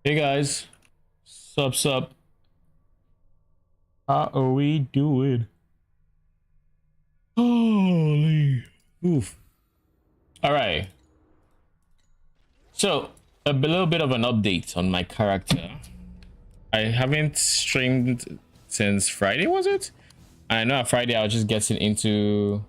Hey guys, sup? How are we doing? Holy, oof! All right, so little bit of an update on my character. I haven't streamed since Friday, was it? I know on Friday I was just getting into.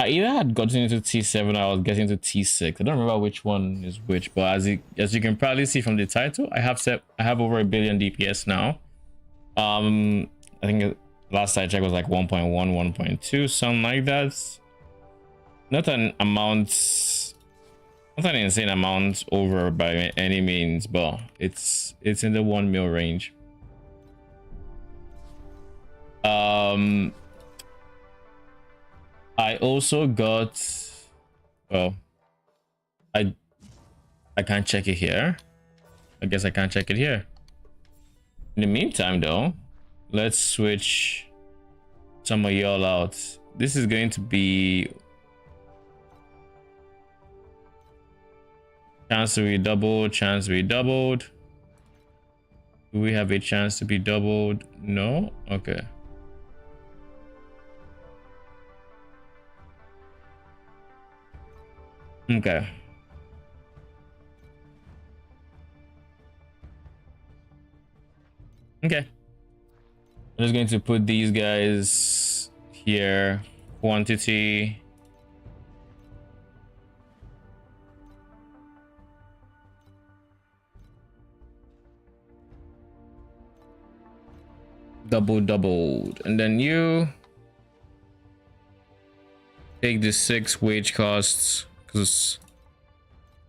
I either had gotten into T7 or I was getting into T6. I don't remember which one is which, but as you can probably see from the title, I have over 1 billion DPS now. I think last I checked was like 1.1, 1.2, something like that. Not an amount, not an insane amount over by any means, but it's in the 1 mil range. I also got, well, I can't check it here. I guess I can't check it here. In the meantime though, let's switch some of y'all out. This is going to be chance to be doubled, chance to be doubled. Do we have a chance to be doubled? No? Okay. Okay. Okay. I'm just going to put these guys here. Quantity. Doubled. And then you take the 6 wage costs because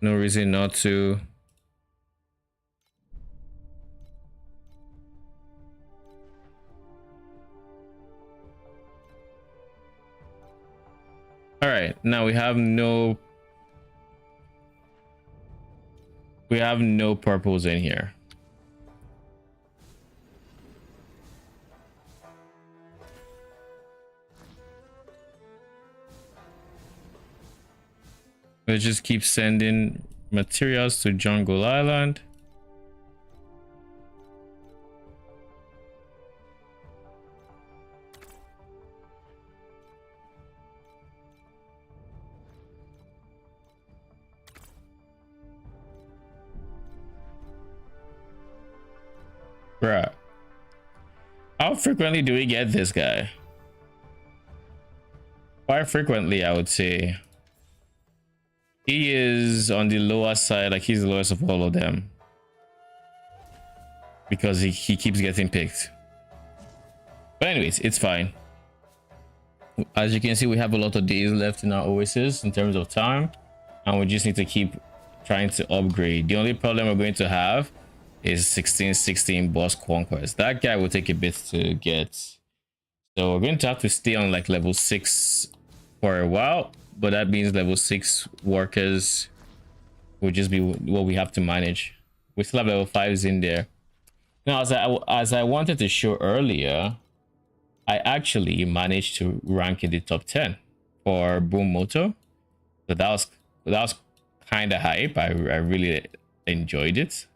no reason not to. All right, now we have no purples in here. Let's just keep sending materials to Jungle Island. Bruh. How frequently do we get this guy? Quite frequently, I would say. He is on the lower side, like he's the lowest of all of them. Because he keeps getting picked. But anyways, it's fine. As you can see, we have a lot of days left in our Oasis in terms of time. And we just need to keep trying to upgrade. The only problem we're going to have is 1616 boss conquest. That guy will take a bit to get. So we're going to have to stay on like level 6 for a while. But that means level 6 workers will just be what we have to manage. We still have level 5s in there. Now, as I wanted to show earlier, I actually managed to rank in the top 10 for Boom Moto. So that was kind of hype. I really enjoyed it.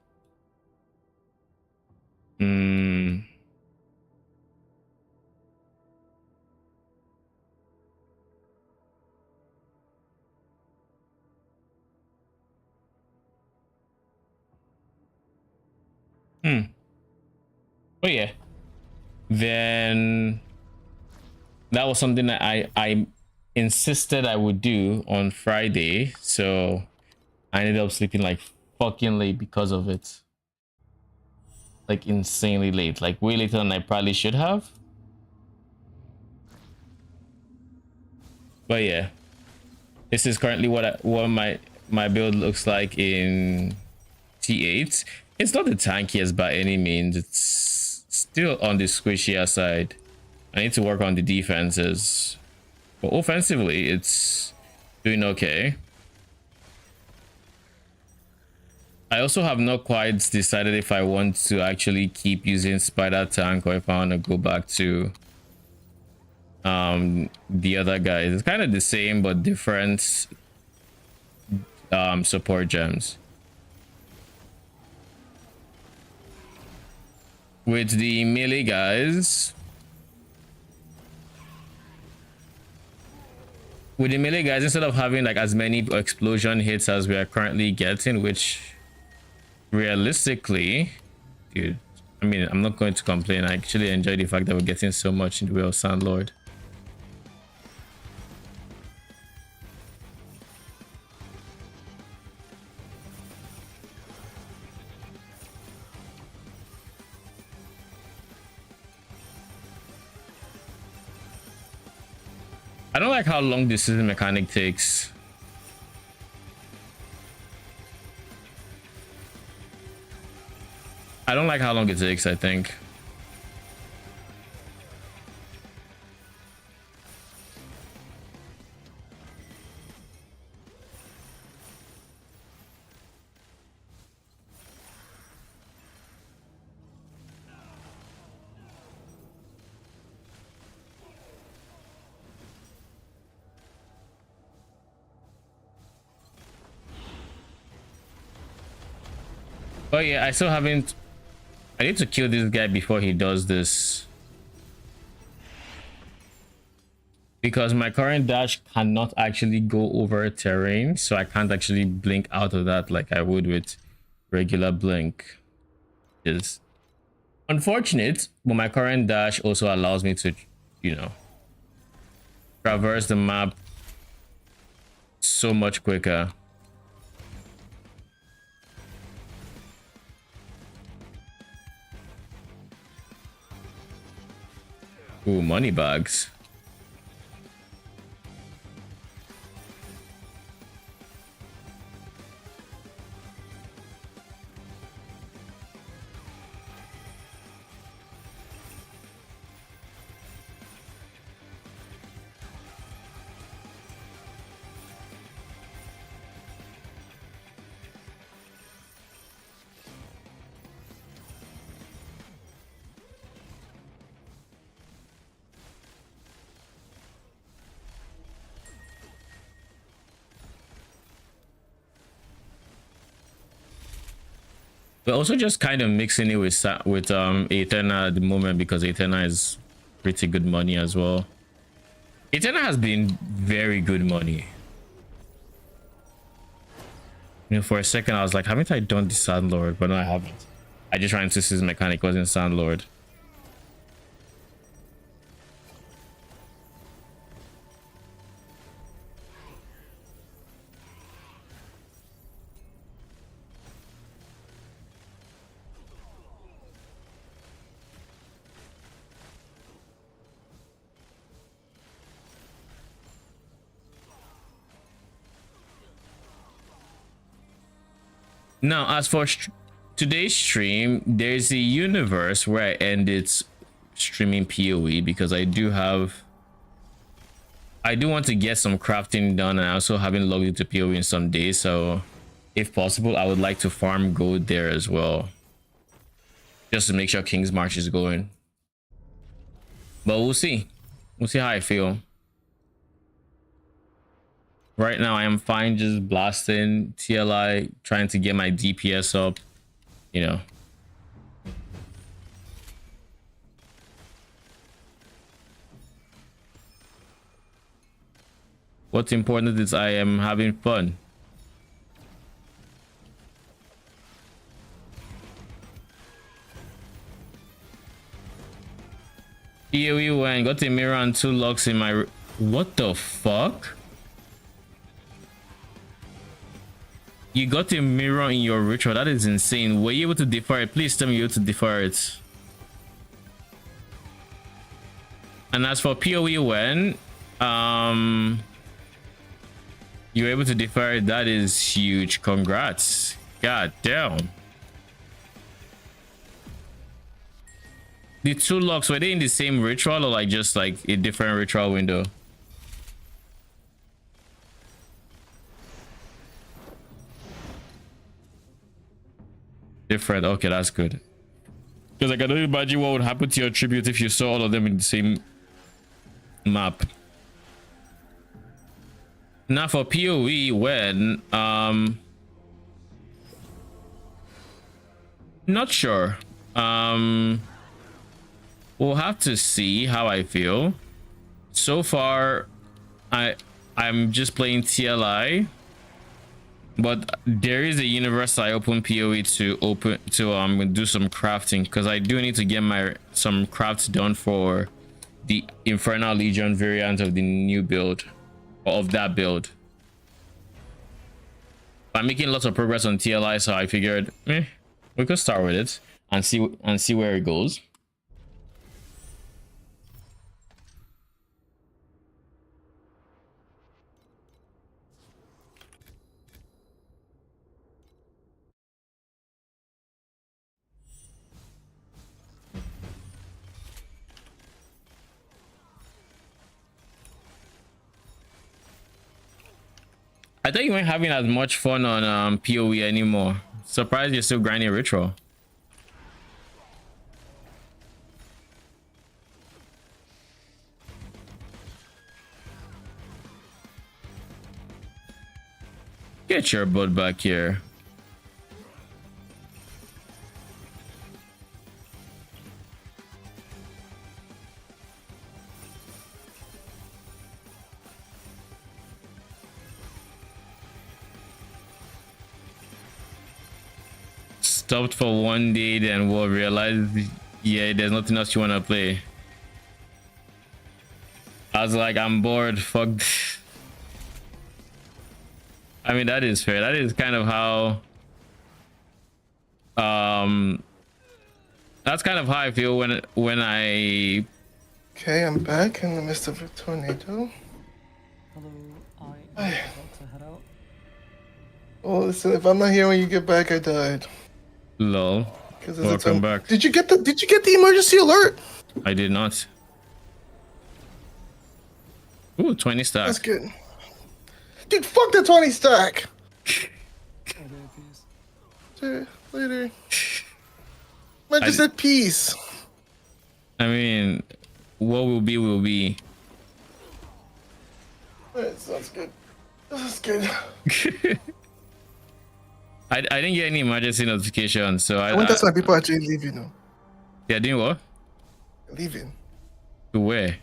But yeah, then that was something that I insisted I would do on Friday, so I ended up sleeping like fucking late because of it. Like insanely late, like way later than I probably should have. But yeah, this is currently what my build looks like in T8. It's not the tankiest by any means. It's still on the squishier side. I need to work on the defenses, but offensively it's doing okay. I also have not quite decided if I want to actually keep using Spider Tank or if I want to go back to the other guys. It's kind of the same but different support gems. with the melee guys. With the melee guys, instead of having like as many explosion hits as we are currently getting, which realistically, dude, I mean, I'm not going to complain. I actually enjoy the fact that we're getting so much in the way of Sandlord. I don't like how long this season mechanic takes. I don't like how long it takes, I think. Oh yeah, I still haven't. I need to kill this guy before he does this, because my current dash cannot actually go over terrain, so I can't actually blink out of that like I would with regular blink. Is unfortunate, but my current dash also allows me to, you know, traverse the map so much quicker. Ooh, money bags. We're also just kind of mixing it with Aethena at the moment, because Aethena is pretty good money as well. Aethena has been very good money. You know, for a second I was like, haven't I done the Sandlord? But no, I haven't. I just ran into his mechanic, wasn't Sandlord. Now, as for today's stream, there's a universe where I ended streaming PoE, because I do want to get some crafting done, and I also haven't logged into PoE in some days, so if possible I would like to farm gold there as well, just to make sure King's March is going. But we'll see how I feel. Right now I am fine just blasting TLI, trying to get my DPS up, you know. What's important is I am having fun. Here we went, got a mirror and 2 locks in my... What the fuck? You got a mirror in your ritual? That is insane. Were you able to defer it? Please tell me you were able to defer it. And as for PoE, when you're able to defer it, that is huge. Congrats. God damn. The 2 locks, were they in the same ritual or like just like a different ritual window? Different. Okay, that's good. Because I can only imagine what would happen to your tribute if you saw all of them in the same map. Now for PoE, when not sure. we'll have to see how I feel. So far, I'm just playing TLI, but there is a universe I open PoE to do some crafting, because I do need to get some crafts done for the Infernal Legion variant of the new build, or of that build. I'm making lots of progress on TLI, so I figured we could start with it and see where it goes. I thought you weren't having as much fun on PoE anymore. Surprised you're still grinding ritual. Get your butt back here. Stopped for one day, then we'll realize, yeah, there's nothing else you want to play. I was like, I'm bored, fuck. I mean, that is fair. That is kind of how that's kind of how I feel when I Okay, I'm back in the midst of a tornado. Hello, I am about to head out. Oh, listen, if I'm not here when you get back, I died. lol. Welcome back. Did you get the emergency alert? I did not. Ooh, 20 stack. That's good. Dude, fuck the 20 stack. Okay, peace. Sure, later. Man just said peace. I mean, what will be will be. Alright, sounds good. That's good. I didn't get any emergency notification, so I went. That's why people actually leaving now. Yeah, doing what? Leaving. To where?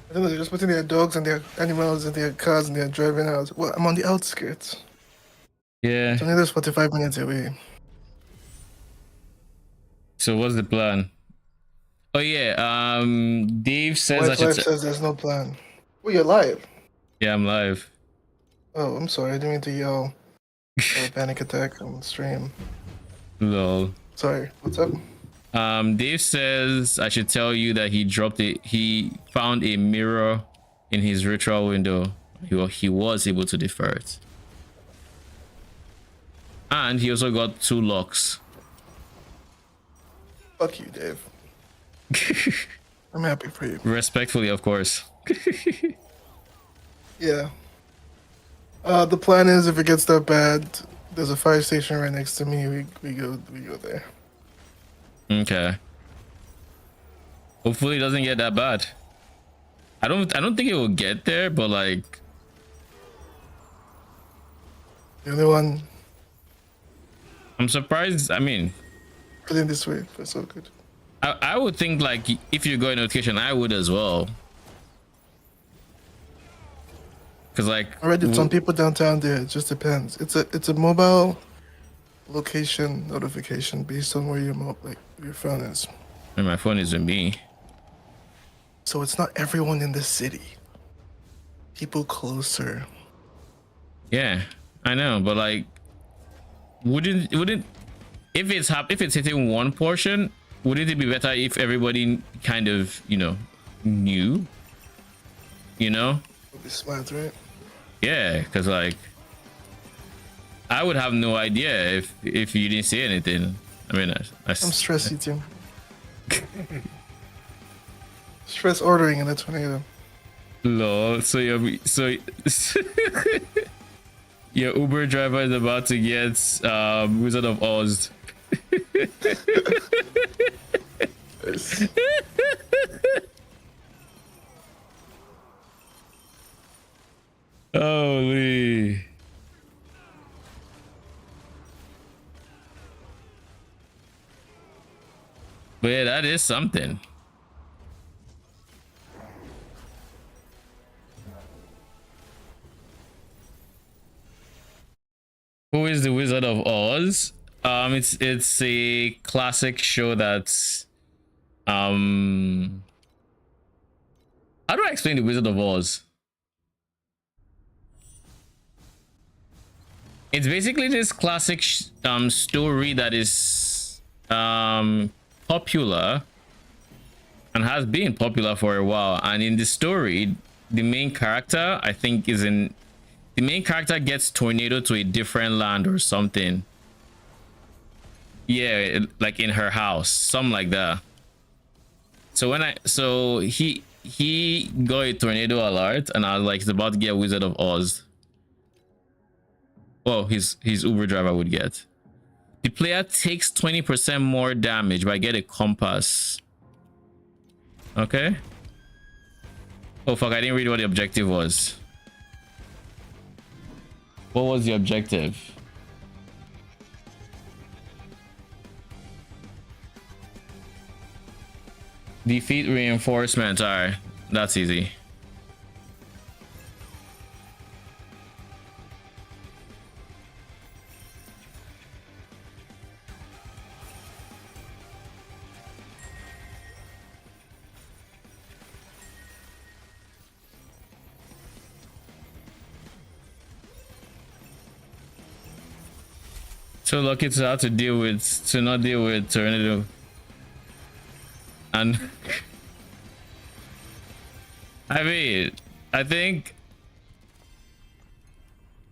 I don't know. They're just putting their dogs and their animals and their cars and they're driving out. Well, I'm on the outskirts. Yeah. So nearly 45 minutes away. So what's the plan? Oh yeah, Dave says Life says there's no plan. Well, you're live. Yeah, I'm live. Oh, I'm sorry. I didn't mean to yell. Panic attack on stream. Lol. Sorry. What's up? Dave says I should tell you that he found a mirror in his ritual window. He was able to defer it. And he also got 2 locks. Fuck you, Dave. I'm happy for you. Respectfully, of course. Yeah. The plan is if it gets that bad, there's a fire station right next to me. We go there. Okay. Hopefully it doesn't get that bad. I don't think it will get there, but like The only one. I'm surprised. I mean, Put it this way. That's so good. I would think like if you go in notification, I would as well. Cause like I read it. Some people downtown there. It just depends. It's a mobile location notification based on where your phone is. and my phone is with me. So it's not everyone in the city. People closer. Yeah, I know, but like, wouldn't if it's hitting one portion, wouldn't it be better if everybody kind of knew? Would be smart, right? Yeah, because like I would have no idea if you didn't say anything. I mean, I'm stressed, Tim. Stress ordering in a tornado. Lol. So your Uber driver is about to get Wizard of Oz. Yes. Holy. But yeah, that is something. Who is the Wizard of Oz? It's a classic show that's how do I explain the Wizard of Oz? It's basically this classic story that is popular and has been popular for a while. And in the story, the main character, I think, the main character gets tornadoed to a different land or something. Yeah, like in her house, something like that. So he got a tornado alert, and I was like, he's about to get Wizard of Oz. Well, his Uber driver would get. The player takes 20% more damage by getting a compass. Okay. Oh fuck, I didn't read what the objective was. What was the objective? Defeat reinforcement. Alright, that's easy. So lucky to have to not deal with tornado. And I mean, I think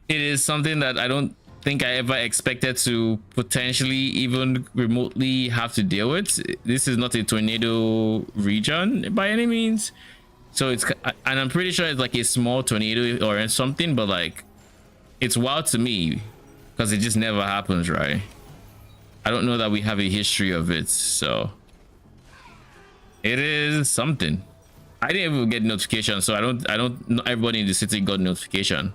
it is something that I don't think I ever expected to potentially even remotely have to deal with. This is not a tornado region by any means, so and I'm pretty sure it's like a small tornado or something, but like it's wild to me because it just never happens, right? I don't know that we have a history of it, so it is something. I didn't even get notification, so I don't know. Everybody in the city got notification.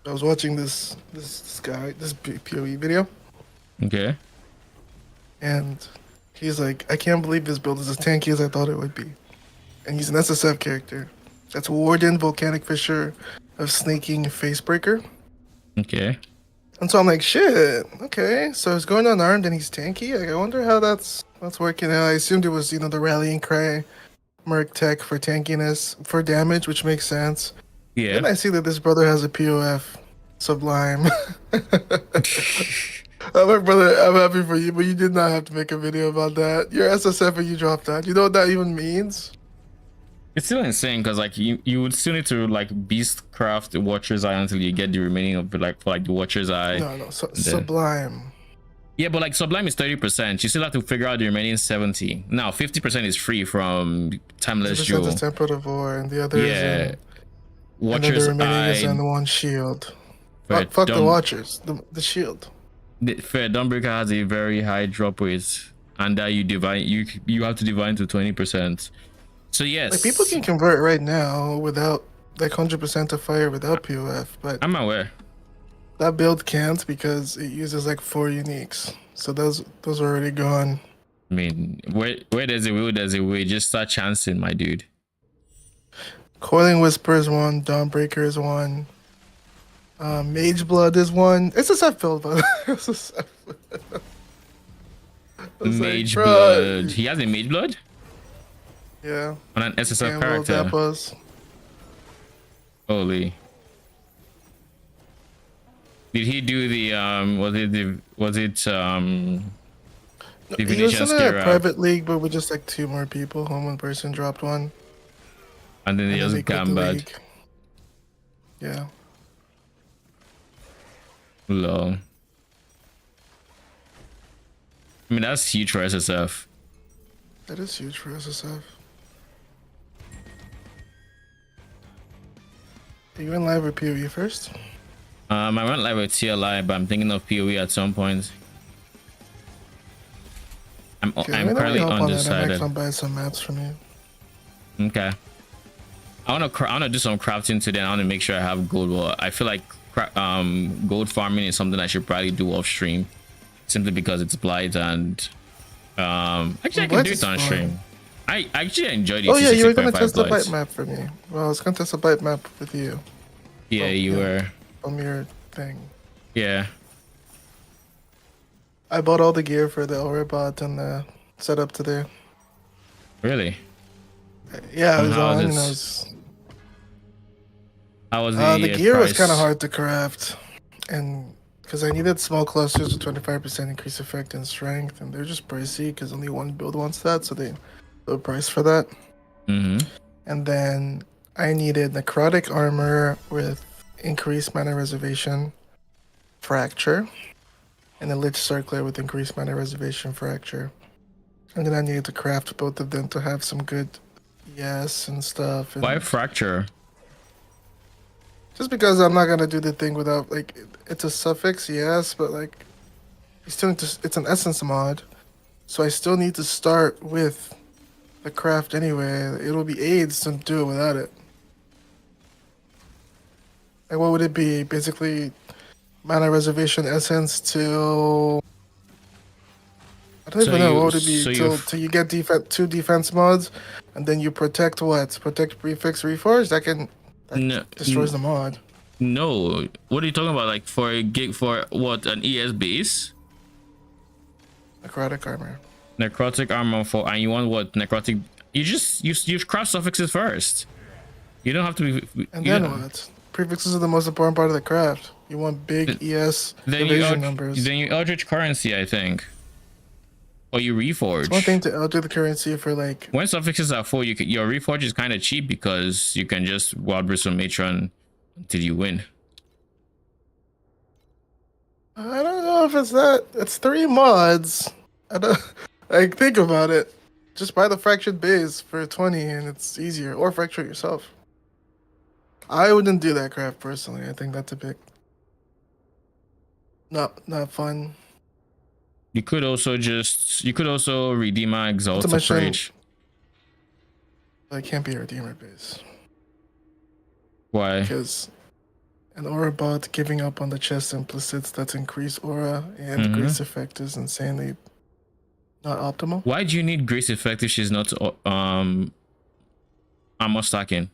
I was watching this guy, this PoE video, Okay. and he's like, I can't believe this build is as tanky as I thought it would be. And he's an SSF character. That's Warden, Volcanic Fisher of Snaking Facebreaker. Okay. And so I'm like, shit, okay. So he's going unarmed and he's tanky. Like, I wonder how that's working out. I assumed it was, the rallying cry, Merc Tech for tankiness, for damage, which makes sense. Yeah. Then I see that this brother has a POF Sublime. I'm like, brother, I'm happy for you, but you did not have to make a video about that. You're SSF and you dropped that. You know what that even means? It's still insane because like you would still need to like beastcraft the Watcher's Eye until you get the remaining of like for like the Watcher's Eye. No, Sublime. Yeah, but like Sublime is 30%. You still have to figure out the remaining 70. Now 50% is free from Timeless Jewel. Is Temple of War, and the other is Watcher's and the remaining Eye. is in one shield. Fair, Fuck the Watchers, the shield. Fair, Dawnbreaker has a very high drop rate, and that you have to divine to 20%. So yes, like people can convert right now without like 100% to fire without POF, but I'm aware. That build can't because it uses like 4 uniques. So those are already gone. I mean, where there's a will, there's a way. Just start chancing, my dude. Coiling Whisper is one. Dawnbreaker is one. Mage Blood is one. It's a set build, but Mage Blood. He has a Mage Blood? Yeah. On an SSF character. Holy. Did he do the he was in a private league, but with just like 2 more people. One person dropped one. And then he just gambled. Yeah. Lol. I mean, that's huge for SSF. That is huge for SSF. Are you in live or PoE first? I went live with TLI, but I'm thinking of PoE at some point. I'm currently undecided. I'm buy some maps from you. Okay. I wanna do some crafting today. I wanna make sure I have gold. Well, I feel like gold farming is something I should probably do off stream, simply because it's blight and actually I can do it on stream. I actually enjoyed it. Oh yeah, you were gonna 66.5 test the blights. bite map for me. Well, I was gonna test the bite map with you. Yeah, you were. From your thing. Yeah. I bought all the gear for the Aura bot and the setup today. Really? Yeah, I was how on is and I this? was. How was The gear was price? kind of hard to craft, and because I needed small clusters with 25% increase effect and strength, and they're just pricey because only one build wants that, so they low price for that. Mm-hmm. And then I needed necrotic armor with increased mana reservation, fracture, and a lich circler with increased mana reservation, fracture. And then I needed to craft both of them to have some good yes and stuff. And Why fracture? just because I'm not gonna do the thing without like it's a suffix, yes, but like you still need to, it's an essence mod, so I still need to start with the craft anyway. It'll be AIDS to do it without it. Like what would it be? Basically, mana reservation essence till I don't even know what would it be till you get two defense mods, and then you protect what? Protect prefix reforge. That destroys the mod. No, what are you talking about? Like for a gig for what, an ES base? Necrotic armor. Necrotic armor for, and you want what? Necrotic? You craft suffixes first. You don't have to be. And then what? Prefixes are the most important part of the craft. You want big ES evasion numbers. Then you eldritch currency, I think. Or you reforge. It's one thing to eldritch the currency for like. When suffixes are full, your reforge is kind of cheap because you can just wild bristle matron until you win. I don't know if it's that. It's 3 mods. I don't. Like think about it. Just buy the fractured base for 20 and it's easier, or fracture it yourself. I wouldn't do that craft personally. I think that's a bit not fun. You could also redeem my exalt to Rage. It can't be a redeemer base. Why? Because an aura bot giving up on the chest implicits that's increased aura and grace effect is insanely not optimal. Why do you need grace effect if she's not armor stacking?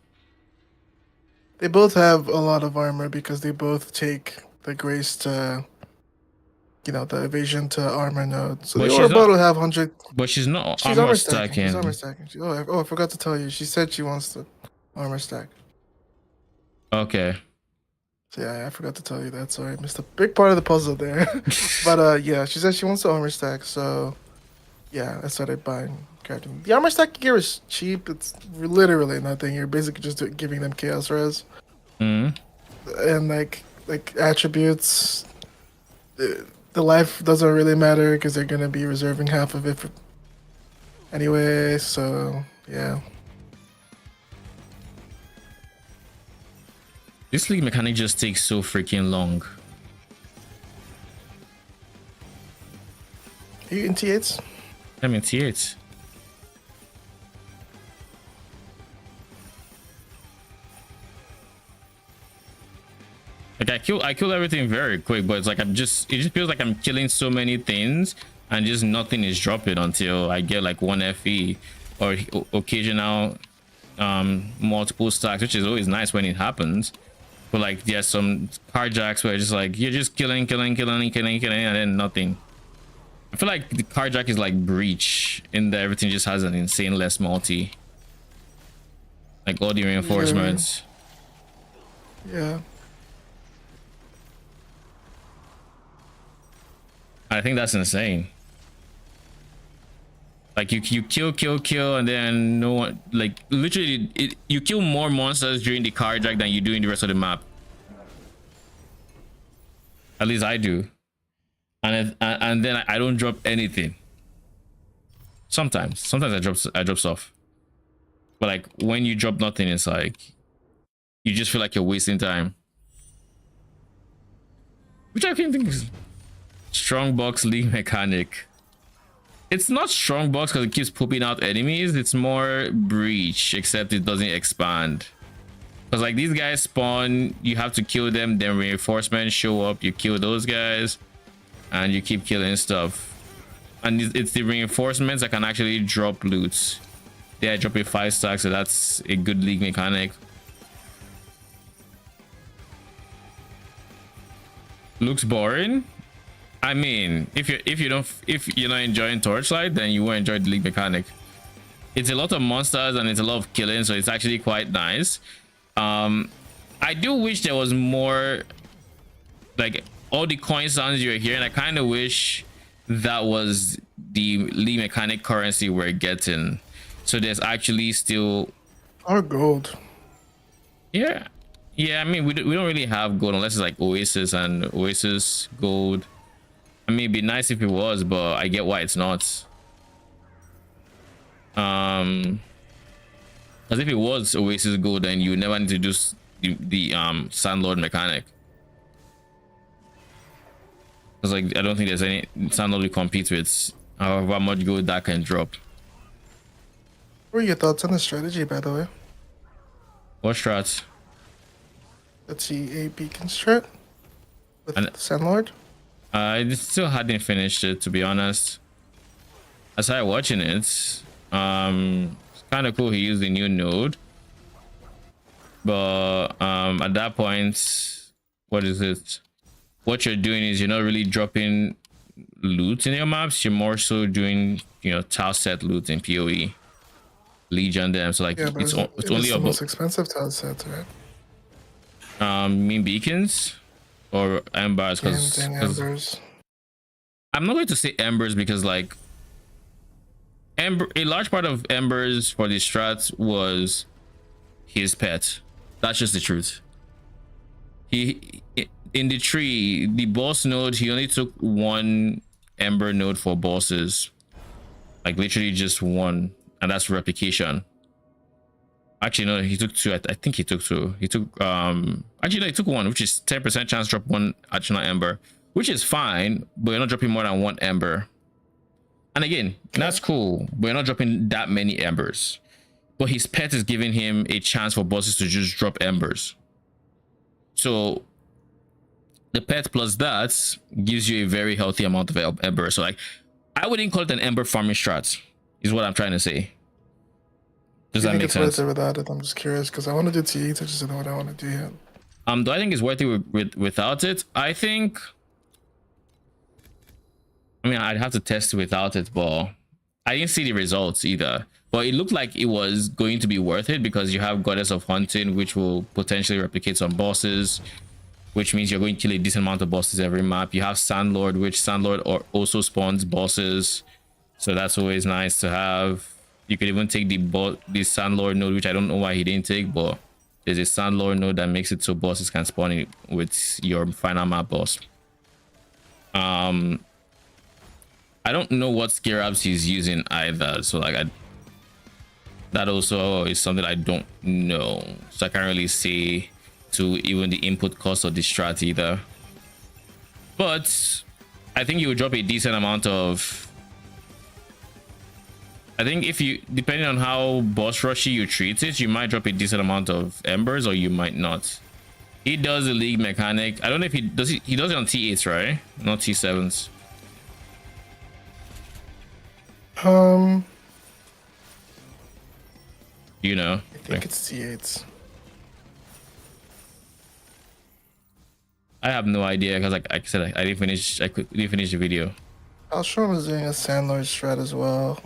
They both have a lot of armor because they both take the grace to, the evasion to armor node. So the aura bot will have 100. But she's not armor stacking. She's armor stacking. I forgot to tell you. She said she wants to armor stack. Okay. So yeah, I forgot to tell you that. Sorry, I missed a big part of the puzzle there. But yeah, she said she wants to armor stack. So yeah, I started buying crafting. The armor stack gear is cheap. It's literally nothing. You're basically just giving them chaos res. And like attributes. The life doesn't really matter because they're gonna be reserving half of it anyway. So yeah. This league mechanic just takes so freaking long. Are you in T8s? I'm in T8. Like I kill everything very quick, but it's like it just feels like I'm killing so many things and just nothing is dropping until I get like 1 FE or occasional multiple stacks, which is always nice when it happens. But like there's some carjacks where it's just like you're just killing and then nothing. I feel like the carjack is like breach in that everything just has an insane less multi. Like all the reinforcements. Yeah. I think that's insane. Like you kill and then no one, like literally you kill more monsters during the carjack than you do in the rest of the map. At least I do. And then I don't drop anything. Sometimes I drop stuff. But like when you drop nothing, it's like you just feel like you're wasting time. Which I can think is strong box league mechanic. It's not strong box because it keeps pooping out enemies. It's more breach, except it doesn't expand. Because like these guys spawn, you have to kill them, then reinforcements show up, you kill those guys, and you keep killing stuff. And it's the reinforcements that can actually drop loot. They are dropping 5 stacks, so that's a good league mechanic. Looks boring. I mean, if you're not enjoying Torchlight, then you won't enjoy the league mechanic. It's a lot of monsters and it's a lot of killing, so it's actually quite nice. I do wish there was more, like all the coin sounds you're hearing. I kind of wish that was the league mechanic currency we're getting. So there's actually still Or gold. yeah. I mean, we don't really have gold unless it's like Oasis and Oasis gold. I mean, it'd be nice if it was, but I get why it's not. Because if it was Oasis gold, then you never need to do the Sandlord mechanic. Because like I don't think there's any Sandlord to compete with however much gold that can drop. What are your thoughts on the strategy, by the way? What strats? The TA beacon strat with And- the Sandlord? I still hadn't finished it, to be honest. I started watching it. It's kind of cool he used the new node, but at that point, what is it? What you're doing is you're not really dropping loot in your maps. You're more so doing, you know, tile set loot in PoE, Legion them. So like Yeah, but it's it's only the about most expensive tile sets, right? mean beacons or embers, because And embers. I'm not going to say embers because like a large part of embers for the strats was his pet. That's just the truth. He in the tree, the boss node, he only took 1 ember node for bosses, like literally just 1, and that's replication. Actually no, he took 2. I think he took 2. He took actually no, he took 1, which is 10% chance drop 1 additional ember, which is fine, but you're not dropping more than 1 ember. And again, that's cool, but you're not dropping that many embers. But his pet is giving him a chance for bosses to just drop embers. So the pet plus that gives you a very healthy amount of ember. So like, I wouldn't call it an ember farming strat, is what I'm trying to say. Does that make it's sense? worth it without it? I'm just curious because I want to do T8. I just don't know what I want to do yet. Do I think it's worth it without it? I think. I mean, I'd have to test without it, but I didn't see the results either. But it looked like it was going to be worth it because you have Goddess of Hunting, which will potentially replicate some bosses, which means you're going to kill a decent amount of bosses every map. You have Sandlord, which Sandlord also spawns bosses, so that's always nice to have. You could even take the Sandlord node, which I don't know why he didn't take, but there's a Sandlord node that makes it so bosses can spawn it with your final map boss. I don't know what Scarabs he's using either, so like that also is something I don't know, so I can't really say to even the input cost of the strat either. But I think you would drop a decent amount of, I think if you, depending on how boss rushy you treat it, you might drop a decent amount of embers or you might not. He does the league mechanic. I don't know if he does it on T8s, right? Not T7s. You know, I think it's T8s. I have no idea because like I said, I didn't finish the video. I'll show him was doing a Sandlord strat as well,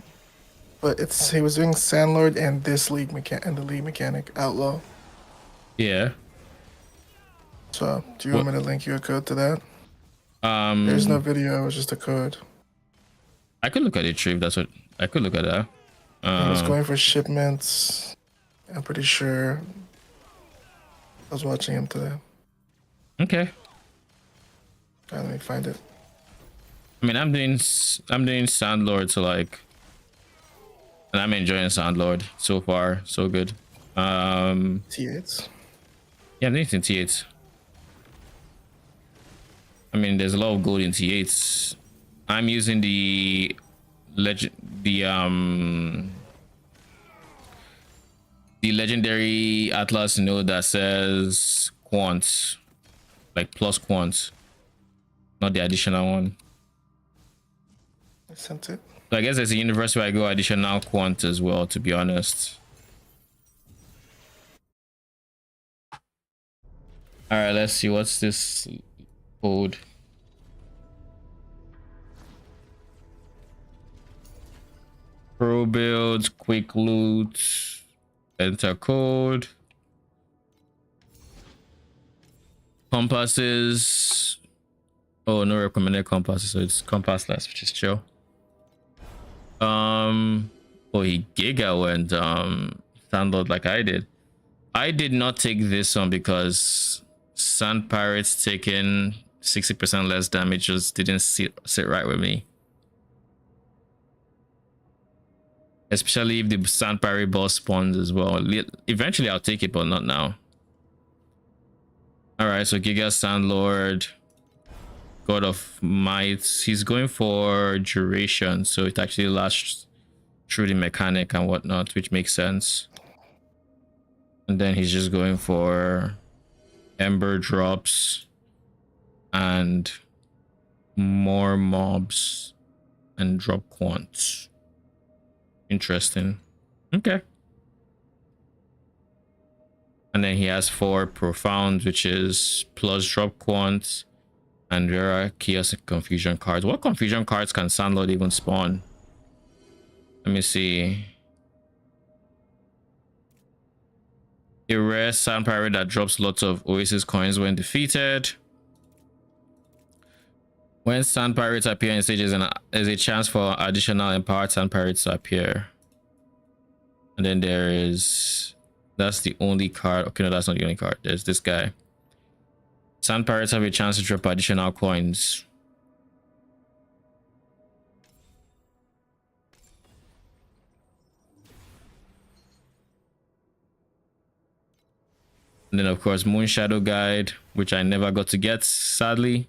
but he was doing Sandlord and this league mechanic Outlaw. Yeah. So do you want me to link you a code to that? There's no video. It was just a code. I could look at it, if that's what I could look at that. He was going for shipments. I'm pretty sure. I was watching him today. Okay. Let me find it. I mean, I'm doing Sandlord, so like, and I'm enjoying Sandlord so far, so good. T8s. Yeah, I'm doing T8s. I mean, there's a lot of gold in T8s. I'm using the the legendary Atlas node that says quants, like plus quants, not the additional one. I sent it. So I guess there's a universe where I go additional quant as well, to be honest. All right, let's see what's this code. Pro builds, quick loot, enter code. Compasses. Oh, no recommended compasses, so it's compassless, which is chill. Oh, he giga went standard like I did. I did not take this one because Sand Pirates taking 60% less damage just didn't sit right with me. Especially if the Sand Pirate boss spawns as well. Eventually I'll take it, but not now. Alright, so Giga Sandlord, God of Might. He's going for duration, so it actually lasts through the mechanic and whatnot, which makes sense. And then he's just going for Ember drops and more mobs and drop quants. Interesting. Okay. And then he has 4 profound, which is plus drop quants and rare chaos and confusion cards. What confusion cards can Sandlord even spawn? Let me see. A rare Sand Pirate that drops lots of Oasis coins when defeated. When Sand Pirates appear in stages, there's a chance for additional empowered Sand Pirates to appear. And then there is... That's the only card. Okay, no, that's not the only card. There's this guy. Sand Pirates have a chance to drop additional coins. And then, of course, Moon Shadow Guide, which I never got to get, sadly.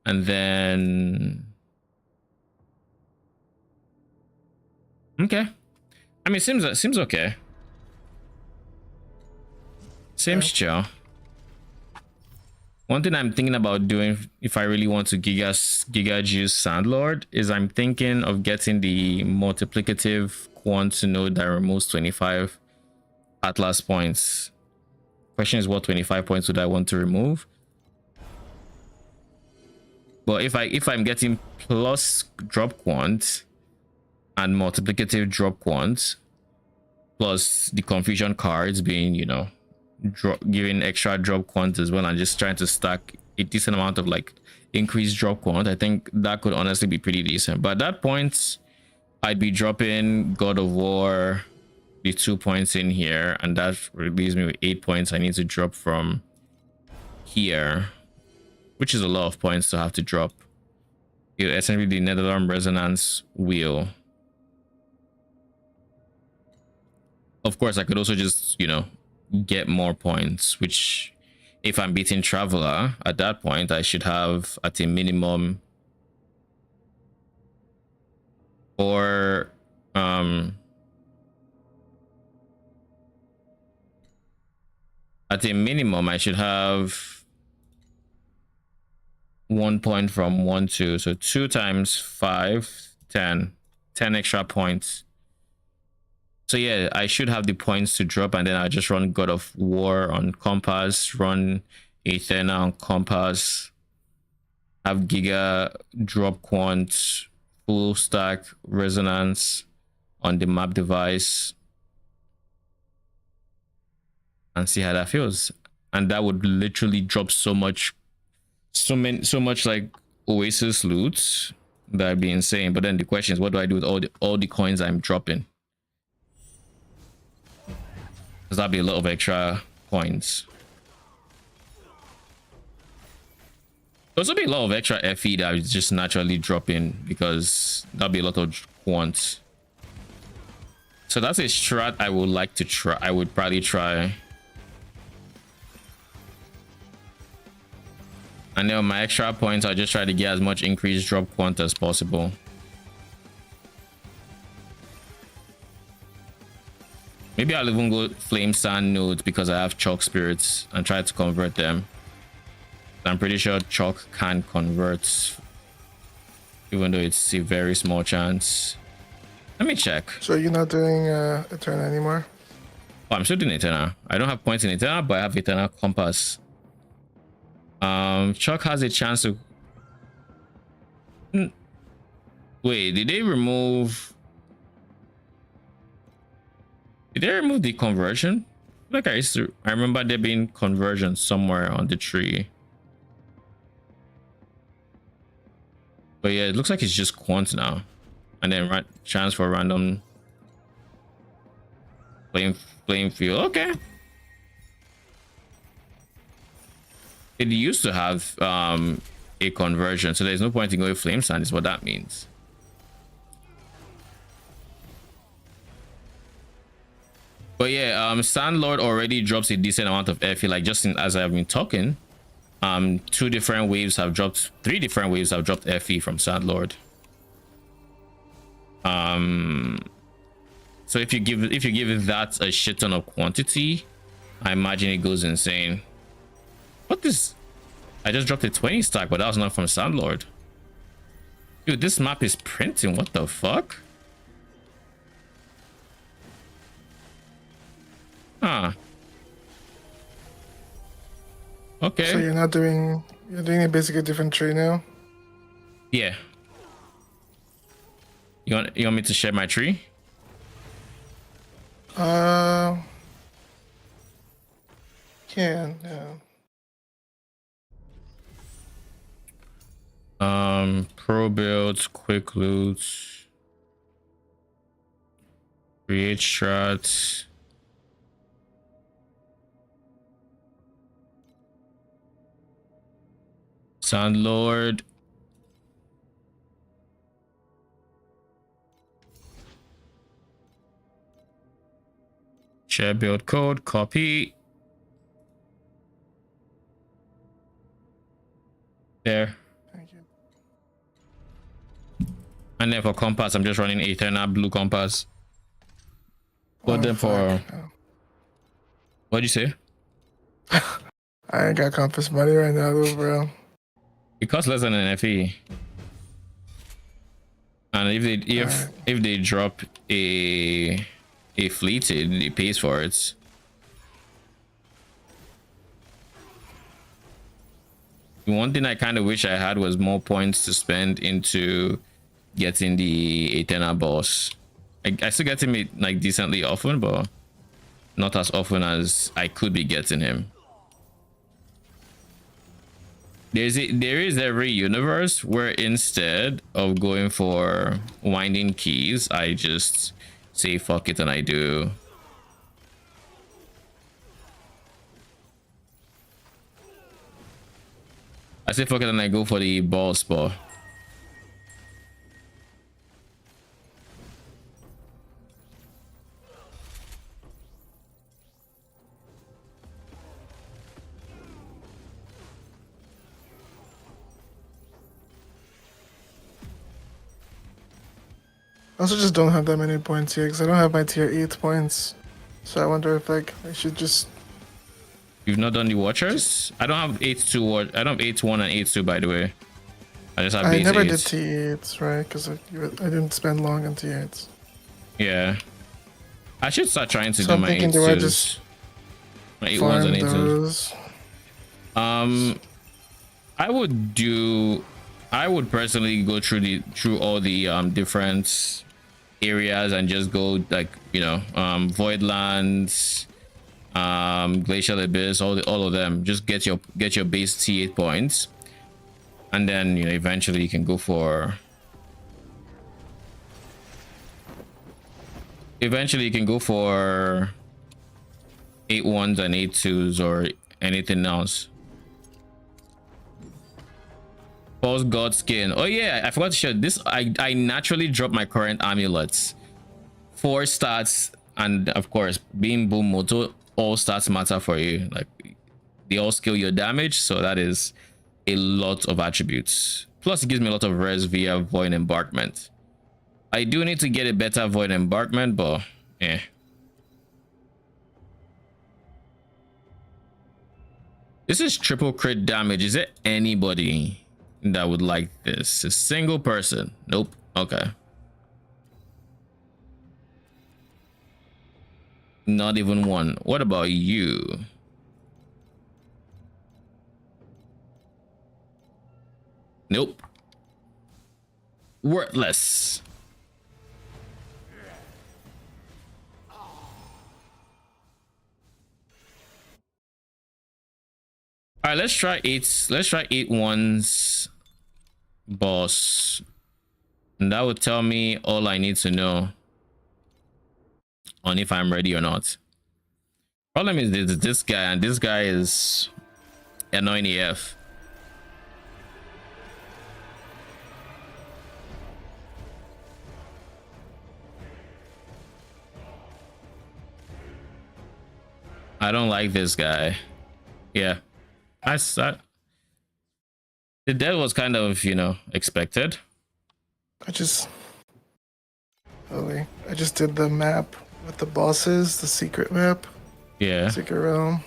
And then... Okay. I mean, seems okay. Seems chill. One thing I'm thinking about doing if I really want to giga juice Sandlord is I'm thinking of getting the multiplicative quant node that removes 25 Atlas points. Question is, what 25 points would I want to remove? But if I'm getting plus drop quant and multiplicative drop quant plus the confusion cards being, you know, giving extra drop quant as well, and just trying to stack a decent amount of like increased drop quant, I think that could honestly be pretty decent. But at that point, I'd be dropping God of War, the 2 points in here, and that leaves me with 8 points I need to drop from here, which is a lot of points to have to drop. Essentially the Netherland Resonance wheel. Of course, I could also just, you know, get more points, which if I'm beating Traveler at that point, I should have at a minimum, or at a minimum I should have 1 point from 1 2, so 2 times 5 10 extra points. So yeah, I should have the points to drop, and then I just run God of War on Compass, run Athena on Compass, have Giga drop quant, full stack Resonance on the map device, and see how that feels. And that would literally drop so much like Oasis loot. That'd be insane. But then the question is, what do I do with all the coins I'm dropping? Because that'd be a lot of extra coins. Also be a lot of extra FE that I would just naturally drop in, because that'd be a lot of quants. So that's a strat I would like to try. I would probably try. And then my extra points, I'll just try to get as much increased drop quant as possible. Maybe I'll even go flame sand nodes because I have chalk spirits and try to convert them. I'm pretty sure chalk can convert, even though it's a very small chance. Let me check. So you're not doing Eterna anymore? Oh, I'm still doing Eternal. I don't have points in Eternal, but I have Eternal Compass. Chalk has a chance to... Wait, did they remove... Did they remove the conversion? Like I remember there being conversion somewhere on the tree. But yeah, it looks like it's just quant now. And then chance for random playing field. Okay. It used to have a conversion, so there's no point in going flame sand is what that means. But yeah, Sandlord already drops a decent amount of FE, like just as I've been talking. 3 different waves have dropped FE from Sandlord. So if you give it that a shit ton of quantity, I imagine it goes insane. What this? I just dropped a 20 stack, but that was not from Sandlord. Dude, this map is printing. What the fuck? Huh. Okay. So you're doing a basically different tree now? Yeah. You want me to share my tree? Yeah. Pro builds, quick loots, create strats. Sandlord. Share build code, copy. There. Thank you. And then for compass, I'm just running Eternal blue compass. But then for... What'd you say? I ain't got compass money right now though, bro. It costs less than an FE. And if they drop a fleeted, it pays for it. The one thing I kind of wish I had was more points to spend into getting the Eternal boss. I still get him like decently often, but not as often as I could be getting him. There is every universe where instead of going for winding keys, I just say fuck it and I do. I say fuck it and I go for the ball spot. I also just don't have that many points here because I don't have my tier 8 points. So I wonder if like I should just... You've not done the watchers? I don't have 8-2. I don't have 8-1 and 8-2 by the way. I just have I base never 8s. did T8s, right? Because I didn't spend long on T8s. Yeah. I should start trying to So do I'm my thinking, do I 8-2s. just My 8-1s farm and 8-2s. those? I would personally go through all the different areas and just go like, you know, Voidlands, Glacial Abyss, all of them. Just get your base T8 points, and then, you know, eventually you can go for 8-1s and 8-2s or anything else. False God skin. Oh yeah, I forgot to share this. I naturally drop my current amulets. 4 stats, and of course, being boom Moto, all stats matter for you. Like, they all scale your damage, so that is a lot of attributes. Plus, it gives me a lot of res via Void Embarkment. I do need to get a better Void Embarkment, but yeah. This is triple crit damage. Is there anybody that would like this? A single person? Nope. Okay. Not even one. What about you? Nope. Worthless. All right, let's try 8. Let's try 8-1's boss, and that would tell me all I need to know on if I'm ready or not. Problem is this guy, and this guy is annoying AF. I don't like this guy. Yeah, I the death was kind of, you know, expected. I just did the map with the bosses, the secret map, Yeah. secret realm.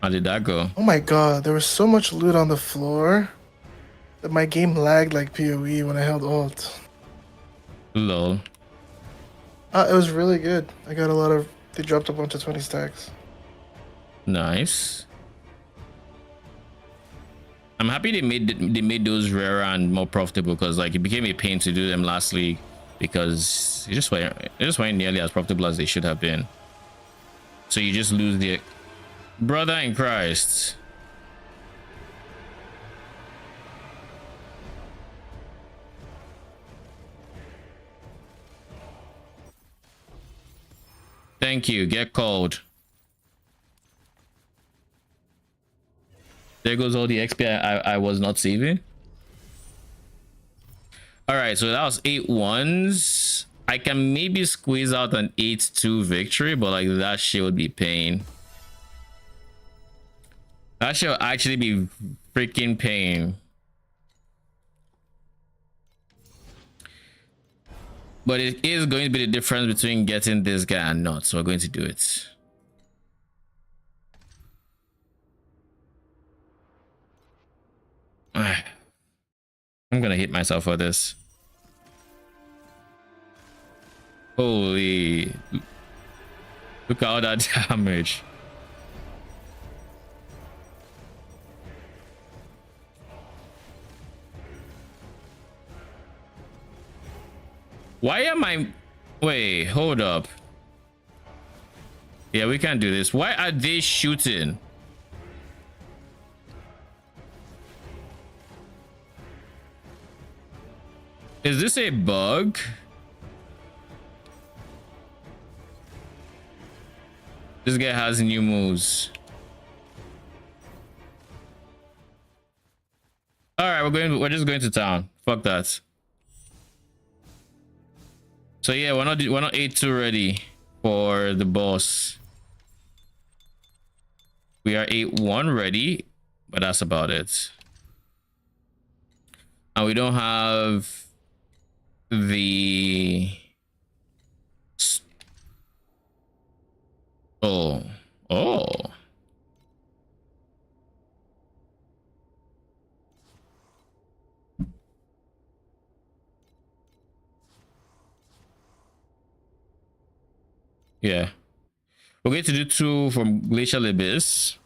How did that go? Oh my god, there was so much loot on the floor that my game lagged like PoE when I held alt. Lol. It was really good. I got a lot of. They dropped a bunch of 20 stacks. Nice. I'm happy they made those rarer and more profitable, because like it became a pain to do them last league because it just weren't nearly as profitable as they should have been. So you just lose the brother in Christ. Thank you. Get called. There goes all the XP I was not saving. All right, so that was 8-1s. I can maybe squeeze out an 8-2 victory, but like that shit would be pain. That shit would actually be freaking pain. But it is going to be the difference between getting this guy and not, so we're going to do it. I'm gonna hit myself for this. Holy, look at all that damage. Why am I... Wait, hold up. Yeah, we can't do this. Why are they shooting? Is this a bug? This guy has new moves. All right, we're just going to town. Fuck that. So yeah, we're not 8-2 ready for the boss. We are 8-1 ready, but that's about it. And we don't have the... Oh. Yeah. We're going to do 2 from Glacial Abyss.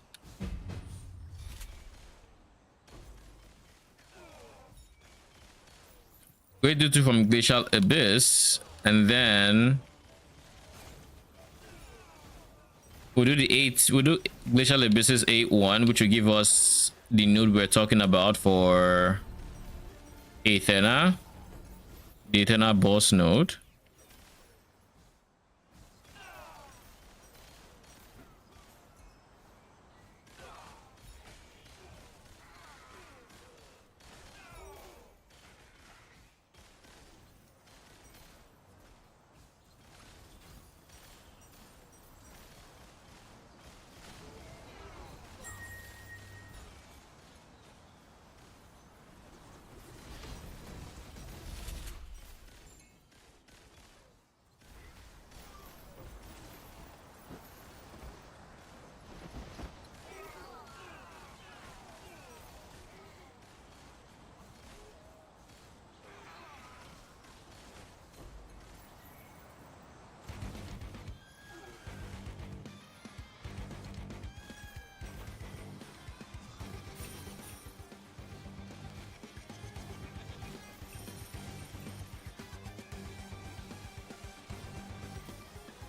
We're going to do 2 from Glacial Abyss, and then we'll do the 8. We'll do Glacial Abyss's 8-1, which will give us the node we're talking about for Athena, the Athena boss node.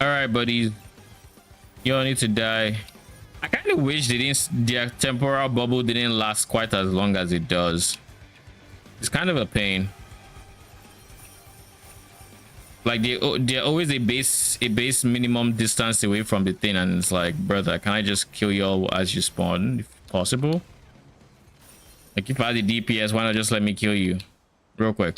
All right, buddies. You don't need to die. I kind of wish their temporal bubble didn't last quite as long as it does. It's kind of a pain. Like they're always a base minimum distance away from the thing, and it's like, brother, can I just kill you all as you spawn if possible? Like if I had the DPS, why not just let me kill you real quick?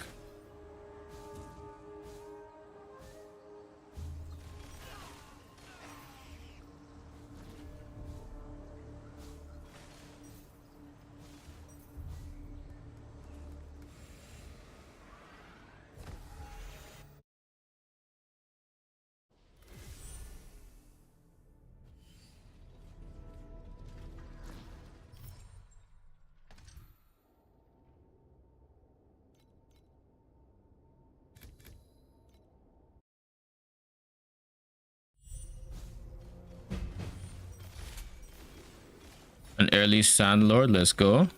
An early Sand Lord, let's go.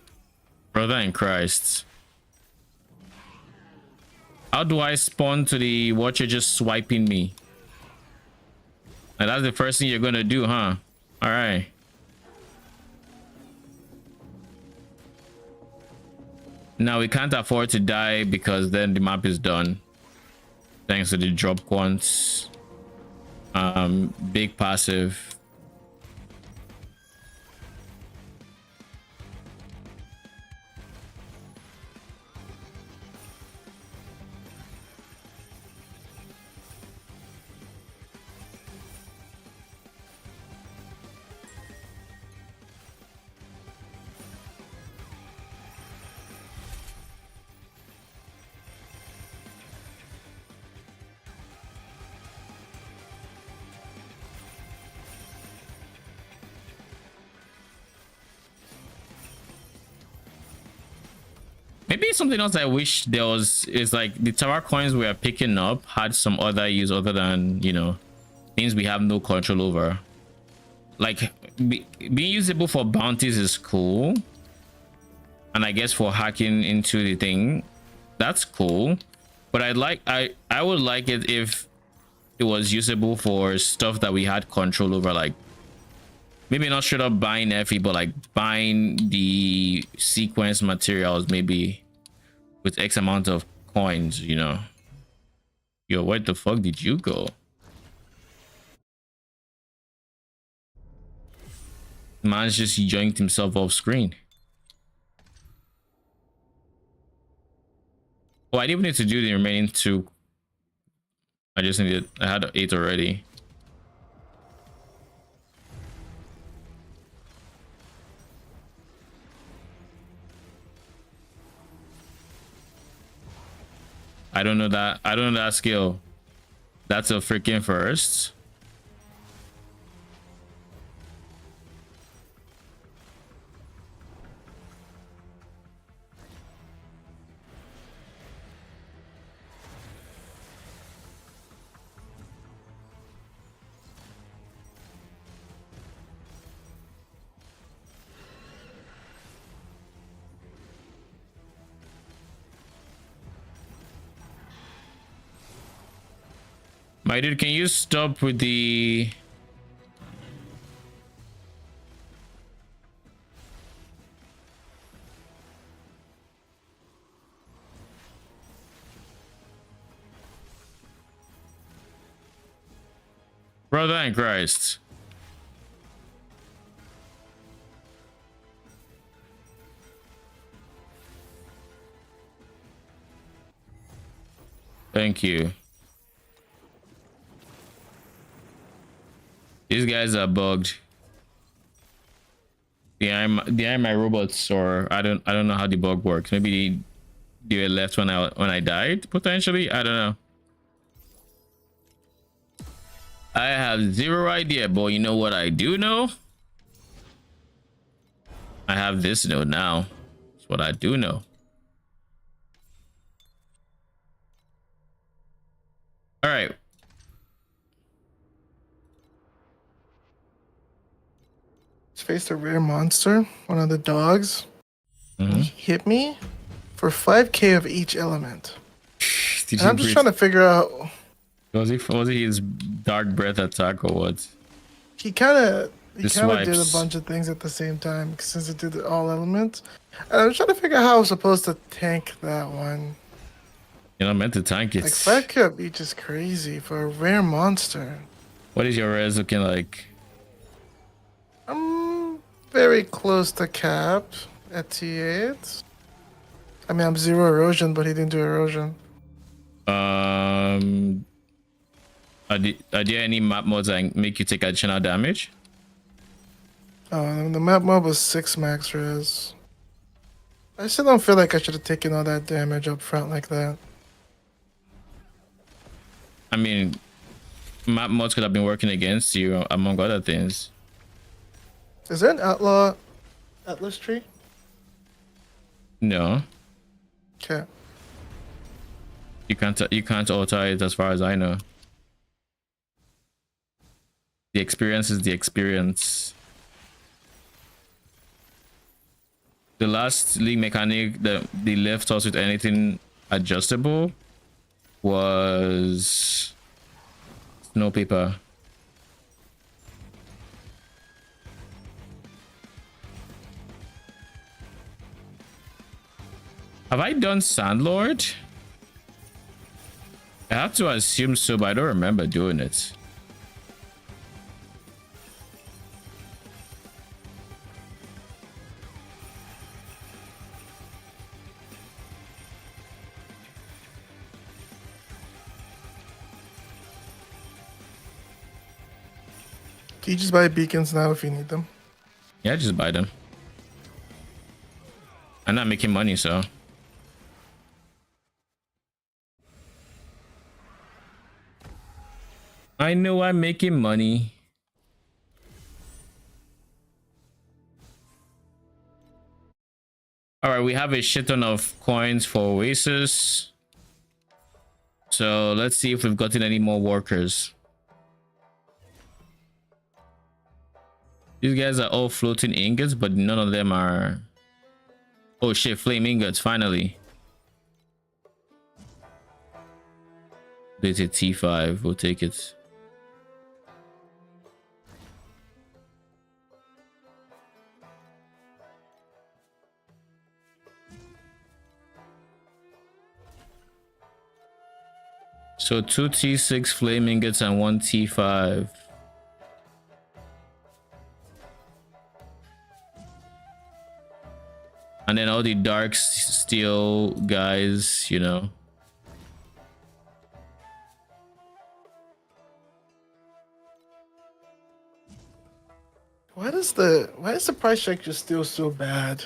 Brother in Christ. How do I spawn to the watcher just swiping me? And that's the first thing you're gonna do, huh? All right. Now we can't afford to die because then the map is done. Thanks to the drop quants. Big passive. Maybe something else I wish there was is like the tower coins we are picking up had some other use other than, you know, things we have no control over. Like being usable for bounties is cool, and I guess for hacking into the thing, that's cool. But I would like it if it was usable for stuff that we had control over, like maybe not straight up buying FE, but like buying the sequence materials, maybe with X amount of coins, you know. Yo, where the fuck did you go? Man's just joined himself off screen. Oh, I didn't need to do the remaining 2. I just needed, I had 8 already. I don't know that skill. That's a freaking first. My dude, can you stop with the... Brother in Christ. Thank you. These guys are bugged. They are my robots, or I don't know how the bug works. Maybe they were left when I died, potentially. I don't know. I have zero idea, but you know what I do know? I have this node now. That's what I do know. All right. Faced a rare monster, one of the dogs. Mm-hmm. He hit me for 5k of each element. Did And I'm just trying to figure out Was he his dark breath attack or what? He kind of The did a swipes. bunch of things at the same time since it did all elements. And I was trying to figure out how I was supposed to tank that one. You're not meant to tank it. Like Fat Cup Beach is crazy for a rare monster. What is your res looking like? I'm very close to cap at T8. I mean, I'm 0 erosion, but he didn't do erosion. Are there any map modes that make you take additional damage? The map mob was 6 max res. I still don't feel like I should have taken all that damage up front like that. I mean, map mods could have been working against you, among other things. Is there an Outlaw Atlas tree? No, Okay. you can't alter it as far as I know. The experience is the experience. The last league mechanic that they left us with anything adjustable was snow paper. Have I done Sandlord? I have to assume so, but I don't remember doing it. Can you just buy beacons now if you need them? Yeah, just buy them. I'm not making money, so. I know I'm making money. All right, we have a shit ton of coins for Oasis. So let's see if we've gotten any more workers. These guys are all floating ingots, but none of them are... Oh shit, flame ingots, finally. They say T5, we'll take it. So 2 T6 flame ingots and 1 T5. And then all the dark steel guys, you know. Why is the price check just still so bad?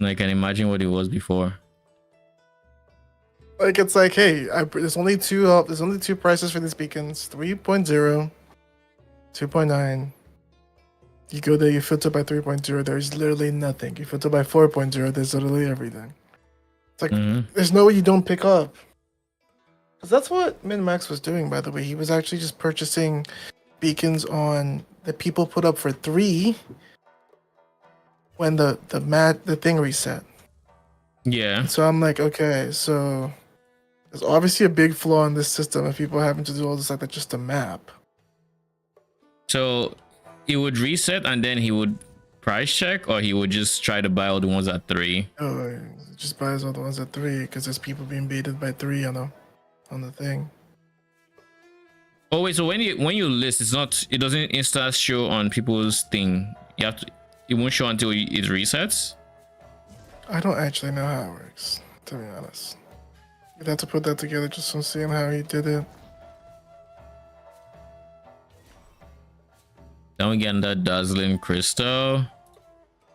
I can imagine what it was before. Like it's like, hey, there's only two prices for these beacons: 3.0, 2.9. You go there, you filter by 3.0. There's literally nothing. You filter by 4.0. There's literally everything. It's like there's no way you don't pick up. Because that's what Min-Max was doing, by the way. He was actually just purchasing beacons on that people put up for 3 when the thing reset. Yeah. So I'm like, okay, so there's obviously a big flaw in this system if people are having to do all this like that just a map. So he would reset and then he would price check, or he would just try to buy all the ones at 3. Oh, he just buys all the ones at 3 because there's people being baited by 3 on the thing. Oh wait, so when you list, it doesn't insta show on people's thing. It won't show until it resets. I don't actually know how it works, to be honest. You'd have to put that together just from seeing how he did it. Then we get that dazzling crystal.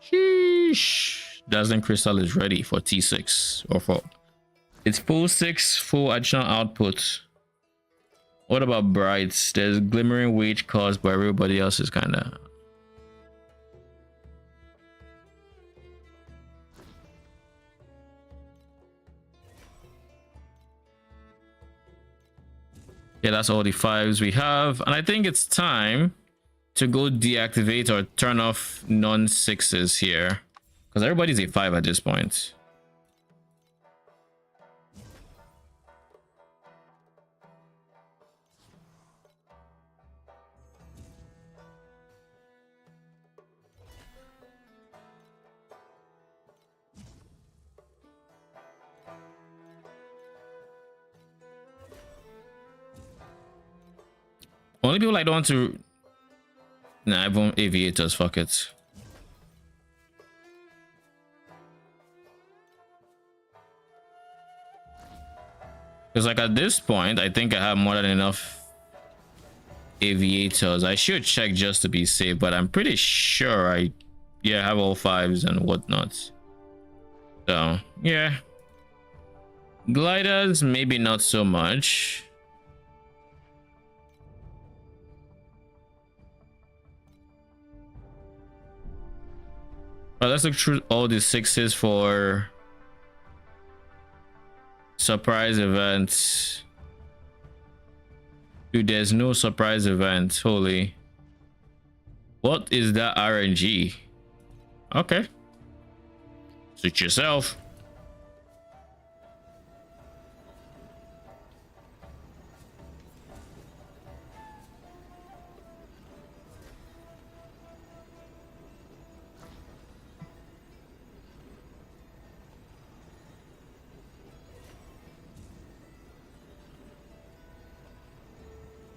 Sheesh. Dazzling crystal is ready for T6 or 4. It's full 6, full additional output. What about brights? There's glimmering wage caused by everybody else is kind of... Yeah, that's all the 5s we have. And I think it's time to go deactivate or turn off non-6s here. Because everybody's a 5 at this point. Only people I don't want to. Nah, I won't aviators. Fuck it. Because like at this point, I think I have more than enough aviators. I should check just to be safe, but I'm pretty sure I have all 5s and whatnot. So yeah, gliders maybe not so much. But let's look through all the 6s for surprise events. Dude, there's no surprise event. Holy. What is that RNG? Okay. Suit yourself.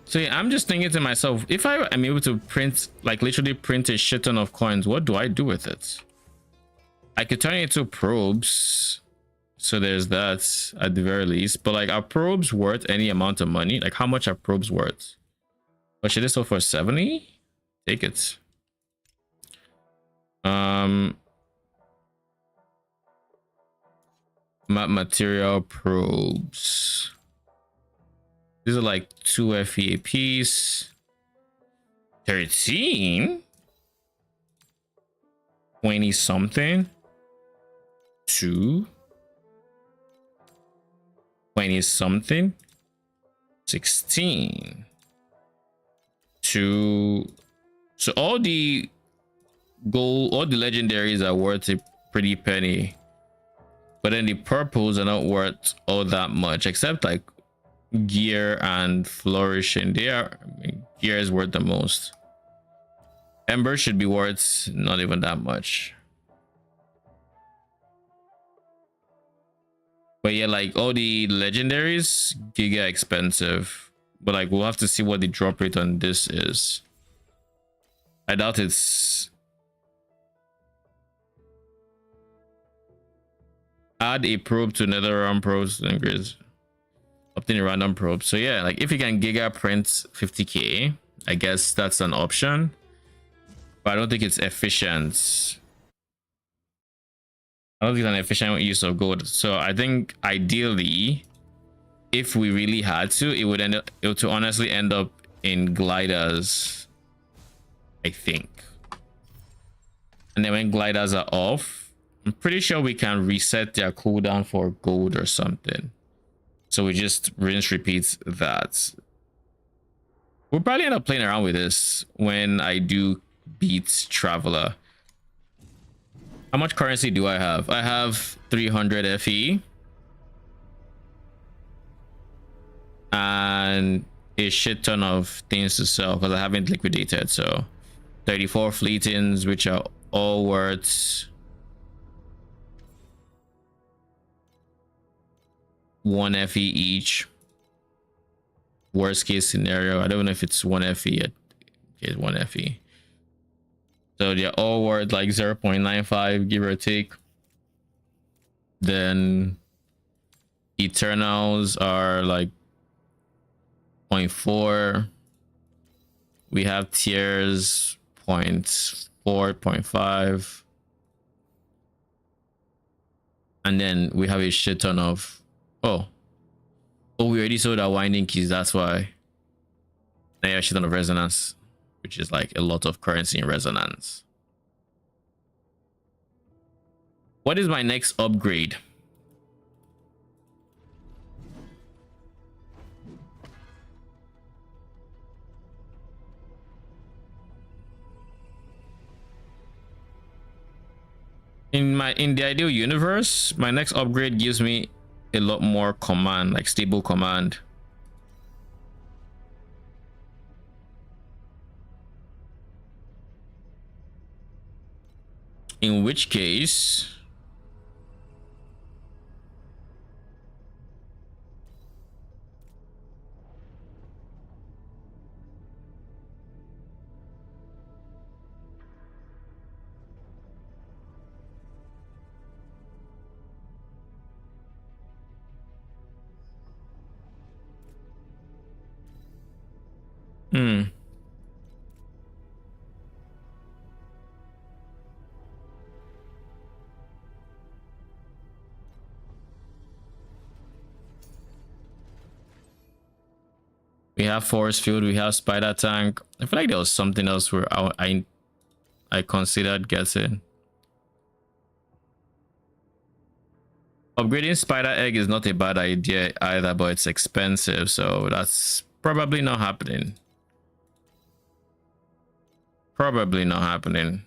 So yeah, I'm just thinking to myself, if I am able to print, like literally print a shit ton of coins, what do I do with it? I could turn it into probes. So there's that at the very least. But like, are probes worth any amount of money? Like, how much are probes worth? But should this sell for 70? Take it. Material probes. These are like 2 FE a piece. 13? 20 something. 2. 20 something. 16. 2. So all the gold, all the legendaries are worth a pretty penny. But then the purples are not worth all that much, except like gear and flourishing. Gear is worth the most. Ember should be worth not even that much. But yeah, like all the legendaries giga expensive. But like we'll have to see what the drop rate on this is. I doubt it's add a probe to netherrealm probes and grids. Obtain a random probe. So yeah, like if you can giga print 50k, I guess that's an option. But I don't think it's efficient. I don't think it's an efficient use of gold. So I think ideally, if we really had to, it would honestly end up in gliders, I think. And then when gliders are off, I'm pretty sure we can reset their cooldown for gold or something. So we just rinse repeat that. We'll probably end up playing around with this when I do beat Traveler. How much currency do I have? I have 300 FE. And a shit ton of things to sell because I haven't liquidated. So 34 fleetings, which are all worth 1 FE each. Worst case scenario, I don't know if it's 1 FE yet. Okay, 1 FE. So they're all worth like 0.95 give or take. Then Eternals are like 0.4. We have tiers 0.4, 0.5. And then we have a shit ton of oh, we already sold our winding keys, that's why. Now you have a shit ton of resonance, which is like a lot of currency in resonance. What is my next upgrade? In the ideal universe, my next upgrade gives me a lot more command, like stable command. In which case, We have force field, we have spider tank. I feel like there was something else where I considered getting. Upgrading spider egg is not a bad idea either, but it's expensive, so that's probably not happening. Probably not happening.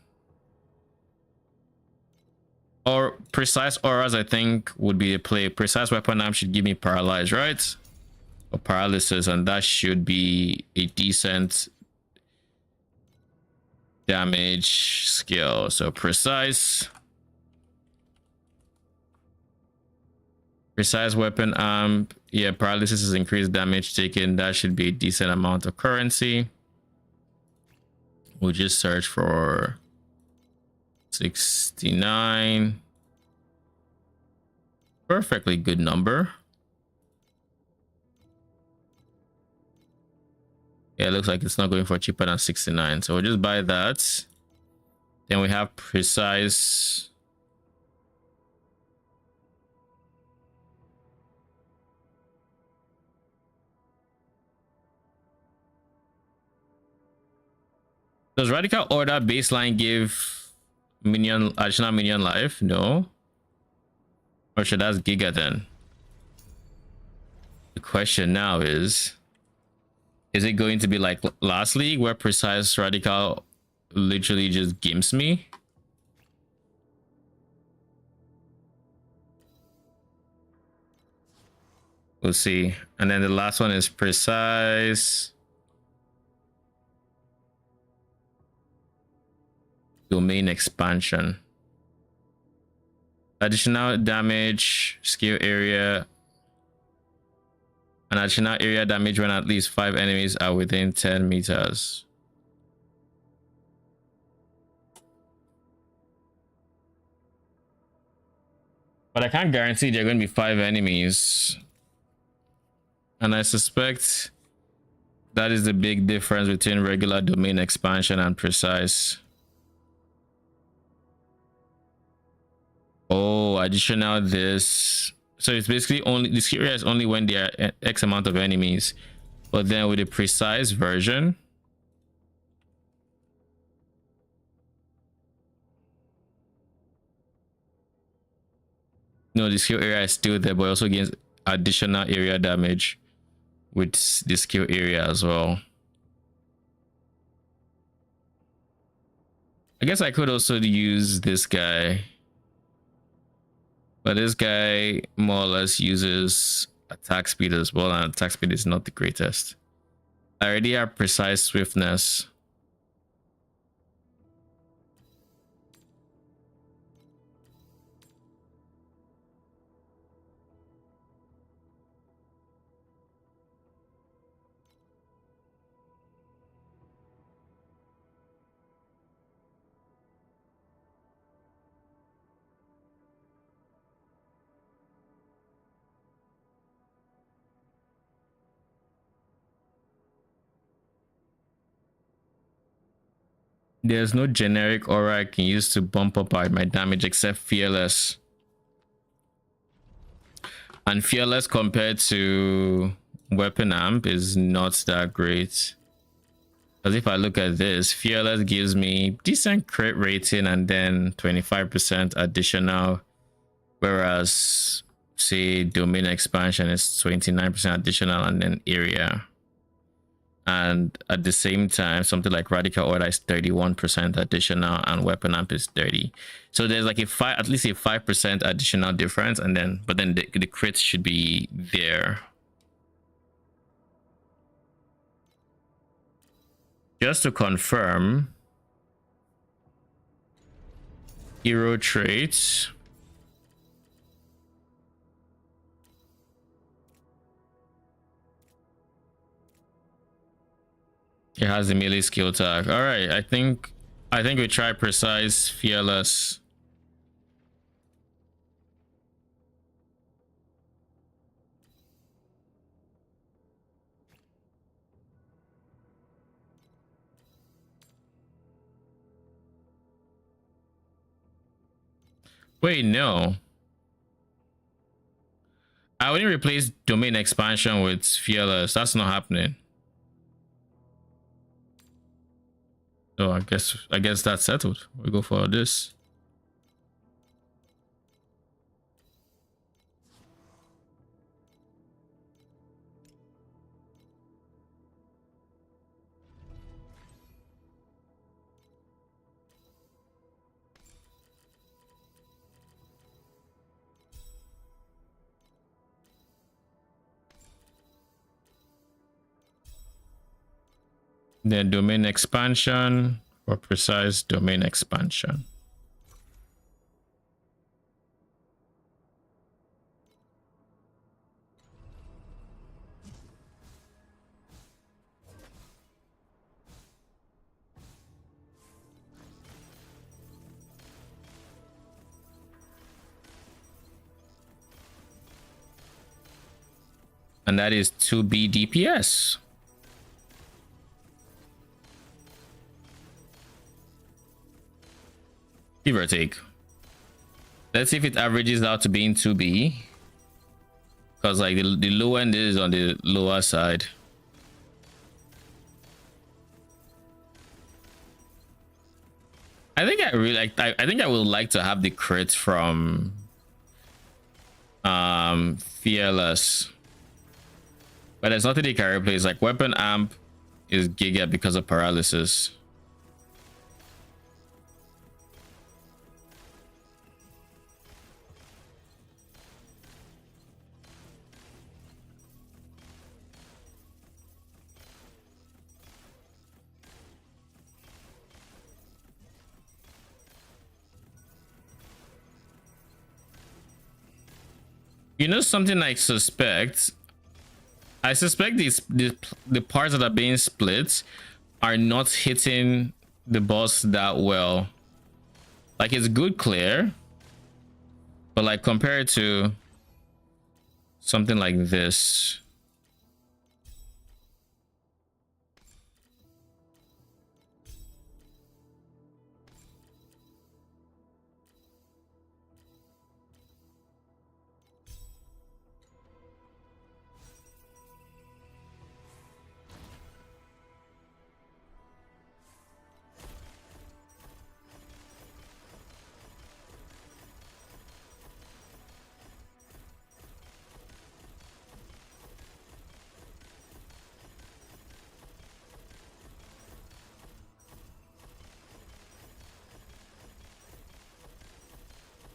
Or precise auras, I think, would be a play. Precise weapon arm should give me paralyzed, right? Or paralysis, and that should be a decent damage skill. So precise weapon arm, yeah, paralysis is increased damage taken. That should be a decent amount of currency. We'll just search for 69. Perfectly good number. Yeah, it looks like it's not going for cheaper than 69, so we'll just buy that. Then we have precise. Does Radical Order baseline give additional minion life? No. Or should that's Giga then? The question now is it going to be like last league where precise Radical literally just gimps me? We'll see. And then the last one is precise domain expansion. Additional damage, skill area, and additional area damage when at least 5 enemies are within 10 meters. But I can't guarantee there are going to be 5 enemies. And I suspect that is the big difference between regular domain expansion and precise. Oh, additional this. So it's basically only this area is only when there are X amount of enemies. But then with the precise version, no, the skill area is still there, but also gains additional area damage with the skill area as well. I guess I could also use this guy. But this guy more or less uses attack speed as well, and attack speed is not the greatest. I already have precise swiftness. There's no generic aura I can use to bump up my damage except fearless. And fearless compared to weapon amp is not that great. Because if I look at this, fearless gives me decent crit rating and then 25% additional. Whereas say domain expansion is 29% additional and then area. And at the same time, something like Radical Order is 31% additional and weapon amp is 30. So there's like at least a 5% additional difference, and then but then the crits should be there. Just to confirm, hero traits. It has the melee skill tag. All right, I think we try precise fearless. Wait, no. I wouldn't replace domain expansion with fearless. That's not happening. So I guess that's settled. We go for this. Then domain expansion or precise domain expansion. And that is 2B DPS. Give or take. Let's see if it averages out to being 2B. Because like the low end is on the lower side. I think I really like I think I would like to have the crit from Fearless. But there's nothing they can replace. Like weapon amp is giga because of paralysis. You know something I suspect? I suspect the parts that are being split are not hitting the boss that well. Like it's good clear, but like compared to something like this.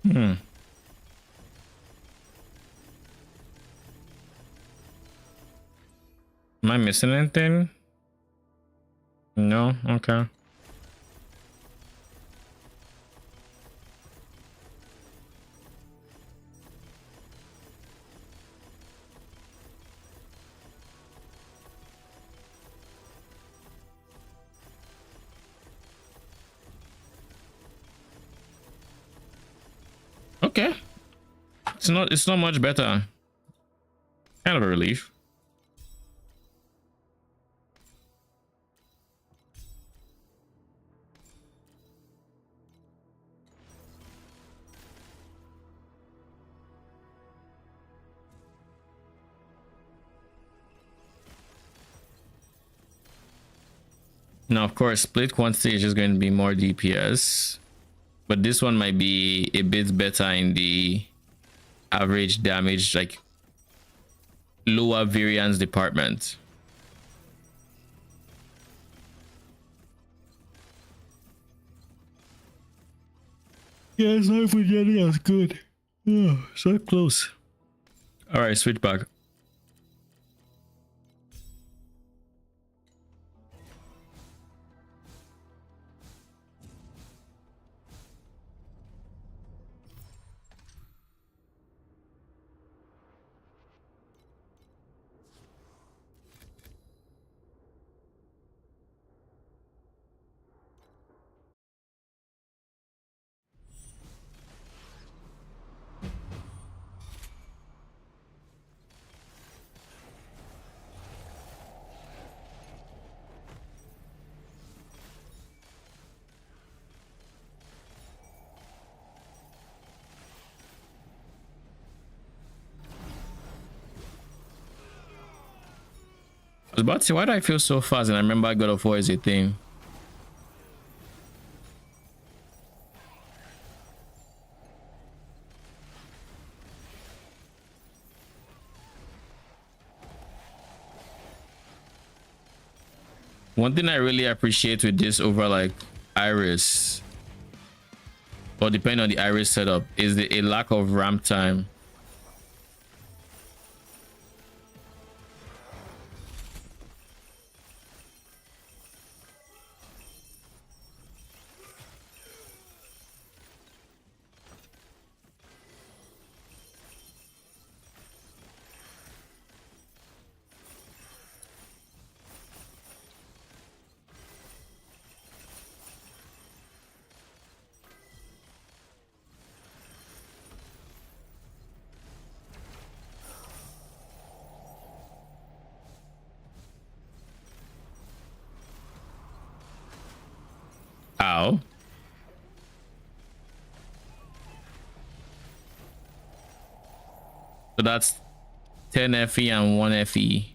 Hmm. Am I missing anything? No? Okay. Okay. It's not much better. Kind of a relief. Now, of course, split quantity is just going to be more DPS, but this one might be a bit better in the average damage, like lower variance department. Yeah, it's not for Jenny as good. Oh, so close. All right, switch back. I was about to say, why do I feel so fast? And I remember God of War is a thing. One thing I really appreciate with this over like Iris, or depending on the Iris setup, is a lack of ramp time. Ow. So that's 10 FE and 1 FE.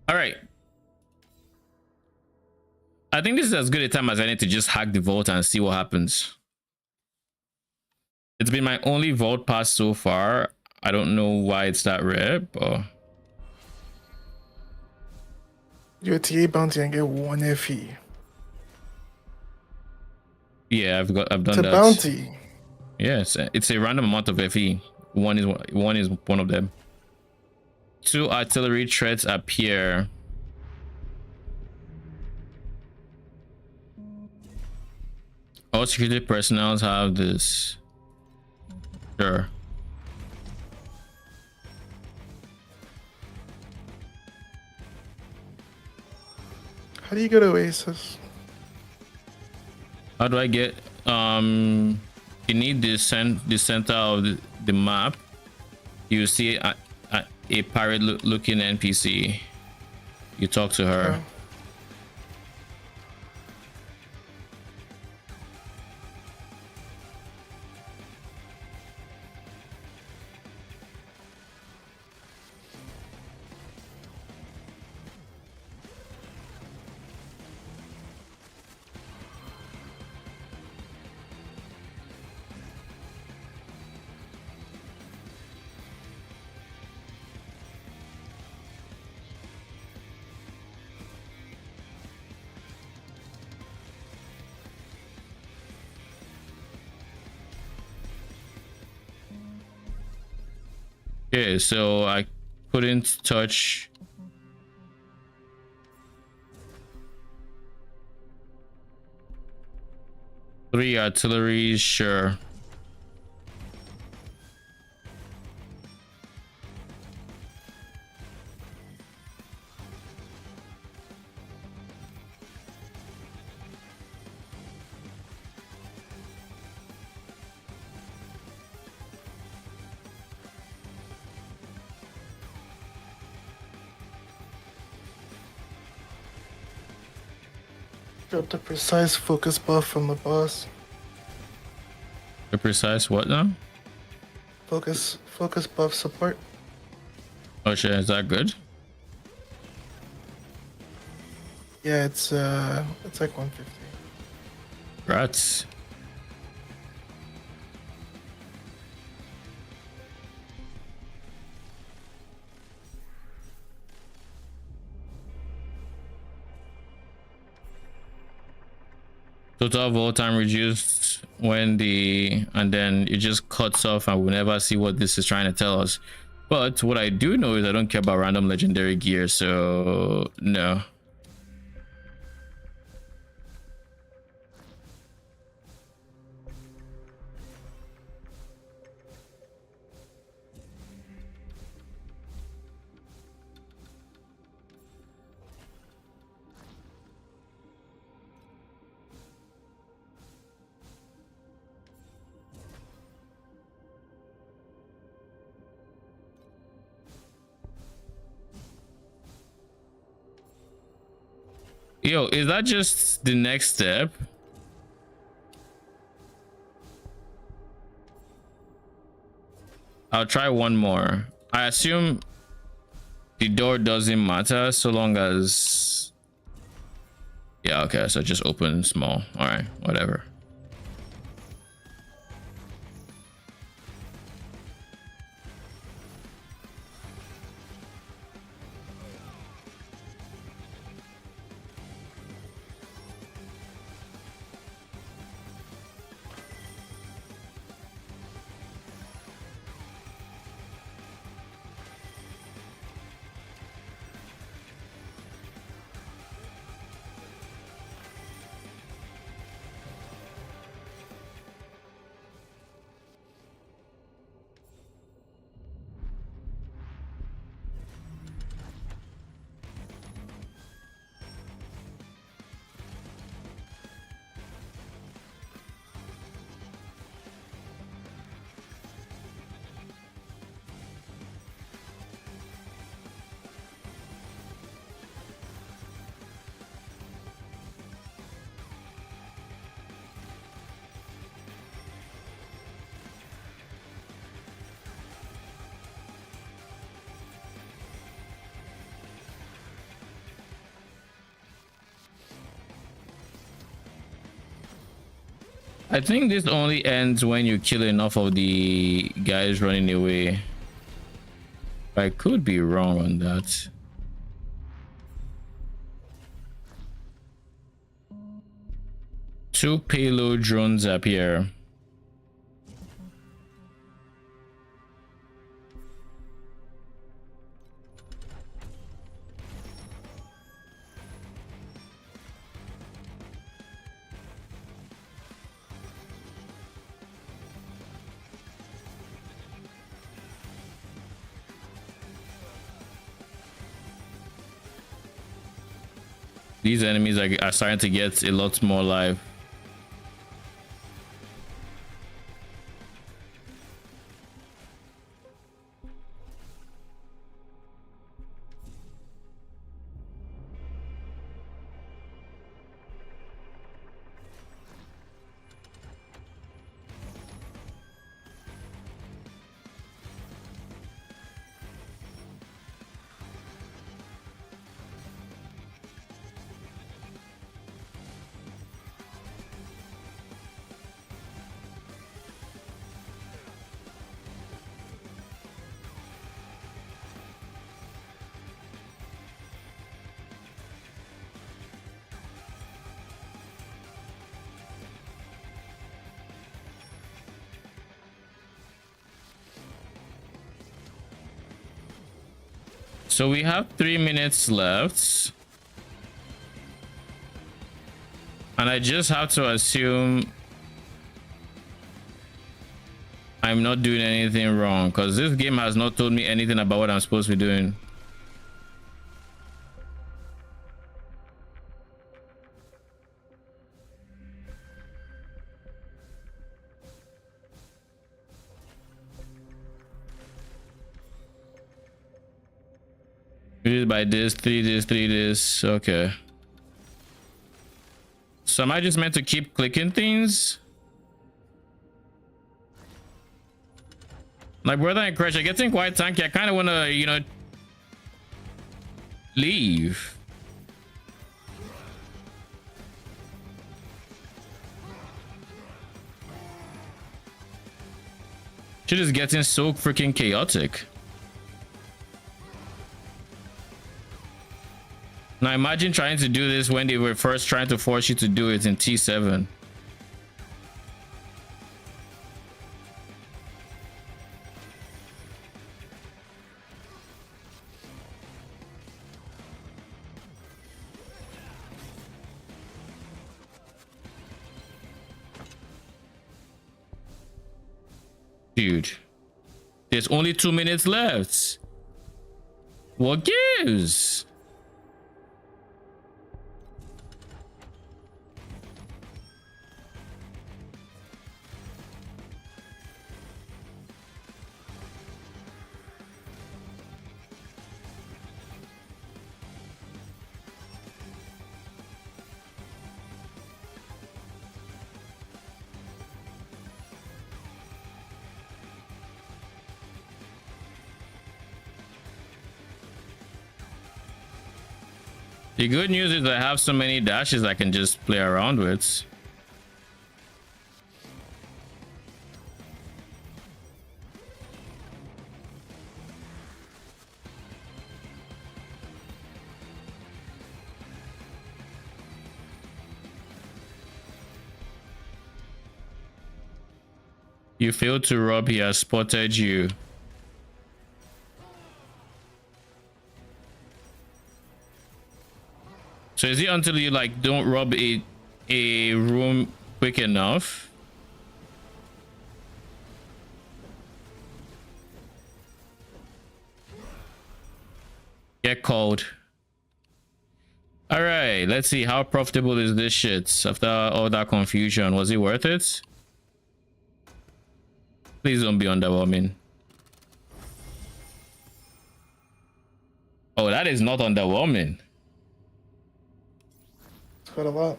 All right. I think this is as good a time as any to just hack the vault and see what happens. It's been my only vault pass so far. I don't know why it's that rare, but Do a TA bounty and get 1 FE. yeah, I've done It's a that. bounty. Yes, it's a random amount of FE. One is one of them. 2 artillery threats appear. All security personnel have this. Sure. How do you go to Oasis? How do I get you need the center of the map. You see a pirate looking NPC. You talk to her. Oh. Okay, so I couldn't touch. Three artillery, sure. Drop the precise focus buff from the boss. The precise what now? Focus buff support. Oh shit, is that good? Yeah, it's like 150. Rats. Total vault time reduced when and then it just cuts off and we'll never see what this is trying to tell us. But what I do know is I don't care about random legendary gear, so no. Yo, is that just the next step? I'll try one more. I assume the door doesn't matter so long as Yeah, okay, so just open small. All right, whatever. I think this only ends when you kill enough of the guys running away. I could be wrong on that. Two payload drones appear. These enemies are starting to get a lot more live. So we have 3 minutes left. And I just have to assume I'm not doing anything wrong, because this game has not told me anything about what I'm supposed to be doing. By this, three this. Okay. So am I just meant to keep clicking things? My brother and Crash are getting quite tanky. I kind of want to, you know, leave. Shit is getting so freaking chaotic. Now imagine trying to do this when they were first trying to force you to do it in T7. Dude, there's only 2 minutes left. What gives? The good news is I have so many dashes I can just play around with. You failed to rob, he has spotted you. So is it until you like don't rob a room quick enough? Get called. All right, let's see how profitable is this shit after all that confusion. Was it worth it? Please don't be underwhelming. Oh, that is not underwhelming. It's quite a lot.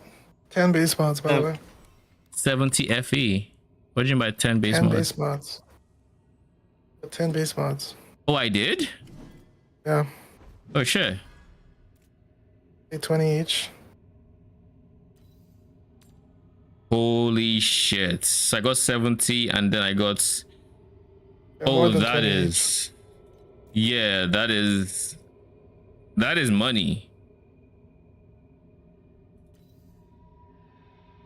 10 base mods, by the way. 70 FE. What do you mean by 10 base 10 mods? base mods. 10 base mods. Oh, I did? Yeah. Oh, shit. 820 each. Holy shit. So I got 70 and then I got... Yeah, oh, more than that 20 is... yeah, that is... that is money.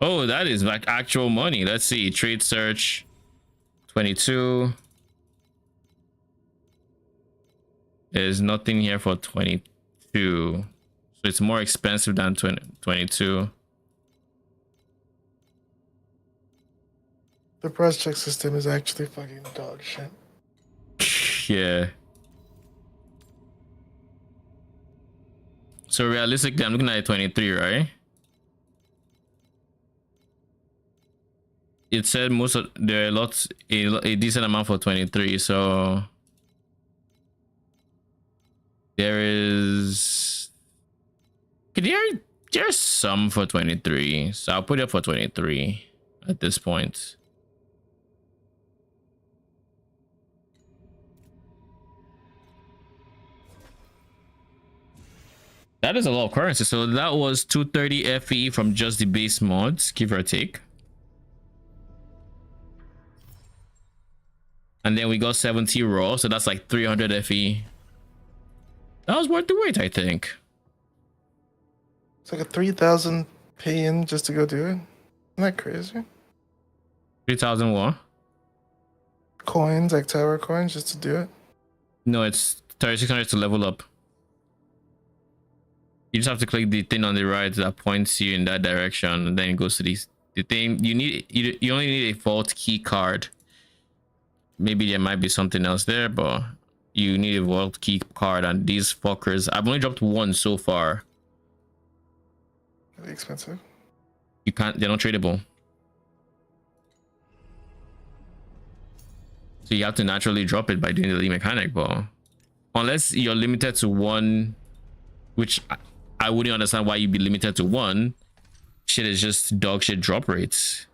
Oh, that is like actual money. Let's see. Trade search 22. There's nothing here for 22. So it's more expensive than 22. The price check system is actually fucking dog shit. Yeah. So realistically, I'm looking at 23, right? It said most of there are lots a decent amount for 23, so there is there's some for 23, so I'll put it for 23 at this point. That is a lot of currency. So that was 230 FE from just the base mods, give or take. And then we got 70 raw, so that's like 300 FE. That was worth the wait, I think. It's like a 3,000 pay in just to go do it. Isn't that crazy? 3,000 what? Coins, like tower coins, just to do it. No, it's 3,600 to level up. You just have to click the thing on the right that points you in that direction, and then it goes to the thing. You only need a vault key card. Maybe there might be something else there, but you need a vault key card, and these fuckers, I've only dropped one so far. Really expensive. You can't, they're not tradable. So you have to naturally drop it by doing the lead mechanic, but unless you're limited to one, which I wouldn't understand why you'd be limited to one. Shit is just dog shit drop rates,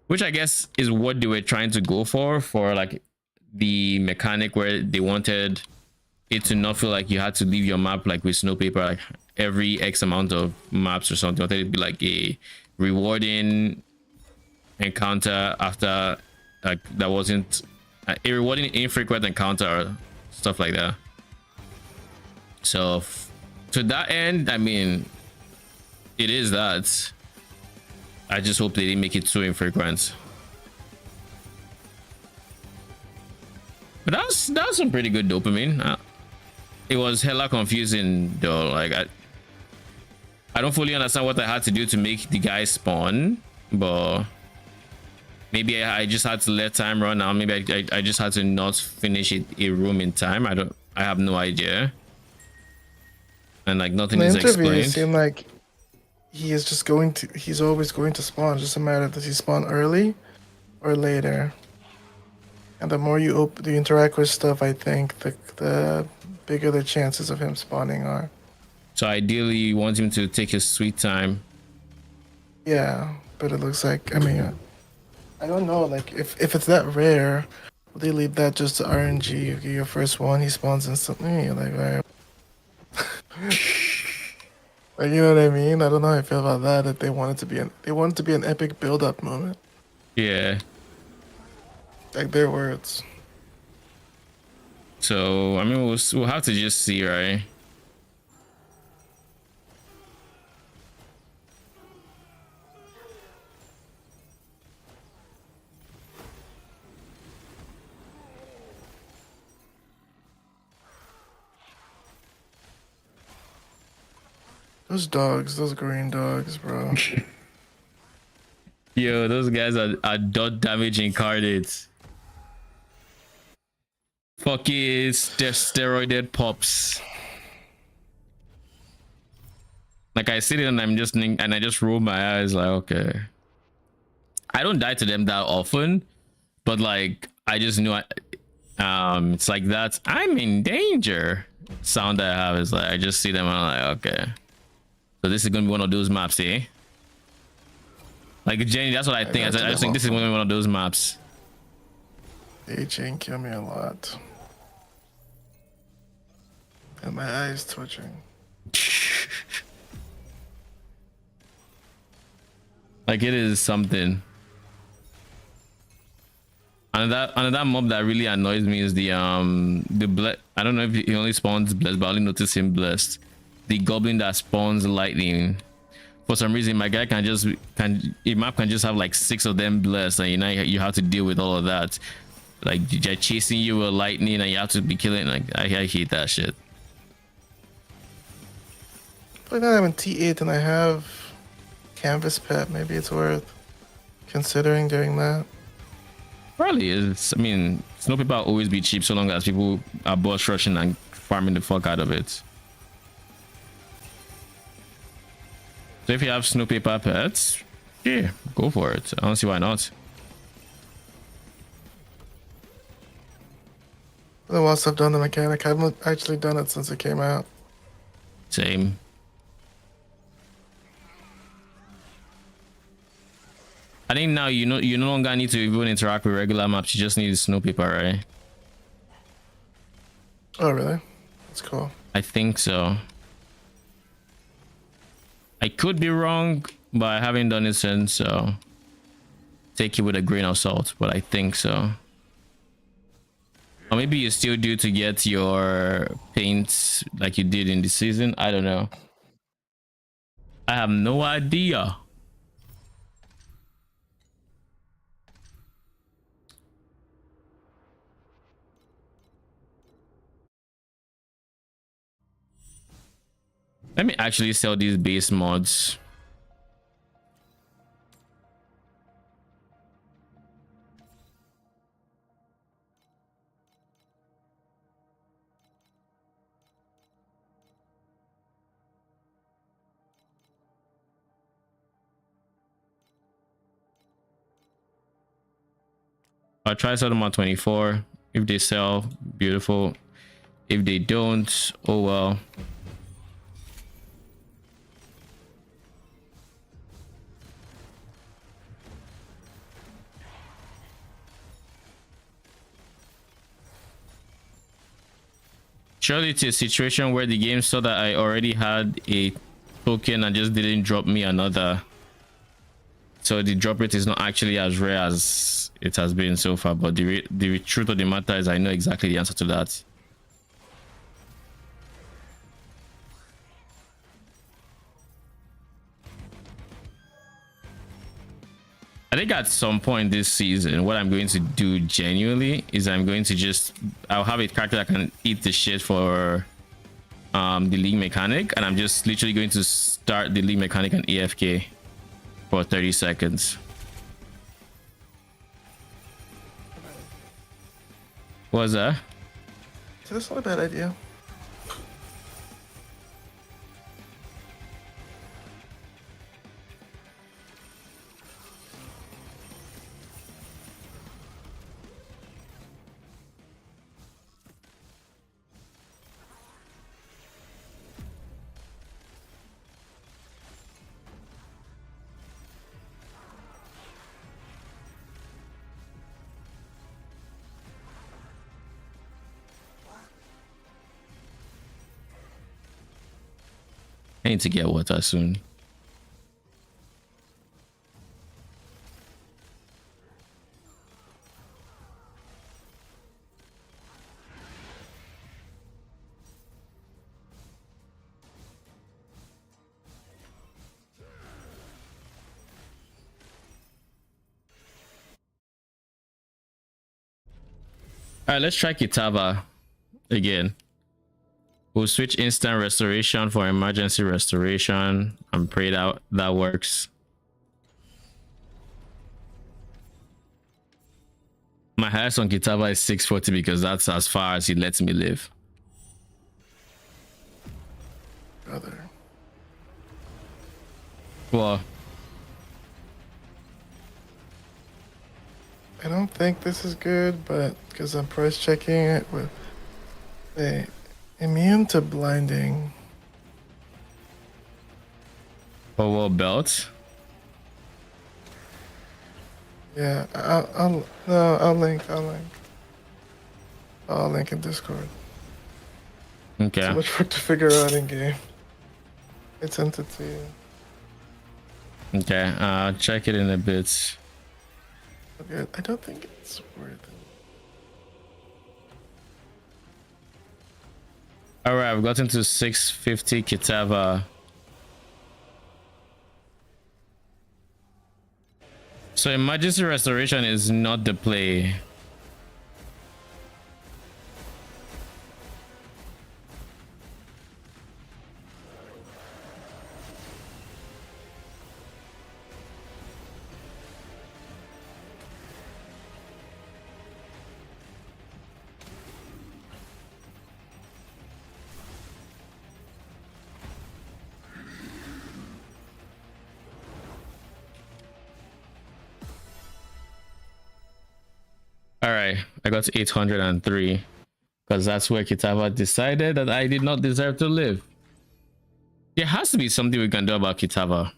which I guess is what they were trying to go for like the mechanic where they wanted it to not feel like you had to leave your map like with Snowpaper like every X amount of maps or something. They wanted it to be like a rewarding encounter after like that wasn't a rewarding infrequent encounter or stuff like that. So to that end, I mean, it is that. I just hope they didn't make it too infrequent. But that's some pretty good dopamine. It was hella confusing though. Like I don't fully understand what I had to do to make the guy spawn, but maybe I just had to let time run out. Maybe I just had to not finish a room in time. I have no idea. And like nothing is explained. It seemed like he's always going to spawn. Just a matter does he spawn early or later. And the more you interact with stuff, I think the bigger the chances of him spawning are. So ideally you want him to take his sweet time. Yeah, but it looks like, I mean, I don't know, like if it's that rare, will they leave that just to RNG? You get your first one, he spawns instantly. You're like, all right. Like, you know what I mean? I don't know how I feel about that. That they want it to be an epic build up moment. Yeah. Like their words. So I mean, we'll have to just see, right? Those dogs, those green dogs, bro. Yo, those guys are dot damage incarnates. Fuck it, steroided pops. Like I sit and I just roll my eyes like, okay. I don't die to them that often, but like I just knew it's like that I'm in danger sound that I have is like I just see them and I'm like, okay. So this is gonna be one of those maps, eh? Like Jenny, that's what I think. I just think this is gonna be one of those maps. They chain kill me a lot. And my eyes twitching. Like it is something. Another mob that really annoys me is the I don't know if he only spawns blessed, but I only notice him blessed. The goblin that spawns lightning. For some reason, my guy a map can just have like 6 of them blessed, and you have to deal with all of that. Like they're chasing you with lightning, and you have to be killing. Like I hate that shit. But now I'm in T8 and I have Canvas Pet. Maybe it's worth considering doing that. Probably is. I mean, snow paper will always be cheap so long as people are boss rushing and farming the fuck out of it. So if you have snow paper pets, yeah, go for it. I don't see why not. Once I've done the mechanic, I haven't actually done it since it came out. Same. I think now you no longer need to even interact with regular maps. You just need snow paper, right? Oh really? That's cool. I think so. I could be wrong, but I haven't done it since, so take it with a grain of salt, but I think so. Or maybe you still do to get your paints like you did in the season. I don't know. I have no idea. Let me actually sell these base mods. I'll try sell them on 24. If they sell, beautiful. If they don't, oh well. Surely it's a situation where the game saw that I already had a token and just didn't drop me another. So the drop rate is not actually as rare as it has been so far, but the truth of the matter is I know exactly the answer to that. I think at some point this season, what I'm going to do genuinely is I'll have a character that can eat the shit for the league mechanic, and I'm just literally going to start the league mechanic and AFK for 30 seconds. What was that? That's not a bad idea. I need to get water soon. All right, let's try Kitava again. We'll switch instant restoration for emergency restoration and pray that that works. My highest on Kitava is 640 because that's as far as he lets me live. Brother. Well, I don't think this is good, but because I'm price checking it with a immune to blinding. Power belt. Yeah, I'll link. I'll link in Discord. Okay. So much work to figure out in game. It's entity. Okay. Check it in a bit. Okay, I don't think it's worth it. All right, I've gotten to 650 Kitava. So emergency restoration is not the play. All right, I got to 803 because that's where Kitava decided that I did not deserve to live. There has to be something we can do about Kitava.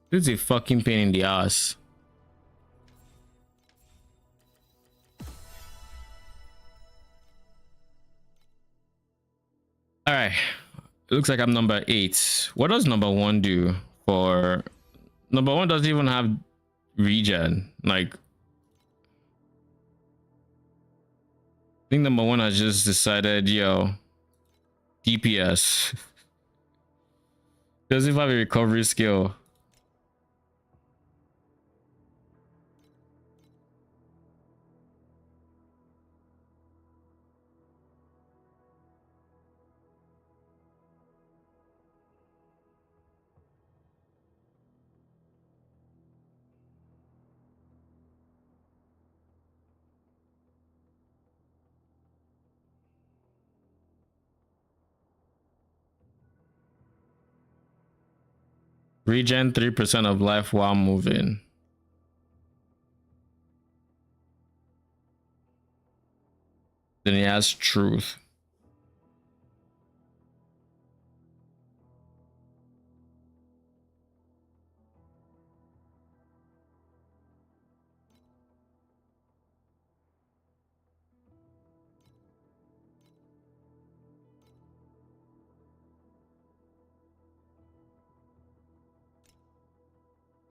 This is a fucking pain in the ass. All right, it looks like I'm number 8. What does number 1 do for... Number 1 doesn't even have regen. Like, I think number 1 has just decided, yo, DPS. Doesn't even have a recovery skill. Regen 3% of life while moving. Then he has truth.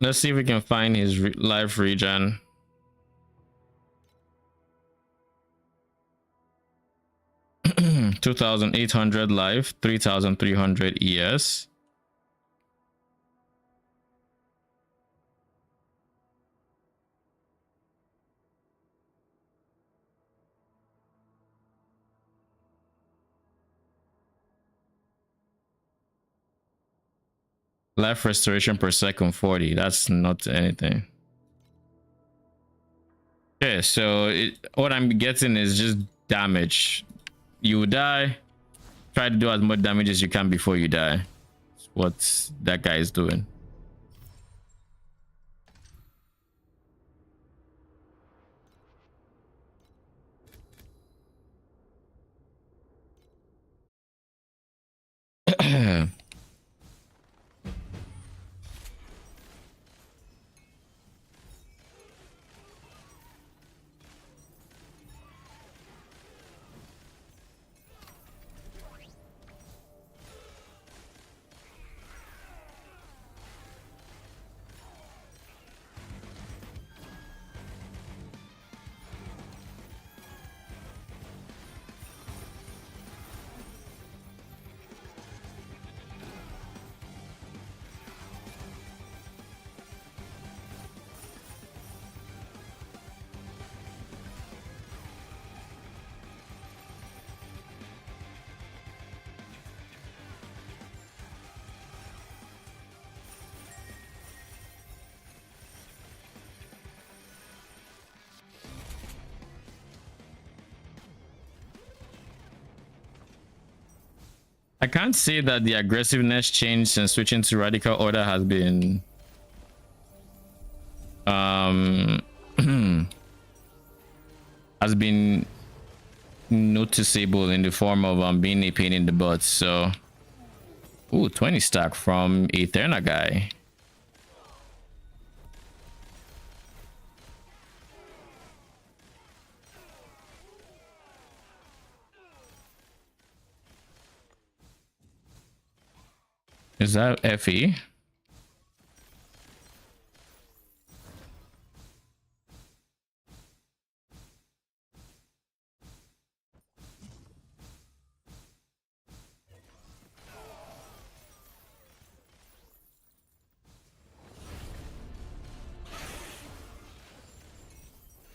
Let's see if we can find his life regen. $2,800 life, 3,300 ES. Life restoration per second 40. That's not anything. Okay, so what I'm getting is just damage. You die. Try to do as much damage as you can before you die. That's what that guy is doing. I can't say that the aggressiveness change since switching to radical order has been has been noticeable in the form of being a pain in the butt. So, ooh, 20 stack from Eterna guy. Is that FE?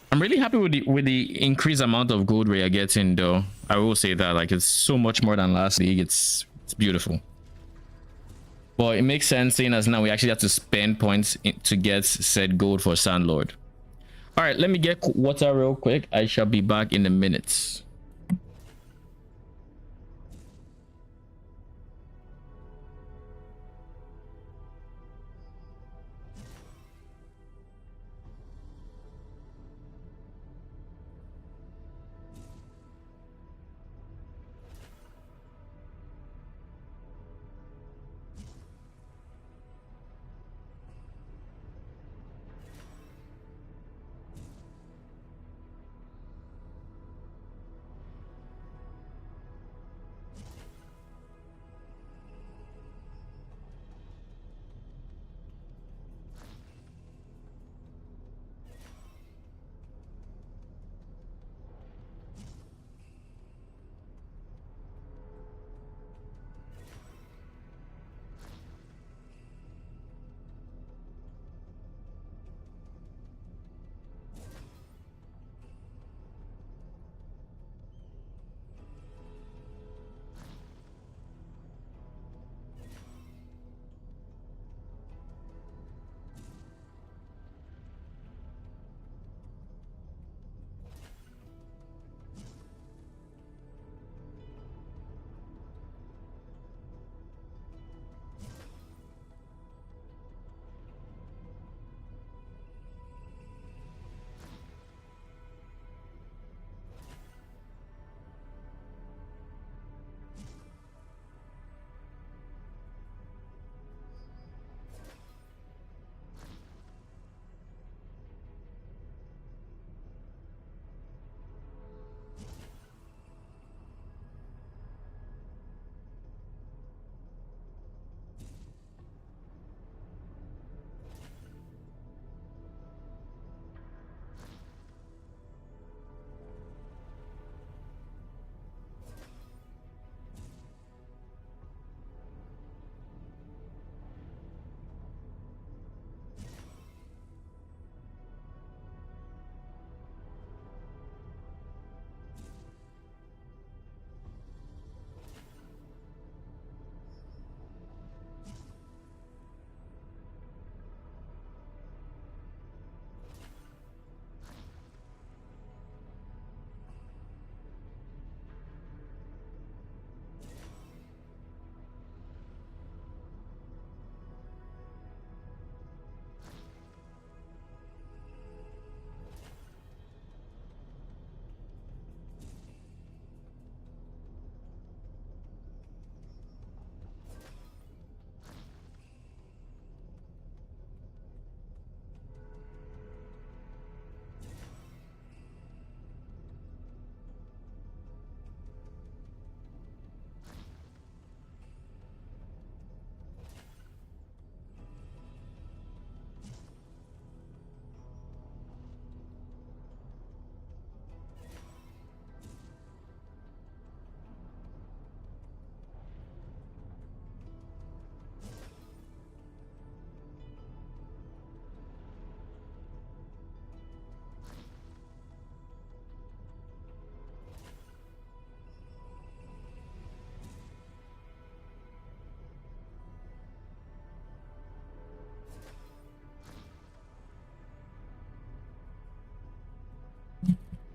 I'm really happy with the increased amount of gold we are getting, though. I will say that, like, it's so much more than last league. It's beautiful. But it makes sense, seeing as now we actually have to spend points to get said gold for Sandlord. All right, let me get water real quick. I shall be back in a minute.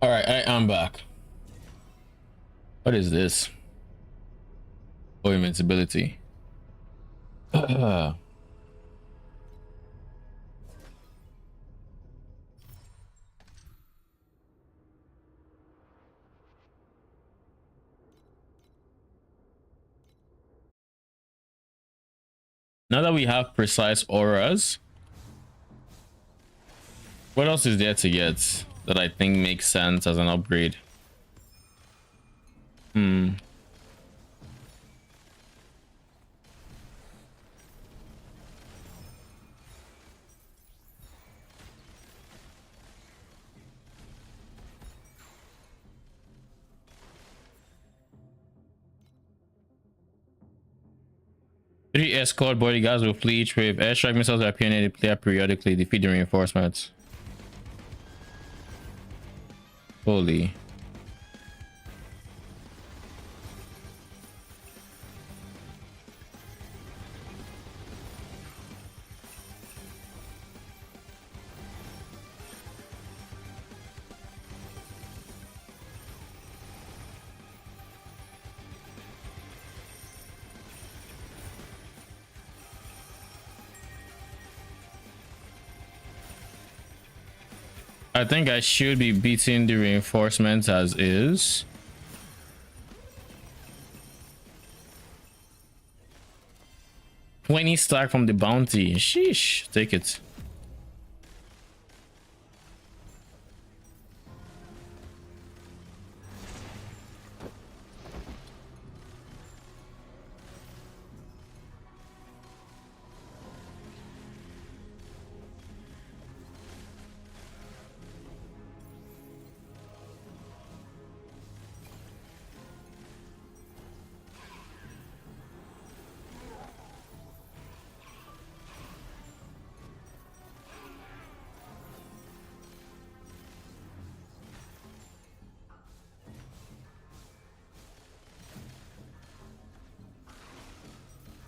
All right, I am back. What is this? or invincibility. Now that we have precise auras, what else is there to get that I think makes sense as an upgrade? 3 escort bodyguards will flee each wave. Airstrike missiles appear near the player periodically, defeating reinforcements. Holy. I think I should be beating the reinforcements as is. $20 stack from the bounty. Sheesh, take it.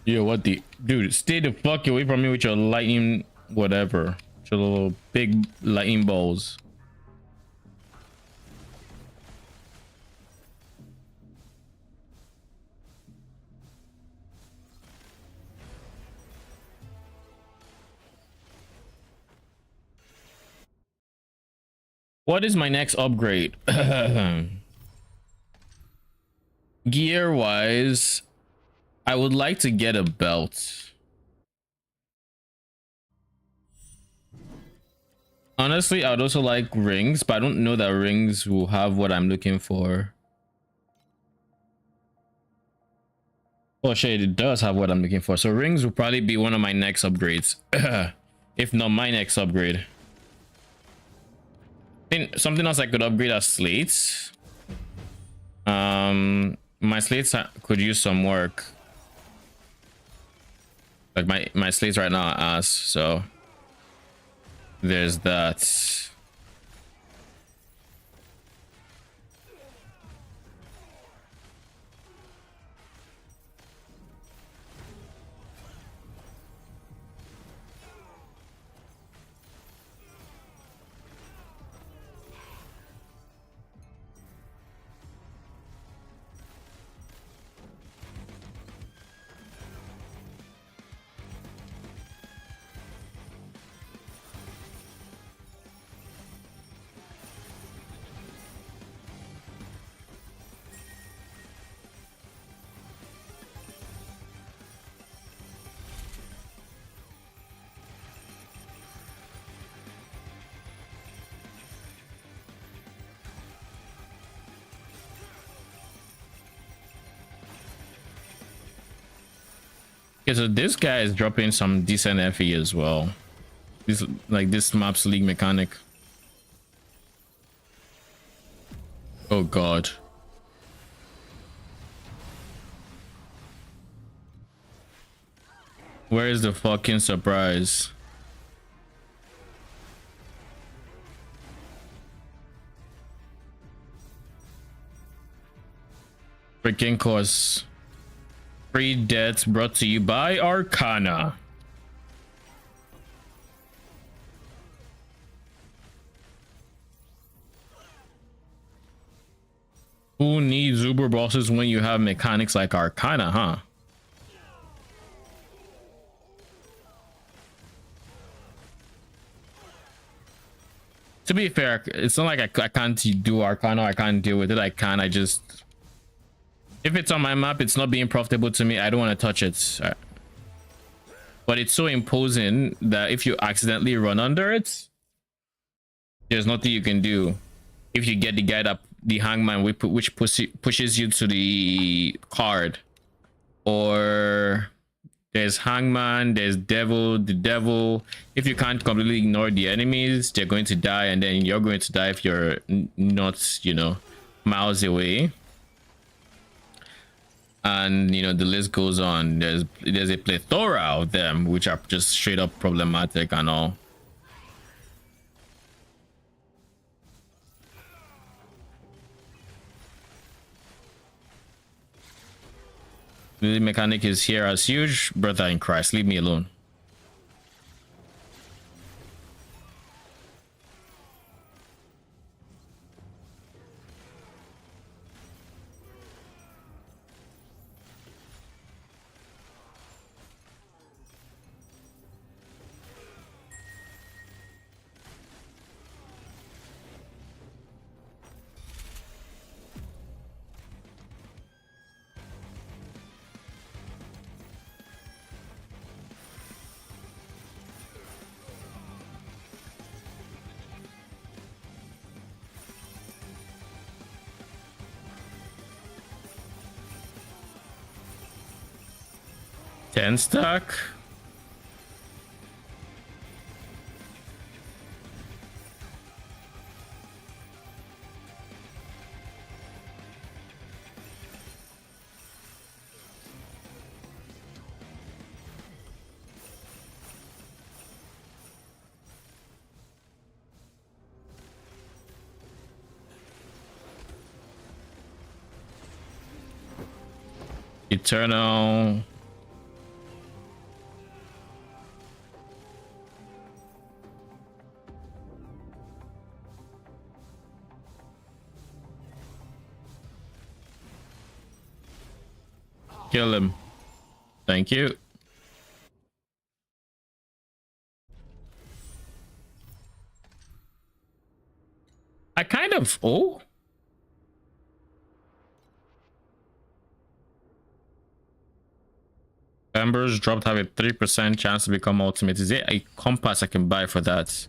Yo, what the dude? Stay the fuck away from me with your lightning, whatever. Your little big lightning balls. What is my next upgrade? Gear wise, I would like to get a belt. Honestly, I'd also like rings, but I don't know that rings will have what I'm looking for. Oh shit, it does have what I'm looking for. So rings will probably be one of my next upgrades. If not my next upgrade. Then something else I could upgrade are slates. My slates could use some work. Like my slates right now are ass, so there's that. Okay, so this guy is dropping some decent FE as well. This map's league mechanic. Oh god. Where is the fucking surprise? Freaking course. Free deaths brought to you by Arcana. Who needs Uber bosses when you have mechanics like Arcana, huh? To be fair, it's not like I can't do Arcana, I can't deal with it. I can, I just... If it's on my map, it's not being profitable to me. I don't want to touch it. But it's so imposing that if you accidentally run under it, there's nothing you can do. If you get the guy that the hangman which pushes you to the card, or there's hangman, there's devil, the devil. If you can't completely ignore the enemies, they're going to die, and then you're going to die if you're not, you know, miles away. And you know, the list goes on. There's a plethora of them which are just straight up problematic and all. The mechanic is here as huge. Brother in Christ, leave me alone. Ten stack. Eternal. Kill him. Thank you. I kind of... Oh. Embers dropped have a 3% chance to become ultimate. Is there a compass I can buy for that?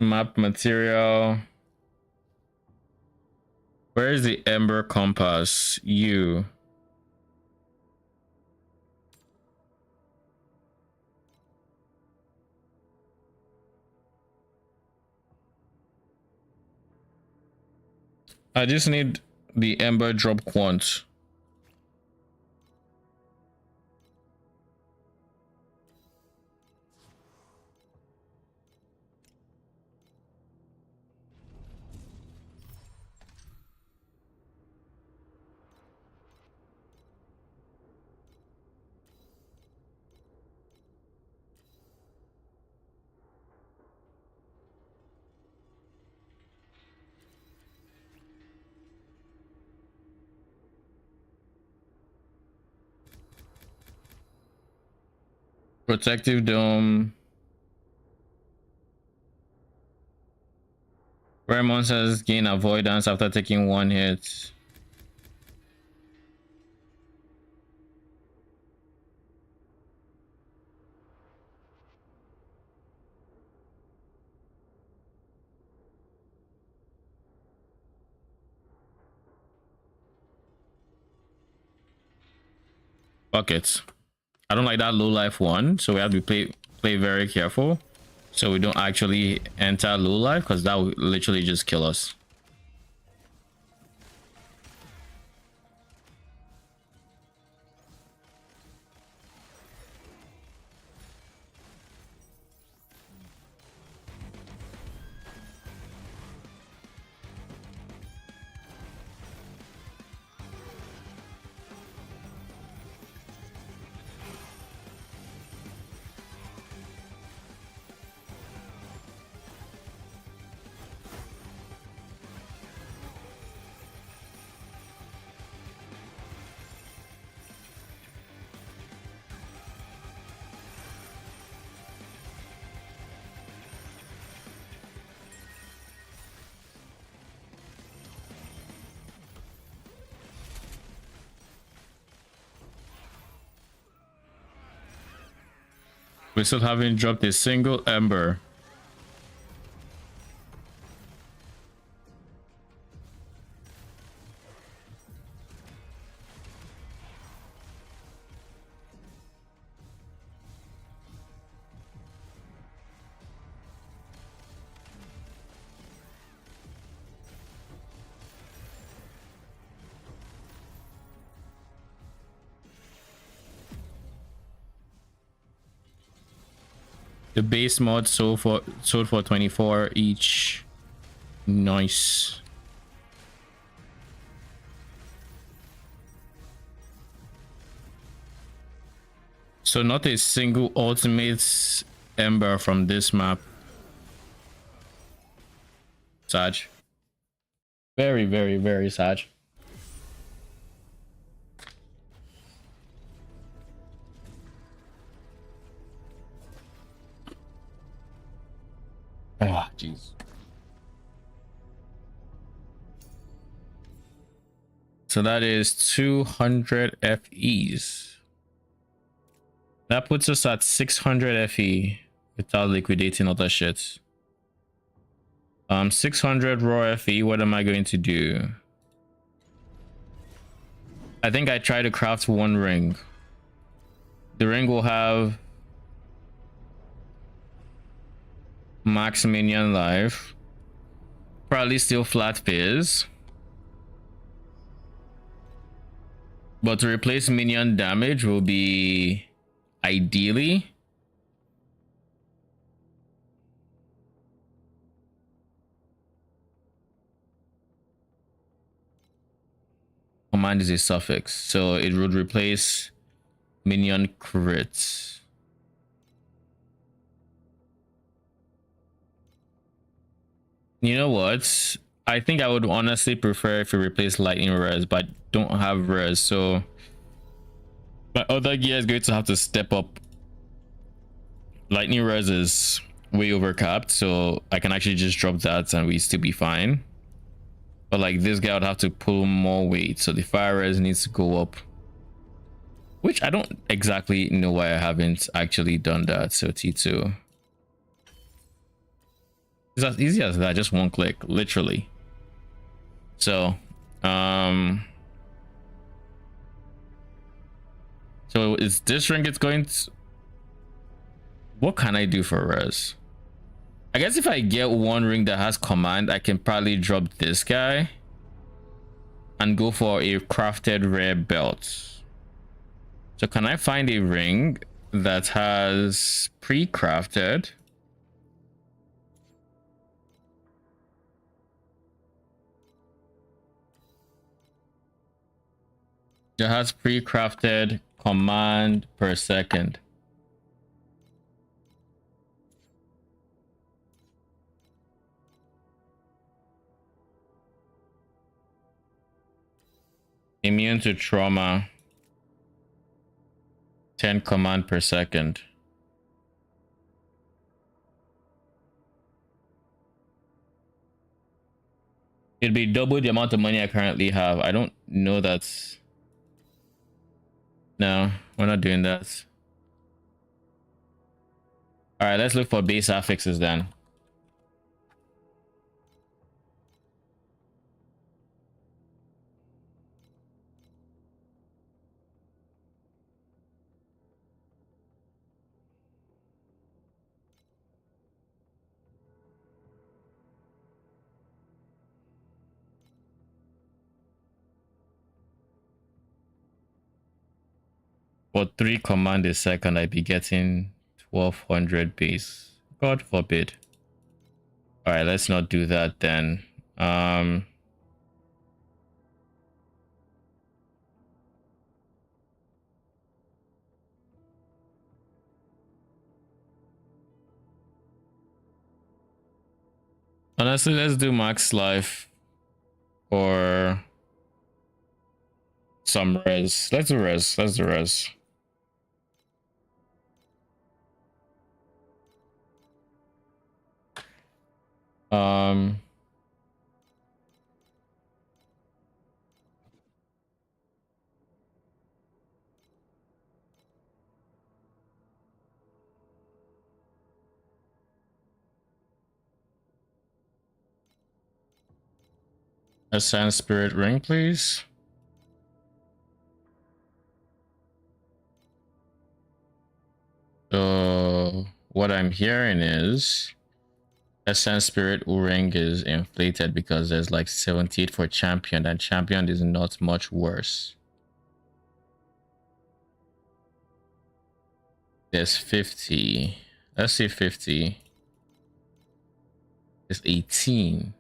Map material. Where is the Ember compass? You. I just need the Ember drop quant. Protective dome. Rare monsters gain avoidance after taking one hit. Buckets. I don't like that low life one, so we have to play very careful so we don't actually enter low life, because that will literally just kill us. We still haven't dropped a single ember. The base mod sold for 24 each. Nice. So not a single ultimate ember from this map. Sad. Very, very, very sad. Ah, jeez. So that is 200 FEs. That puts us at 600 FE without liquidating other shit. 600 raw FE. What am I going to do? I think I try to craft one ring. The ring will have max minion life, probably still flat pairs, but to replace minion damage will be ideally command is a suffix, so it would replace minion crits. You know what? I think I would honestly prefer if you replace lightning res, but I don't have res, so my other gear is going to have to step up. Lightning res is way overcapped, so I can actually just drop that and we still be fine. But like this guy would have to pull more weight, so the fire res needs to go up, which I don't exactly know why I haven't actually done that. So T2. It's as easy as that, just one click, literally. So so is this ring it's going to, what can I do for res? I guess if I get one ring that has command, I can probably drop this guy and go for a crafted rare belt. So can I find a ring that has pre-crafted? It has pre-crafted command per second. Immune to trauma. 10 command per second. It'd be double the amount of money I currently have. I don't know that's... No, we're not doing that. All right, let's look for base affixes then. For 3 command a second, I'd be getting 1200 base. God forbid. All right, let's not do that then. Honestly, let's do max life or some res. Let's do res. Let's do res. Ascend Spirit Ring, please. So what I'm hearing is Ascend Spirit Ring is inflated because there's like 78 for champion, and champion is not much worse. There's 50. Let's see 50. There's 18.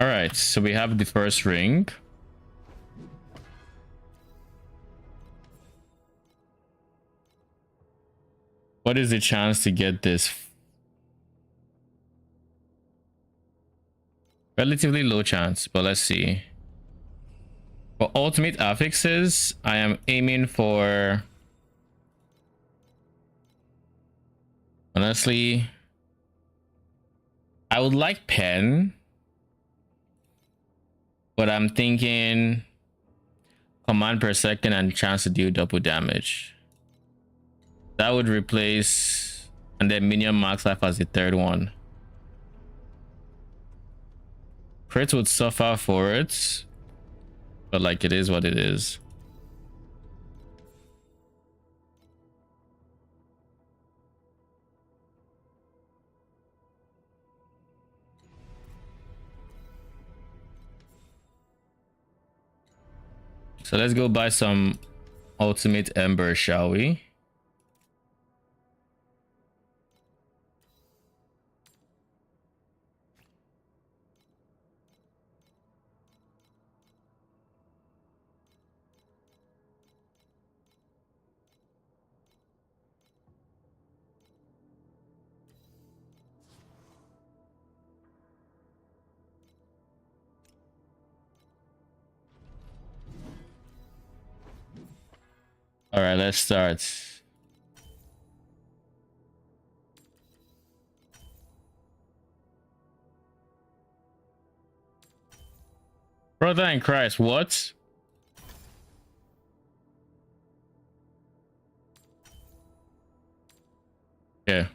All right, so we have the first ring. What is the chance to get this? Relatively low chance, but let's see. For ultimate affixes, I am aiming for, honestly, I would like pen, but I'm thinking command per second and chance to deal double damage. That would replace, and then minion max life as the third one. Crit would suffer for it, but like it is what it is. So let's go buy some ultimate ember, shall we? All right, let's start. Brother in Christ, what? Yeah.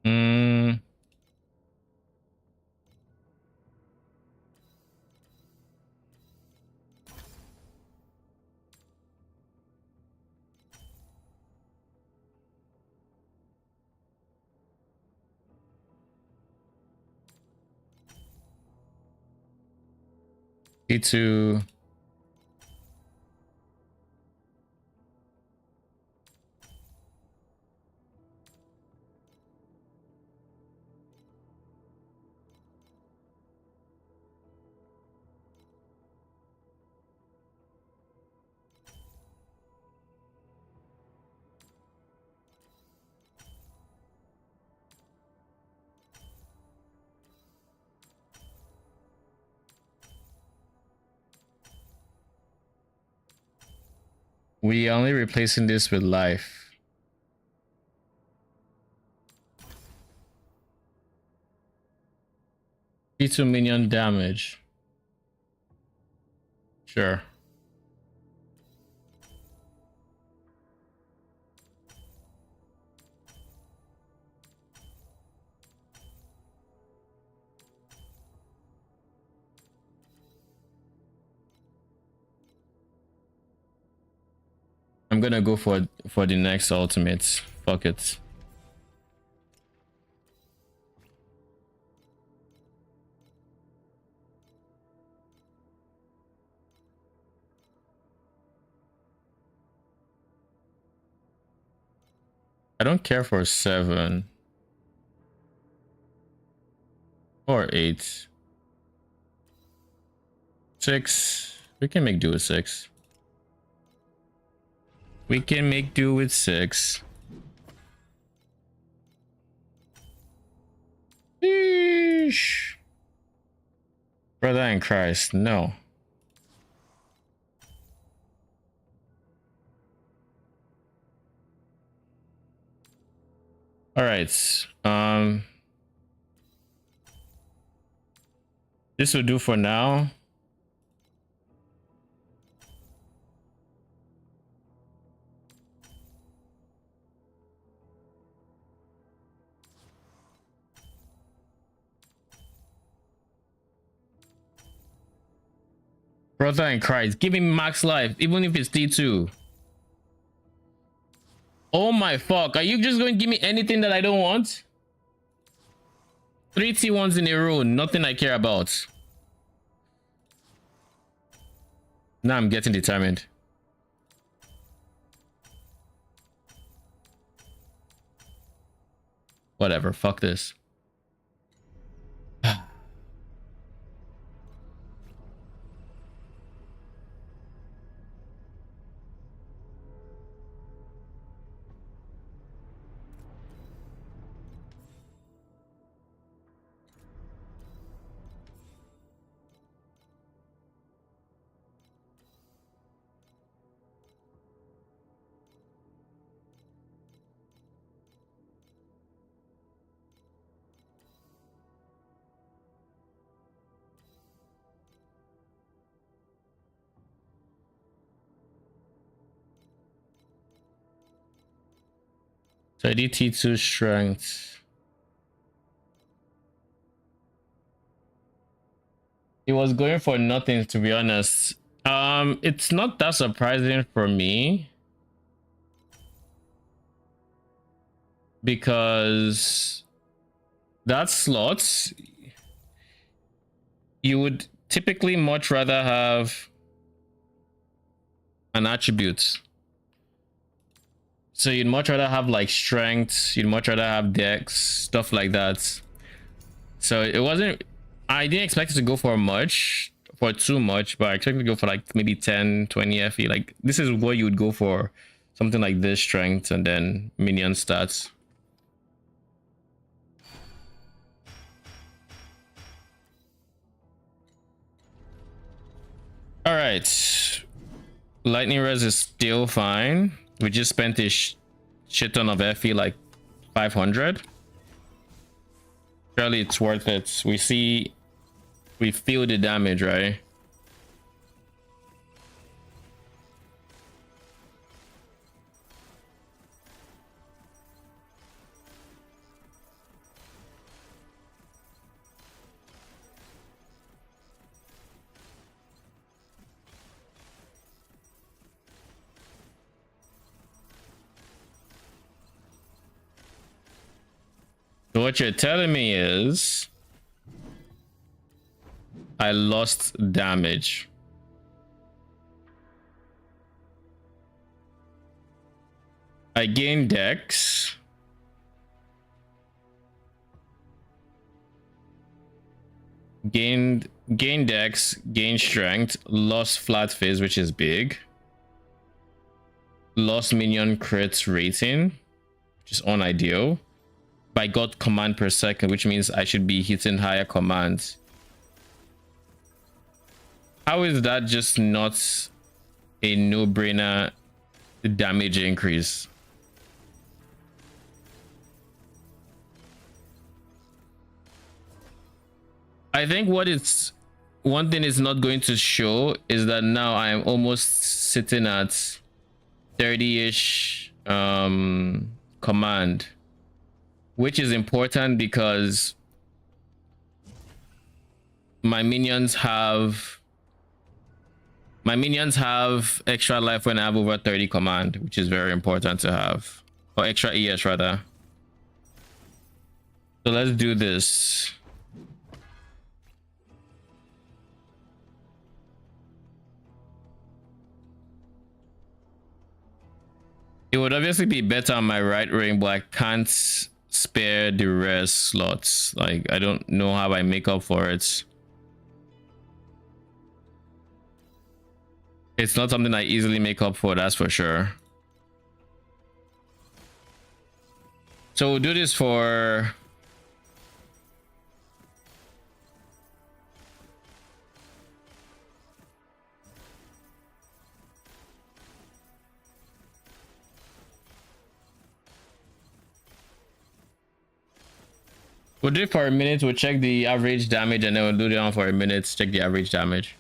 Mm. T2. We are only replacing this with life. T2 minion damage. Sure. I'm gonna go for the next ultimate. Fuck it. I don't care for 7 or 8. 6. We can make do with 6. We can make do with 6. Sheesh. Brother in Christ, no. All right. This will do for now. Brother in Christ, give me max life, even if it's T2. Oh my fuck, are you just going to give me anything that I don't want? 3 T1s in a row, nothing I care about. Now I'm getting determined. Whatever, fuck this. So I did T2 strength. He was going for nothing, to be honest. It's not that surprising for me, because that slots, you would typically much rather have an attribute. So you'd much rather have like strength, you'd much rather have dex, stuff like that. So it wasn't, I didn't expect it to go for too much, but I expected to go for like maybe 10, 20 FE. Like this is what you would go for, something like this, strength, and then minion stats. All right, lightning res is still fine. We just spent a shit ton of FE, like 500. Surely it's worth it. We feel the damage, right? So what you're telling me is I lost damage. I gained dex. Gained dex, gained strength, lost flat phase, which is big. Lost minion crits rating, which is unideal. But I got command per second, which means I should be hitting higher commands. How is that just not a no-brainer damage increase? I think one thing it's not going to show is that now I am almost sitting at 30-ish command, which is important because my minions have extra life when I have over 30 command, which is very important to have, or extra ES rather. So let's do this. It would obviously be better on my right ring, but I can't spare the rest slots. Like, I don't know how I make up for it. It's not something I easily make up for, that's for sure. So we'll do this for we'll do it for a minute. We'll check the average damage and then we'll do it on for a minute. Check the average damage.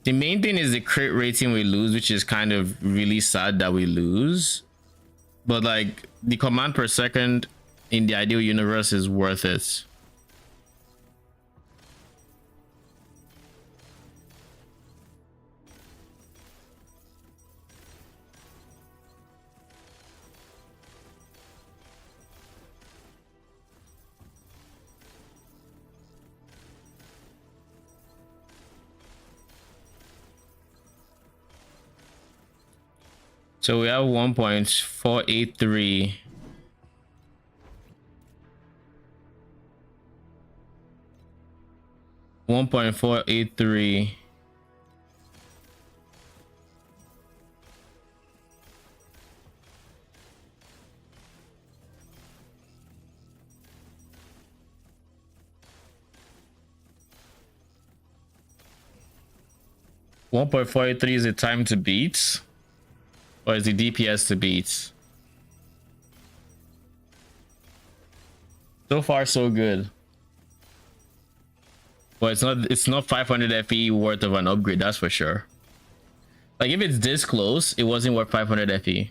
The main thing is the crit rating we lose, which is kind of really sad that we lose. But like the command per second in the ideal universe is worth it. So we have 1.483. $1.483. $1.483 is the time to beat. Or is the DPS to beat? So far, so good. But it's not 500 FE worth of an upgrade, that's for sure. Like if it's this close, it wasn't worth 500 FE.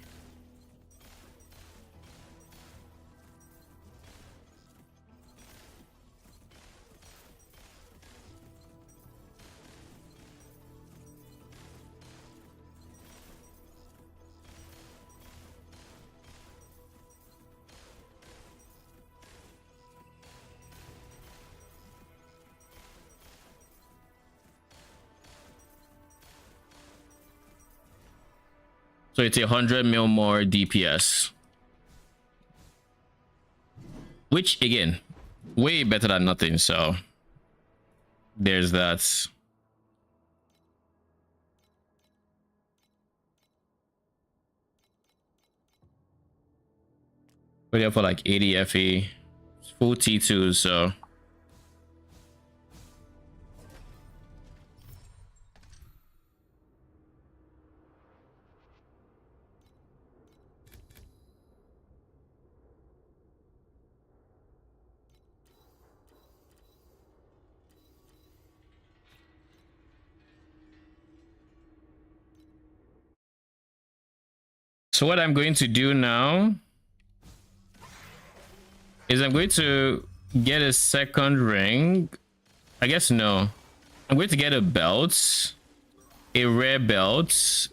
So it's 100 mil more DPS. Which, again, way better than nothing, so there's that. Put it up for like 80 FE. It's full T2, so... So what I'm going to do now is I'm going to get a second ring. I guess no. I'm going to get a belt, a rare belt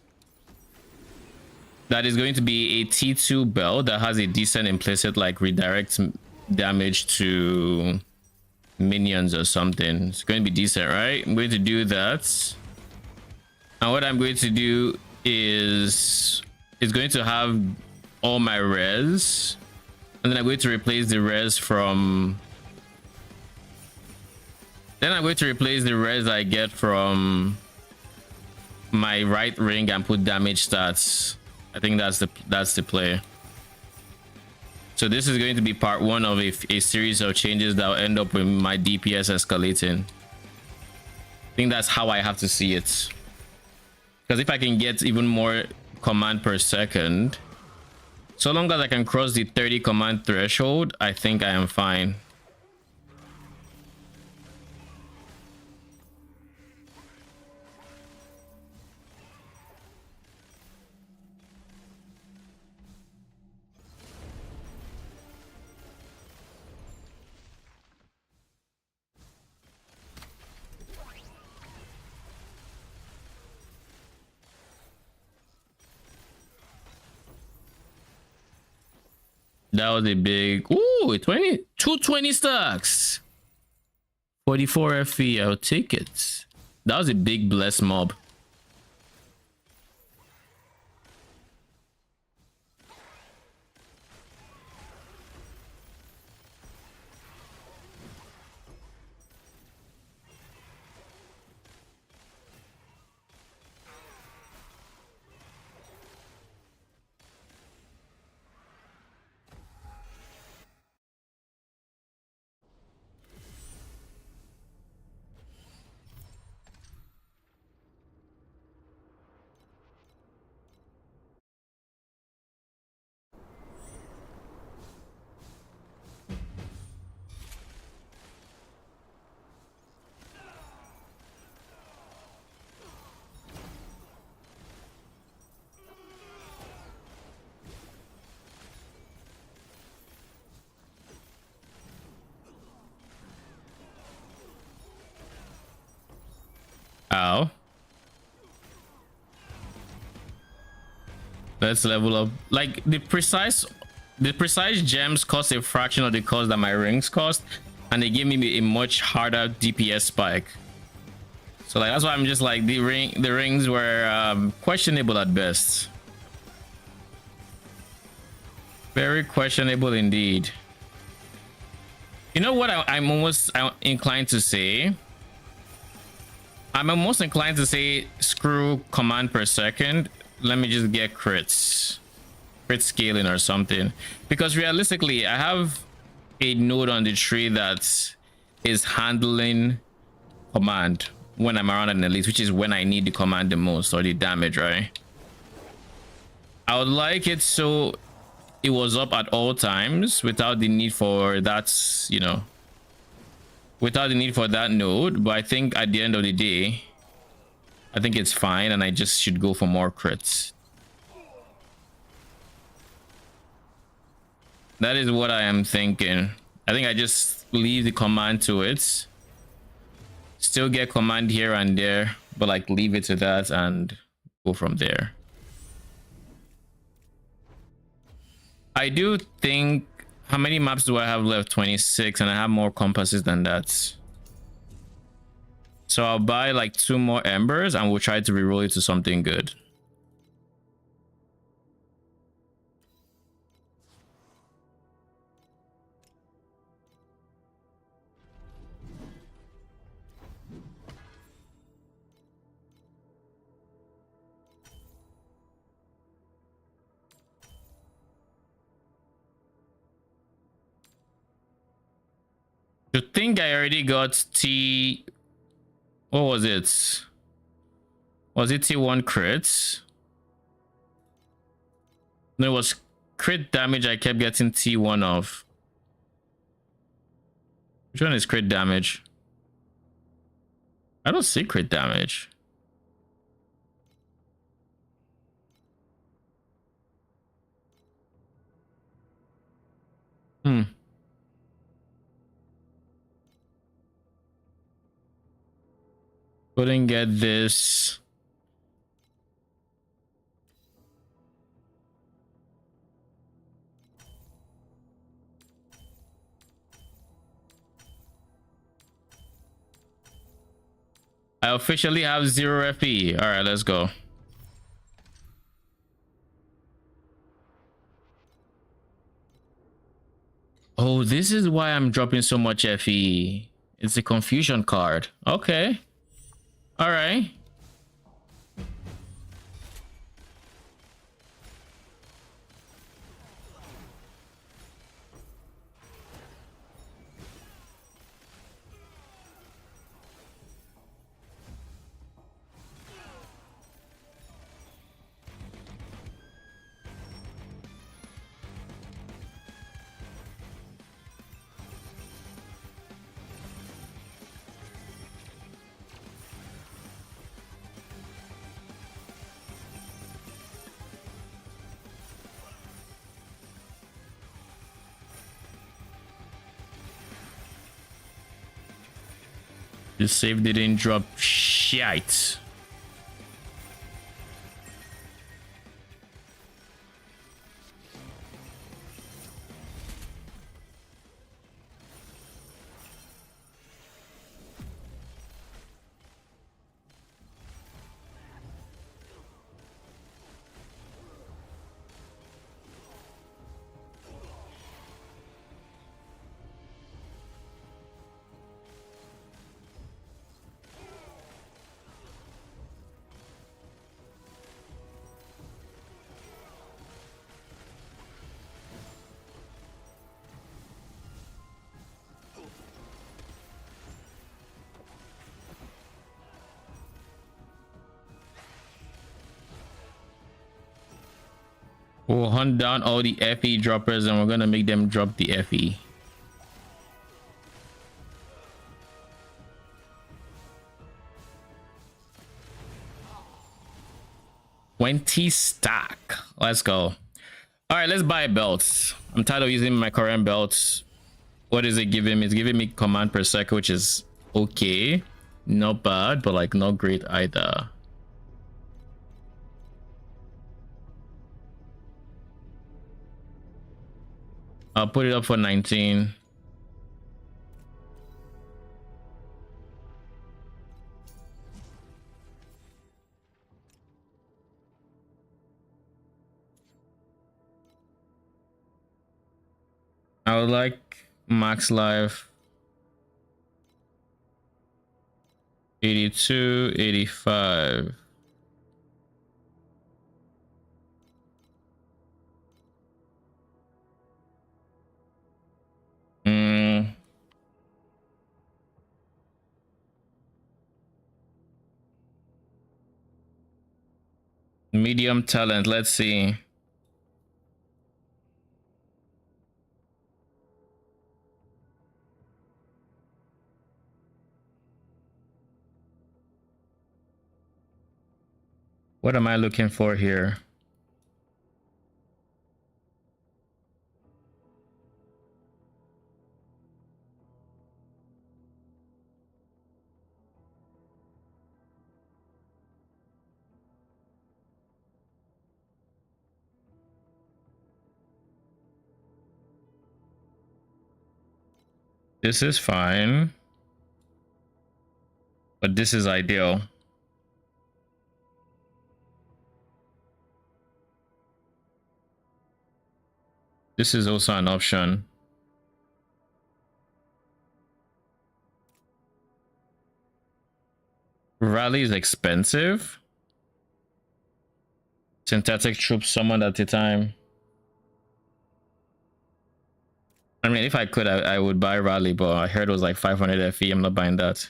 that is going to be a T2 belt that has a decent implicit like redirect damage to minions or something. It's going to be decent, right? I'm going to do that. And what I'm going to do is it's going to have all my res, and then I'm going to replace the res from I get from my right ring and put damage stats. I think that's the play. So this is going to be part one of a series of changes that will end up with my DPS escalating. I think that's how I have to see it, because if I can get even more command per second, so long as I can cross the 30 command threshold, I think I am fine. That was a big, ooh, 220 stacks, 44 FE. I'll take it. That was a big bless mob. Ow. Let's level up. Like the precise gems cost a fraction of the cost that my rings cost, and they give me a much harder DPS spike. So like that's why I'm just like the rings were questionable at best. Very questionable indeed. You know what I'm almost inclined to say? I'm almost inclined to say screw command per second. Let me just get crit scaling or something, because realistically I have a node on the tree that is handling command when I'm around an elite, which is when I need the command the most, or the damage, right? I would like it so it was up at all times without the need for that, you know, without the need for that node. But I think at the end of the day, I think it's fine, and I just should go for more crits. That is what I am thinking. I think I just leave the command to it. Still get command here and there, but like leave it to that and go from there. I do think, how many maps do I have left? 26, and I have more compasses than that. So I'll buy like 2 more embers and we'll try to reroll it to something good. To think I already got T. What was it? Was it T1 crits? No, it was crit damage. I kept getting T1 of. Which one is crit damage? I don't see crit damage. Couldn't get this. I officially have 0 FE. All right, let's go. Oh, this is why I'm dropping so much FE. It's a confusion card. Okay. All right. The save didn't drop shite. We'll hunt down all the FE droppers and we're gonna make them drop the FE. $20 stack. Let's go. All right, let's buy belts. I'm tired of using my current belts. What is it giving me? It's giving me command per second, which is okay. not bad, but like not great either. I'll put it up for 19. I would like max life 82, 85. Medium talent, let's see. What am I looking for here? This is fine, but this is ideal. This is also an option. Rally is expensive. Synthetic troops summoned at a time. I mean, if I could, I would buy Rally, but I heard it was like 500 FE. I'm not buying that.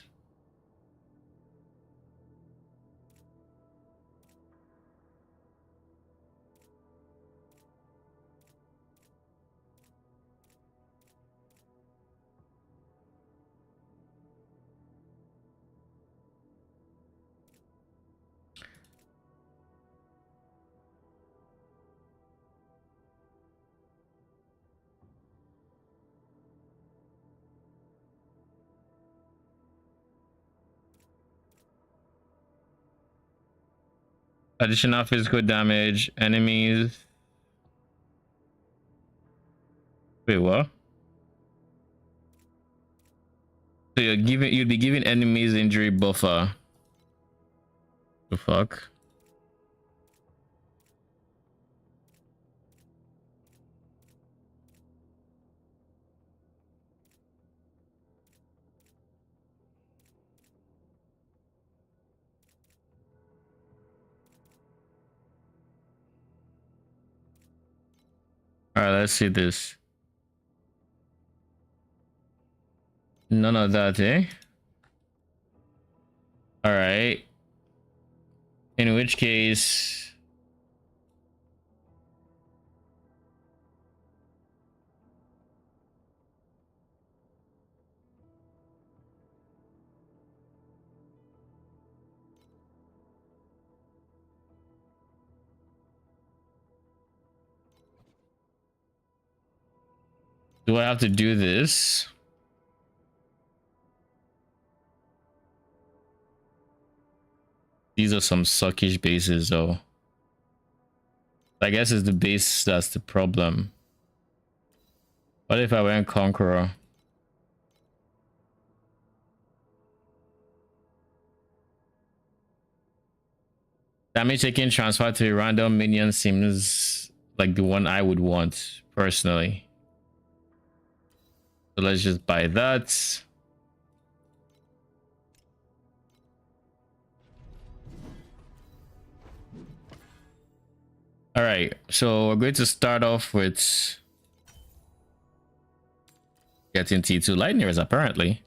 Additional physical damage, enemies. Wait, what? So you'd be giving enemies injury buffer. The fuck? All right, let's see this. None of that, eh? All right. In which case, do I have to do this? These are some suckish bases, though. I guess it's the base that's the problem. What if I went Conqueror? Damage taken transfer to a random minion seems like the one I would want personally. So let's just buy that. All right, so we're going to start off with getting T2 lightning res apparently.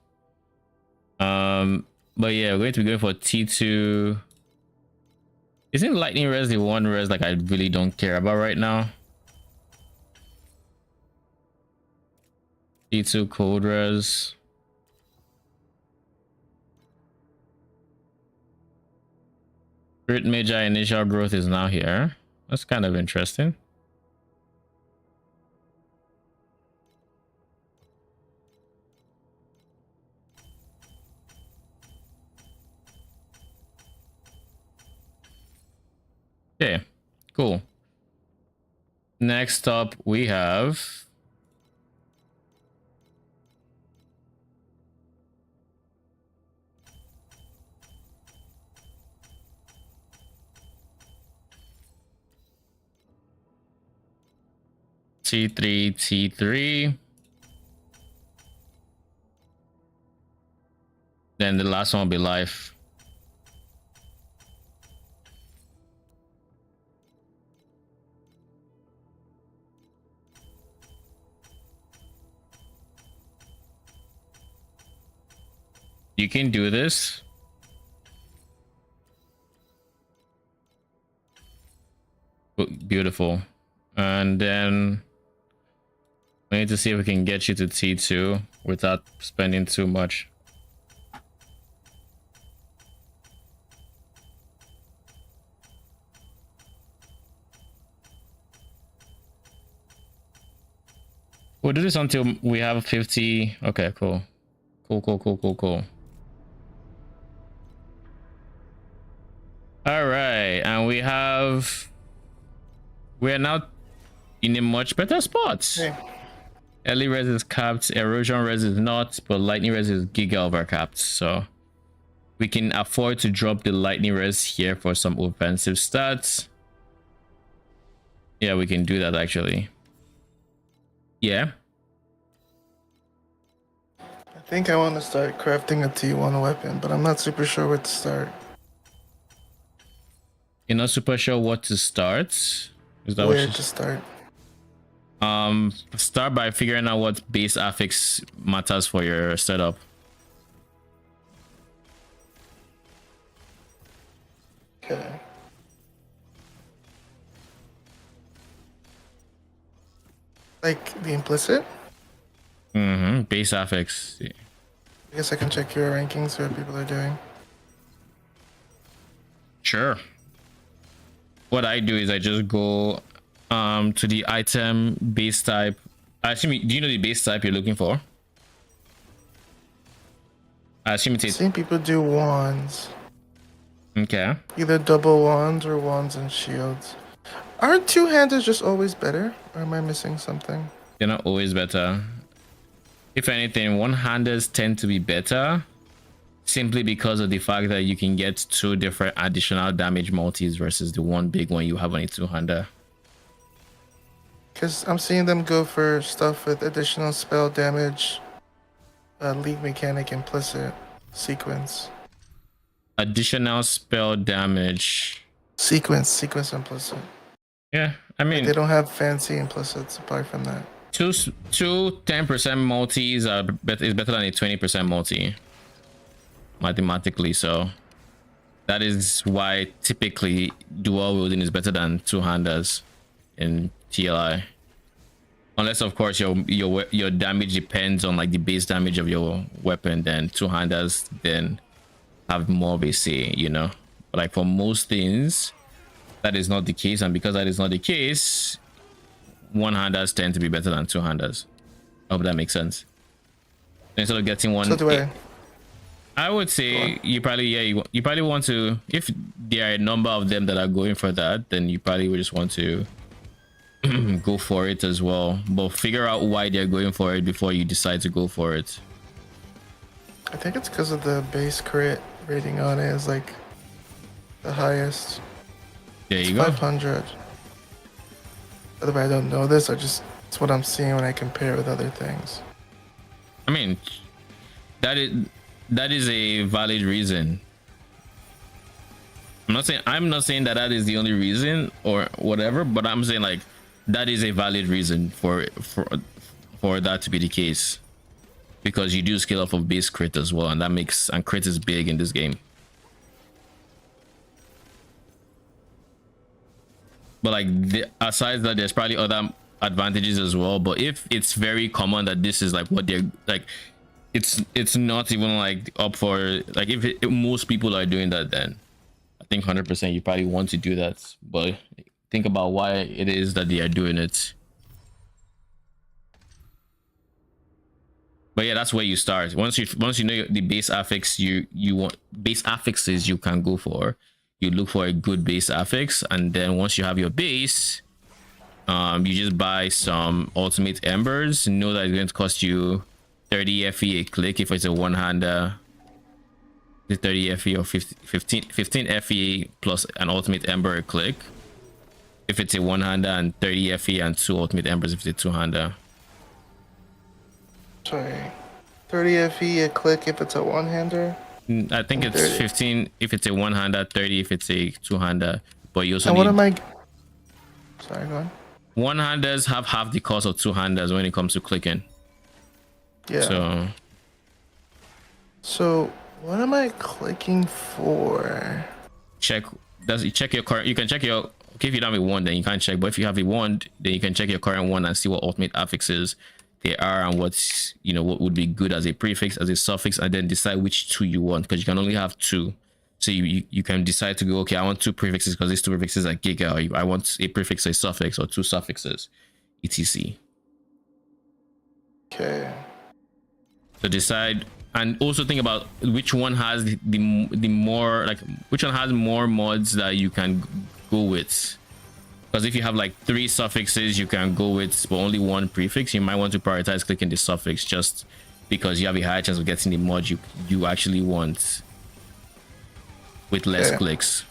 But yeah, we're going to be going for T2. Isn't lightning res the one res like I really don't care about right now? T2 cold res. Crit Magi initial growth is now here. That's kind of interesting. Okay, cool. Next up, we have T3, T3. Then the last one will be life. You can do this. Beautiful. And then we need to see if we can get you to T2 without spending too much. We'll do this until we have 50. Okay, cool. Cool. All right, and we are now in a much better spot. Okay. Early res is capped, erosion res is not, but lightning res is giga over capped. So we can afford to drop the lightning res here for some offensive stats. Yeah, we can do that actually. Yeah. I think I want to start crafting a T1 weapon, but I'm not super sure where to start. You're not super sure what to start? Is that Where what to start? start by figuring out what base affix matters for your setup. Okay. Like the implicit? Base affix. I guess I can check your rankings, see what people are doing. Sure. What I do is I just go to the item base type. I assume, do you know the base type you're looking for? I assume I've it's seen people do wands. okay. Either double wands or wands and shields. Aren't two-handers just always better? Or am I missing something? They're not always better. If anything, one-handers tend to be better simply because of the fact that you can get two different additional damage multis versus the one big one you have on a two-hander. Because I'm seeing them go for stuff with additional spell damage, league mechanic implicit, sequence. Additional spell damage. Sequence implicit. Yeah, I mean, They don't have fancy implicits apart from that. two 10% multis is better than a 20% multi mathematically, so that is why typically dual wielding is better than two-handers in TLI, unless of course your damage depends on like the base damage of your weapon. Then two-handers then have more of a say, you know. But like for most things that is not the case, and because that is not the case, one-handers tend to be better than two-handers. I hope that makes sense. Instead of getting one, So do I would say you probably, yeah, you probably want to, if there are a number of them that are going for that, then you probably would just want to go for it as well, but figure out why they're going for it before you decide to go for it. I think it's because of the base crit rating on it is like the highest. There you go. 500. Otherwise, I don't know this. It's what I'm seeing when I compare with other things. I mean, that is a valid reason. I'm not saying that is the only reason or whatever, but I'm saying like that is a valid reason for that to be the case, because you do scale off of base crit as well, and and crit is big in this game. But like aside that, there's probably other advantages as well. But if it's very common that this is like what they're like, it's not even like up for like if most people are doing that, then I think 100% you probably want to do that. But think about why it is that they are doing it. But yeah, that's where you start. Once you know the base affix you want, base affixes you can go for, you look for a good base affix, and then once you have your base, you just buy some ultimate embers. Know that it's going to cost you 30 FE a click if it's a one-hander. The 30 FE or 15 FE plus an ultimate ember a click if it's a one-hander, and 30 FE and 2 ultimate embers if it's a two-hander. Sorry. 30 FE a click if it's a one-hander? I think it's 30. 15 if it's a one-hander, 30 if it's a two-hander. But you also And need... what am I... Sorry, go on. One-handers have half the cost of two-handers when it comes to clicking. Yeah. So what am I clicking for? Check your current. You can check your... Okay, if you don't have a wand, then you can't check. But if you have a wand, then you can check your current one and see what ultimate affixes they are and what's, you know, what would be good as a prefix, as a suffix, and then decide which two you want, because you can only have two. So you can decide to go, okay, I want two prefixes because these two prefixes are giga, or I want a prefix, a suffix, or two suffixes, etc. Okay. So decide, and also think about which one has the more, like, which one has more mods that you can go with. Because if you have like 3 suffixes you can go with but only 1 prefix, you might want to prioritize clicking the suffix just because you have a higher chance of getting the mod you actually want with less clicks.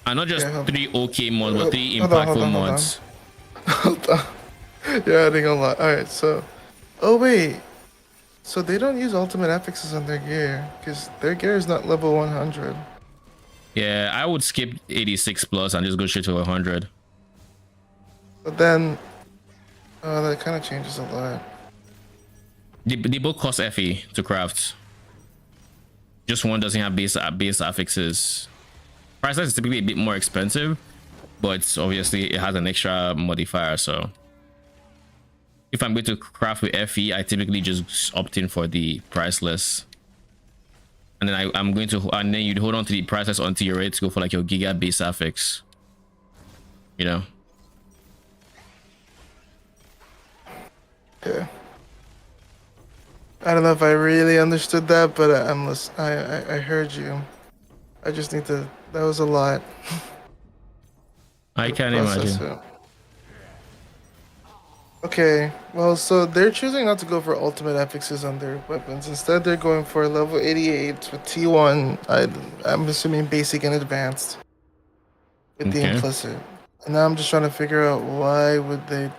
And not just 3 okay mods, but 3 impactful mods. Hold on. You're adding a lot. Alright, so... Oh, wait. So they don't use ultimate affixes on their gear, because their gear is not level 100. Yeah, I would skip 86 plus and just go straight to 100. But then... Oh, that kind of changes a lot. They both cost FE to craft. Just one doesn't have base affixes. Price is typically a bit more expensive, but obviously it has an extra modifier. So if I'm going to craft with FE, I typically just opt in for the priceless, and then I'm going to, and then you'd hold on to the priceless until you're ready to go for like your giga base affix, you know. Yeah. I don't know if I really understood that, but I heard you. I just need to... That was a lot. I can't Process imagine. it. Okay, well, so they're choosing not to go for ultimate affixes on their weapons. Instead, they're going for level 88 with T1. I'm assuming basic and advanced with the implicit. And now I'm just trying to figure out why would they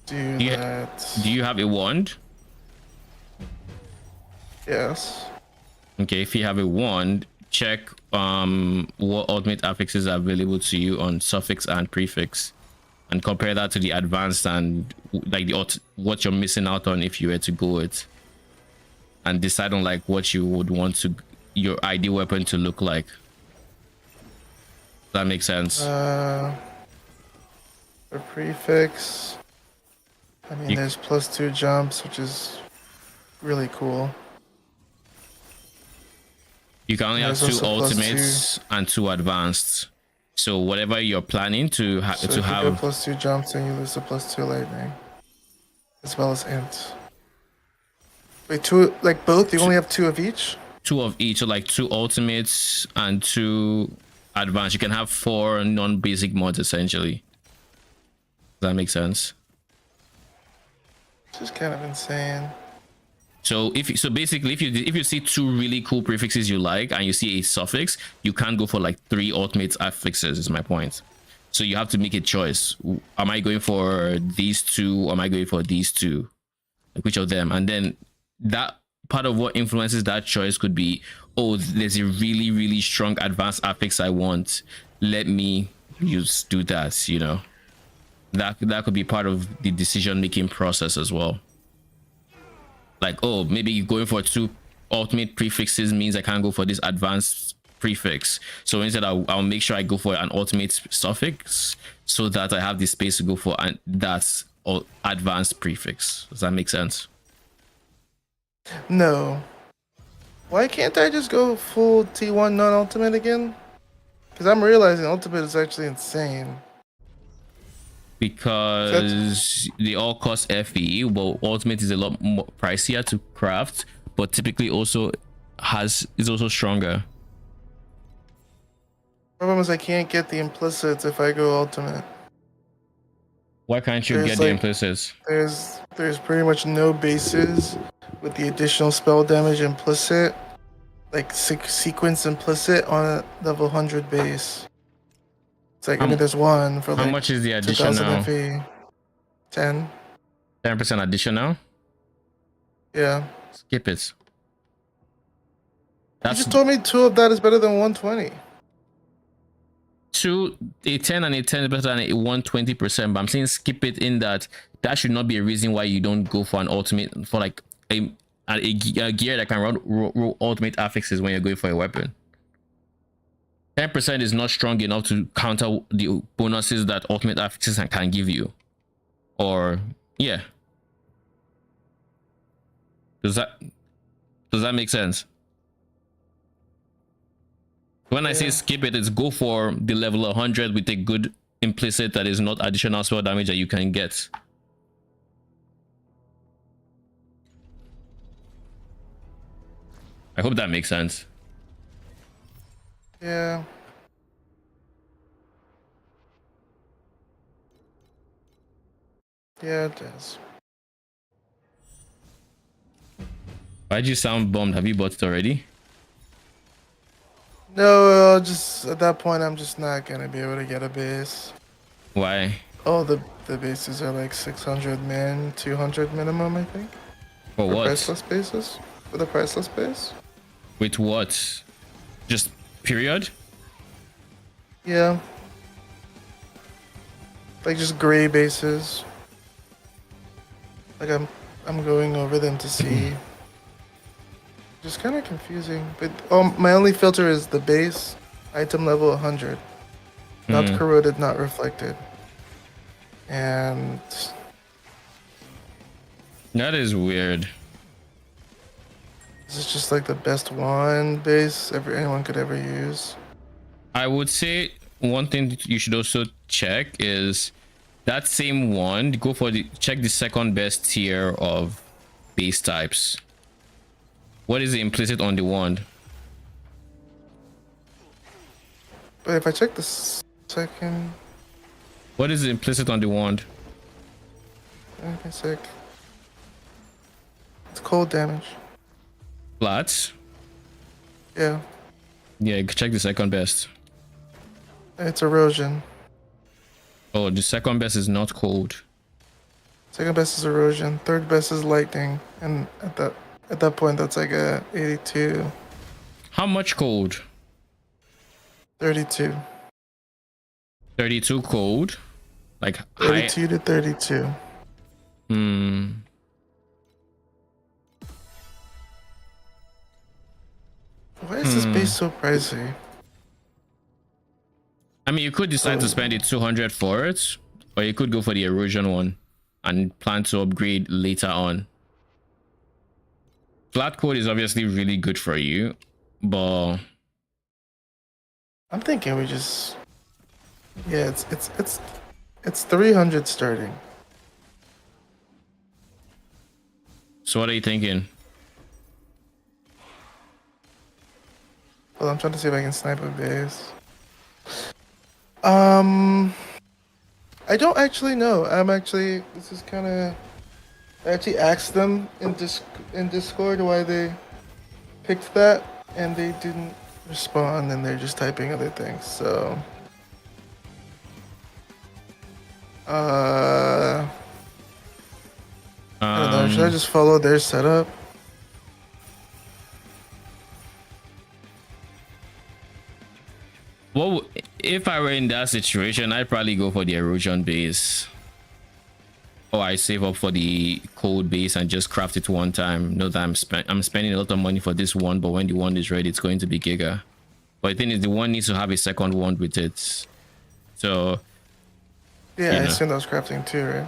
do that. Do you have a wand? Yes. Okay, if you have a wand, check what ultimate affixes are available to you on suffix and prefix, and compare that to the advanced and like what you're missing out on if you were to go it, and decide on like what you would want to your ideal weapon to look like. Does that make sense? For prefix, I mean, there's +2 jumps, which is really cool. You can only have 2 ultimates and 2 advanced. So whatever you're planning to have, so if you go +2 jumps and you lose the +2 lightning, as well as int. Wait, 2 like both? You only have 2 of each? 2 of each, so like 2 ultimates and 2 advanced. You can have 4 non-basic mods essentially. Does that make sense? This is kind of insane. So basically if you see 2 really cool prefixes you like and you see a suffix, you can't go for like 3 ultimate affixes, is my point. So you have to make a choice. Am I going for these 2 or am I going for these 2? Like which of them? And then that part of what influences that choice could be, oh, there's a really, really strong advanced affix I want. Let me do that, you know. That could be part of the decision making process as well. Like, oh, maybe going for 2 ultimate prefixes means I can't go for this advanced prefix. So instead, I'll make sure I go for an ultimate suffix so that I have the space to go for that advanced prefix. Does that make sense? No. Why can't I just go full T1 non-ultimate again? Because I'm realizing ultimate is actually insane. Because they all cost FE, but ultimate is a lot more pricier to craft, but typically also is also stronger. Problem is I can't get the implicits if I go ultimate. Why can't you There's get the like- implicits? There's pretty much no bases with the additional spell damage implicit, like sequence implicit on a level 100 base. It's like, I mean, there's one for How like much is the 2000 additional? FE. 10. 10% additional? Yeah. Skip it. You That's just told me 2 of that is better than 120. a 10 and a 10 is better than a 120%, but I'm saying skip it in that should not be a reason why you don't go for an ultimate, for like a gear that can roll ultimate affixes when you're going for a weapon. 10% is not strong enough to counter the bonuses that ultimate affixes can give you. Or yeah, does that make sense? When I say skip it, it's go for the level 100 with a good implicit that is not additional spell damage that you can get. I hope that makes sense. Yeah. Yeah, it does. Why'd you sound bummed? Have you bought it already? No, just at that point, I'm just not gonna be able to get a base. Why? Oh, the bases are like 600 min, 200 minimum, I think. For what? Priceless bases? For the priceless base? With what? Just period? Yeah. Like just gray bases. Like I'm going over them to see. Just kind of confusing. But my only filter is the base, item level 100. Not corroded, not reflected. And That is weird. this is just like the best one base anyone could ever use. I would say one thing that you should also check is that same one. Go for check the second best tier of base types. What is the implicit on the wand? But if I check the second, What is the implicit on the wand? wait a sec. It's cold damage. Flats? Yeah, Yeah, check the second best. it's erosion. Oh, the second best is not cold. Second best is erosion. Third best is lightning. And at that point, that's like a 82, How much cold? 32, 32 cold? Like high? 32 to 32. Why is this base so pricey? I mean, you could decide to spend the 200 for it, or you could go for the erosion one and plan to upgrade later on. Flat code is obviously really good for you, but I'm thinking we just, yeah, it's 300 starting. so what are you thinking? Well, I'm trying to see if I can snipe a base. I don't actually know. This is kind of, I actually asked them in Discord why they picked that, and they didn't respond, and they're just typing other things. So, I don't know. Should I just follow their setup? Well, if I were in that situation, I'd probably go for the erosion base. Or I save up for the cold base and just craft it one time. Know that I'm spending a lot of money for this one, but when the one is ready, it's going to be giga. But the thing is, the one needs to have a second wand with it. So Yeah, you I know. assume that was crafting too, right?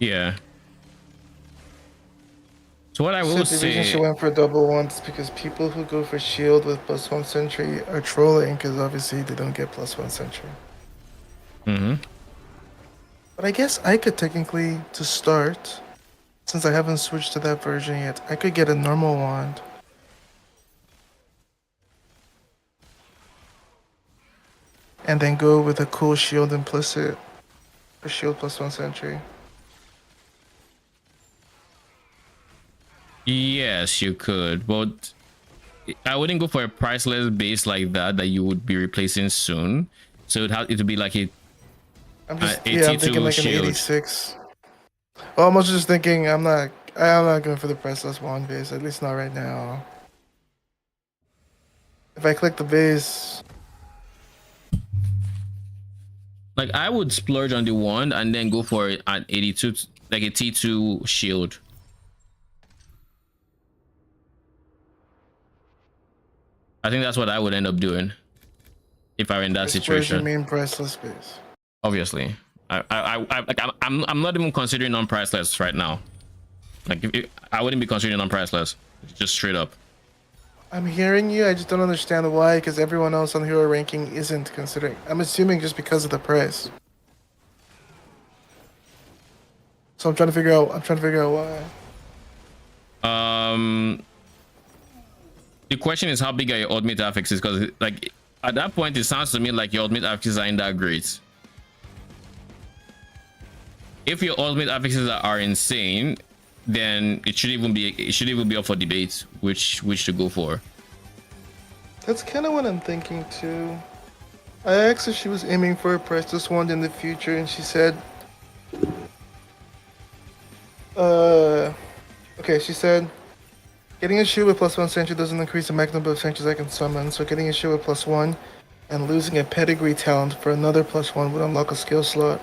Yeah. So what I will The reason she say, went for double ones because people who go for shield with +1 sentry are trolling because obviously they don't get +1 sentry. But I guess I could technically, to start, since I haven't switched to that version yet, I could get a normal wand. and then go with a cool shield implicit for shield +1 sentry. Yes, you could, but I wouldn't go for a priceless base like that you would be replacing soon. So it would be like I'm just a yeah, I'm thinking T2 like shield. an 86. Well, I'm also just thinking I'm not going for the priceless wand base, at least not right now. If I click the base, Like I would splurge on the wand and then go for an 82, like a T2 shield. I think that's what I would end up doing if I were in that where's your situation. main priceless base? Obviously, I'm not even considering non-priceless right now. Like I wouldn't be considering non-priceless, just straight up. I'm hearing you. I just don't understand why, because everyone else on the hero ranking isn't considering. I'm assuming just because of the price. So I'm trying to figure out. Why. The question is how big are your ultimate affixes? Because like at that point, it sounds to me like your ultimate affixes aren't that great. If your ultimate affixes are insane, then it should even be up for debate which to go for. That's kind of what I'm thinking too. I asked her if she was aiming for a priceless wand in the future, and she said, okay, she said, getting a shield with +1 sentry doesn't increase the maximum number of sentries I can summon, so getting a shield with +1 and losing a pedigree talent for another +1 would unlock a skill slot.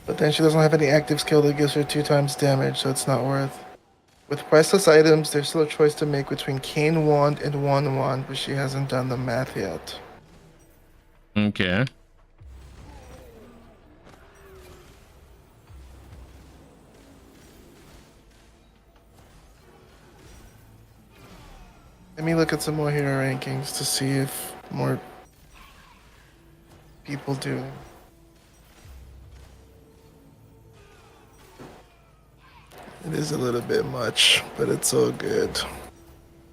But then she doesn't have any active skill that gives her 2 times damage, so it's not worth. With priceless items, there's still a choice to make between Cane Wand and Wand, but she hasn't done the math yet. Okay. Let me look at some more hero rankings to see if more people do. It is a little bit much, but it's all good.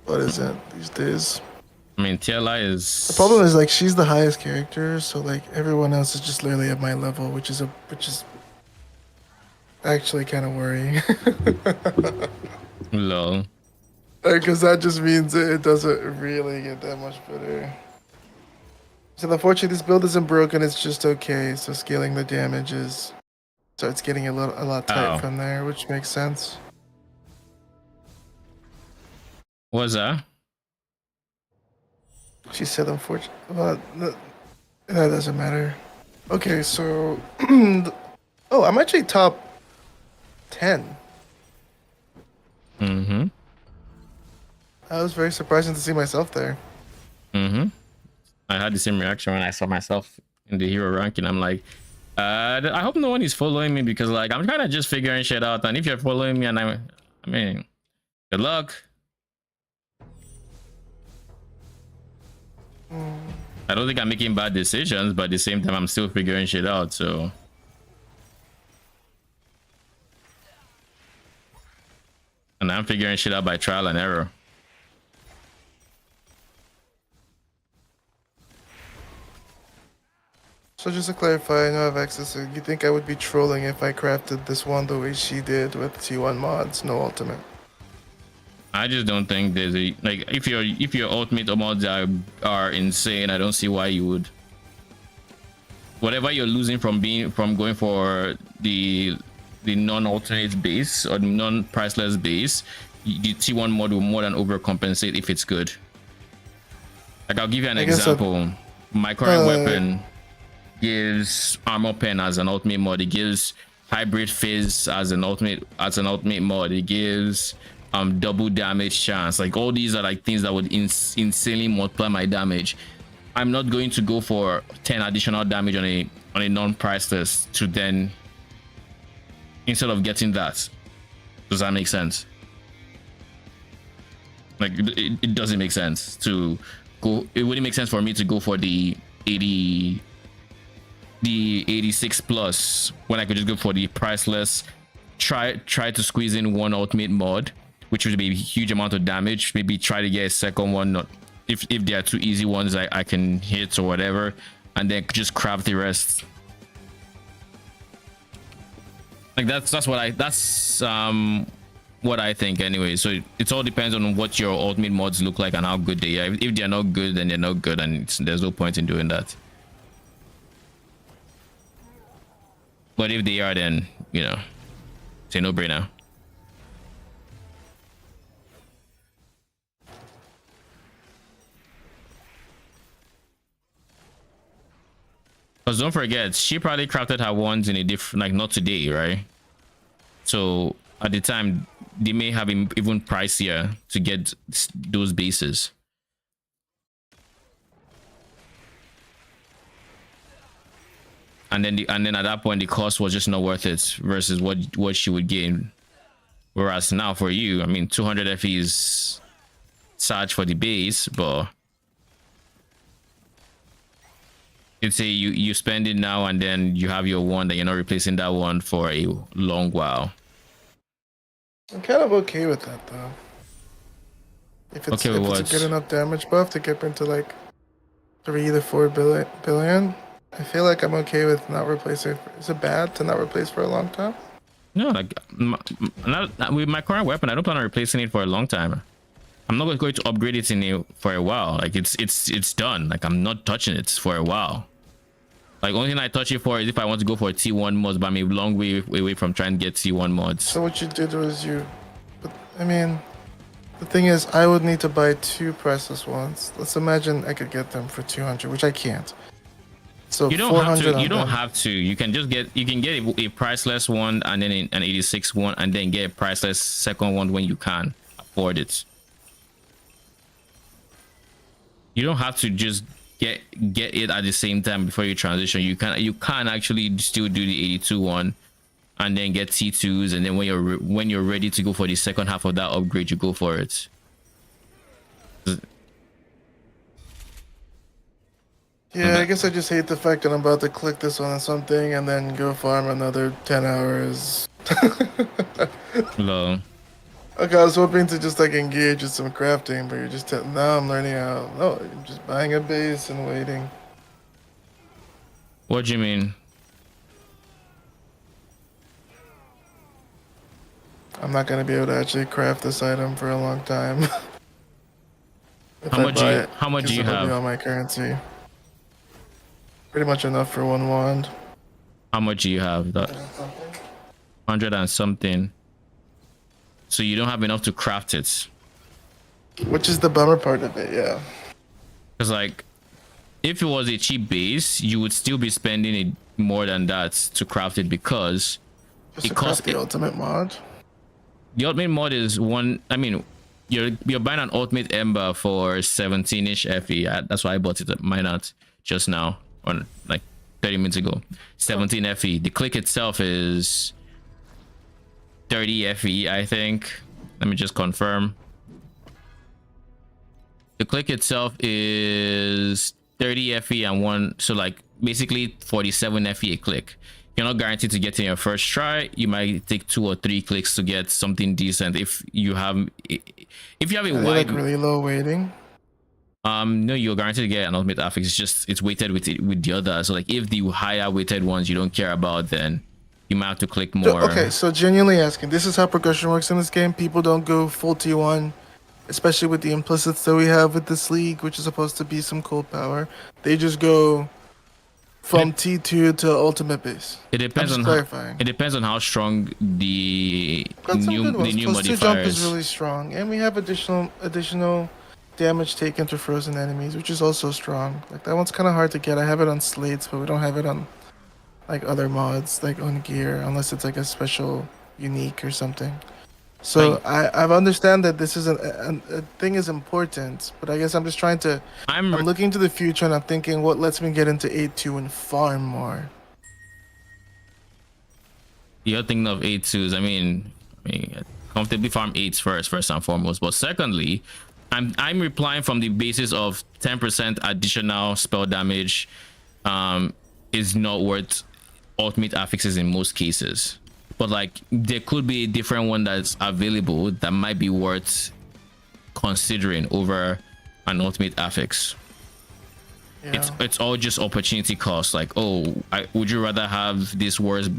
What is it these days? I mean, TLI is The problem is like she's the highest character, so like everyone else is just literally at my level, which is actually kind of worrying. low. Because that just means it doesn't really get that much better. So unfortunately, this build isn't broken. It's just okay. So scaling the damage starts getting a lot tight from there, which makes sense. What's that? She said, unfortunately, well, that doesn't matter. Okay, so oh, I'm actually top 10. Mm-hmm. I was very surprising to see myself there. Mm-hmm. I had the same reaction when I saw myself in the hero ranking. I'm like, I hope no one is following me, because like I'm kind of just figuring shit out, and if you're following me and I mean, good luck. I don't think I'm making bad decisions, but at the same time I'm still figuring shit out, so and I'm figuring shit out by trial and error. So just to clarify, I know I have access. You think I would be trolling if I crafted this one the way she did with T1 mods, no ultimate? I just don't think there's a like if your ultimate mods are insane, I don't see why you would. Whatever you're losing from going for the non-alternate base or non-priceless base, the T1 mod will more than overcompensate if it's good. Like I'll give you an example. My current weapon gives armor pen as an ultimate mod. It gives hybrid fizz as an ultimate mod. It gives double damage chance. Like all these are like things that would insanely multiply my damage. I'm not going to go for 10 additional damage on a non-priceless to then, instead of getting that. Does that make sense? Like it doesn't make sense to go. It wouldn't make sense for me to go for the 86 plus when I could just go for the priceless. Try to squeeze in one ultimate mod, which would be a huge amount of damage. Maybe try to get a second one, not if there are two easy ones I can hit or whatever, and then just craft the rest. Like that's what I think anyway. So it all depends on what your ultimate mods look like and how good they are. If they're not good, then they're not good, and there's no point in doing that. But if they are, then you know, it's a no-brainer. Because don't forget, she probably crafted her ones in a different, like not today, right? So at the time, they may have been even pricier to get those bases. And then at that point, the cost was just not worth it versus what she would gain. Whereas now for you, I mean, 200 FE is charged for the base, but it's a you spend it now and then you have your one that you're not replacing that one for a long while. I'm kind of okay with that though. If it's, okay, if it's a good enough damage buff to get into like 3 to 4 billion, I feel like I'm okay with not replacing. Is it bad to not replace for a long time? No, like with my current weapon, I don't plan on replacing it for a long time. I'm not going to upgrade it for a while. Like it's done. Like I'm not touching it for a while. Like only thing I touch it for is if I want to go for T1 mods, but I'm a long way away from trying to get T1 mods. So what you did was but I mean, the thing is, I would need to buy 2 priceless ones. Let's imagine I could get them for 200, which I can't. So you don't have to. You don't have to. You can just get. You can get a priceless one and then an 86 one, and then get a priceless second one when you can afford it. You don't have to just get it at the same time before you transition. You can actually still do the 82 one and then get T2s, and then when you're ready to go for the second half of that upgrade, you go for it. Yeah, I guess I just hate the fact that I'm about to click this on something and then go farm another 10 hours. Hello. Okay, I was hoping to just like engage with some crafting, but you're just now I'm learning how. No, I'm just buying a base and waiting. What do you mean? I'm not gonna be able to actually craft this item for a long time. How much do you have? On my currency. Pretty much enough for 1 wand. How much do you have? 100 and something. So you don't have enough to craft it. Which is the bummer part of it, yeah. Because like, if it was a cheap base, you would still be spending it more than that to craft it because it costs the ultimate mod. The ultimate mod is one. I mean, you're buying an ultimate ember for 17ish FE. That's why I bought it. Mine out just now, or like 30 minutes ago. 17 FE. The click itself is 30 FE, I think. Let me just confirm. The click itself is 30 FE and one, so like basically 47 FE a click. You're not guaranteed to get in your first try. You might take 2 or 3 clicks to get something decent. If you have a wide, like really low weighting. No, you're guaranteed to get an ultimate affix. It's just it's weighted with the other. So like if the higher weighted ones you don't care about, then you might have to click more. Okay, so genuinely asking, this is how progression works in this game. People don't go full T1, especially with the implicits that we have with this league, which is supposed to be some cold power. They just go from T2 to ultimate base. It depends on clarifying. It depends on how strong the new modifiers. Jump is really strong, and we have additional damage taken to frozen enemies, which is also strong. Like that one's kind of hard to get. I have it on slates, but we don't have it on like other mods, like on gear, unless it's like a special unique or something. So I understand that this is a thing is important, but I guess I'm just trying to. I'm looking to the future and I'm thinking what lets me get into 8-2 and farm more. You're thinking of 8-2s. I mean, comfortably farm 8s first and foremost. But secondly, I'm replying from the basis of 10% additional spell damage is not worth ultimate affixes in most cases. But like there could be a different one that's available that might be worth considering over an ultimate affix. Yeah. It's all just opportunity cost. Like, oh, would you rather have this worst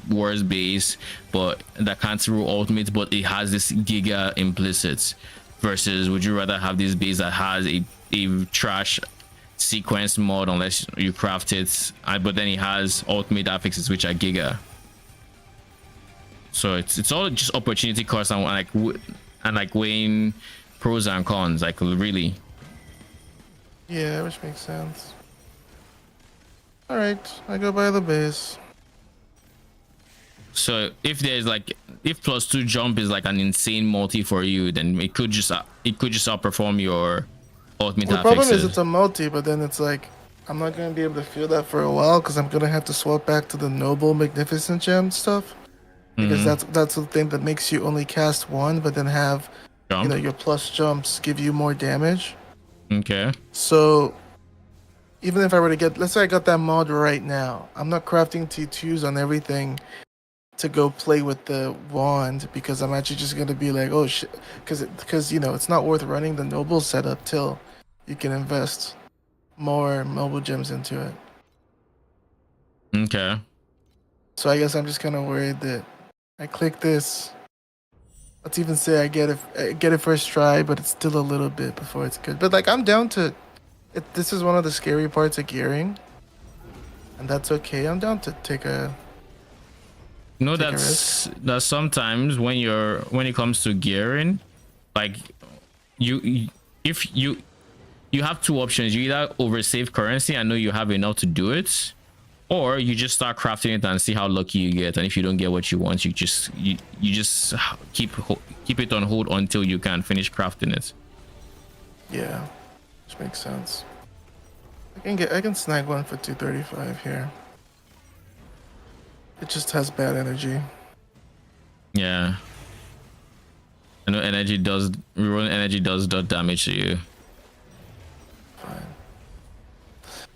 base, but that can't rule ultimate, but it has this giga implicit, versus would you rather have this base that has a trash sequence mod unless you craft it, but then it has ultimate affixes which are giga. So it's all just opportunity cost and like weighing pros and cons, like really. Yeah, which makes sense. All right, I go by the base. So if there's like, if +2 jump is like an insane multi for you, then it could just outperform your ultimate The problem is affixes. it's a multi, but then it's like I'm not gonna be able to feel that for a while because I'm gonna have to swap back to the noble magnificent gem stuff. Because that's the thing that makes you only cast one, but then have Jump. your plus jumps give you more damage. Okay. So even if I were to get, let's say I got that mod right now, I'm not crafting T2s on everything to go play with the wand because I'm actually just gonna be like, oh shit, because it's not worth running the noble setup till you can invest more mobile gems into it. Okay. So I guess I'm just kind of worried that I click this. Let's even say I get it first try, but it's still a little bit before it's good. But like I'm down to it. This is one of the scary parts of gearing, and that's okay. I'm down to take a. No, Take a that sometimes when it comes to gearing, like if you have two options. You either oversave currency and know you have enough to do it, or you just start crafting it and see how lucky you get. And if you don't get what you want, you just keep it on hold until you can finish crafting it. Yeah, which makes sense. I can snag one for 235 here. It just has bad energy. Yeah. I know rerolling energy does dot damage to you. Fine.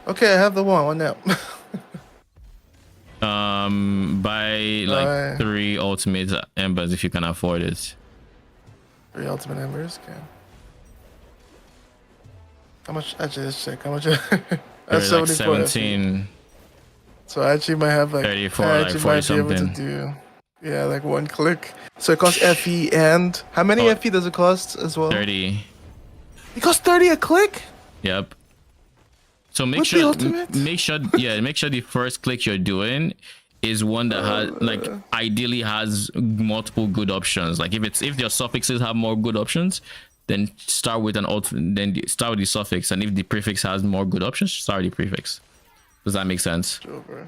Okay, I have the one now. Buy like Bye. 3 ultimate embers if you can afford it. 3 ultimate embers. Okay. How much? Actually, let's check. How much? That's They're like 74 FE. 17, So I actually might have like 34, I like actually 40 might be able something. to do, yeah, like one click. So it costs FE and how many Oh, FE does it cost as well? 30. It costs 30 a click. Yep. So make With the sure ultimate? make sure the first click you're doing is one that has like ideally has multiple good options. Like if your suffixes have more good options, then start with start with the suffix, and if the prefix has more good options, start with the prefix. Does that make sense? Over.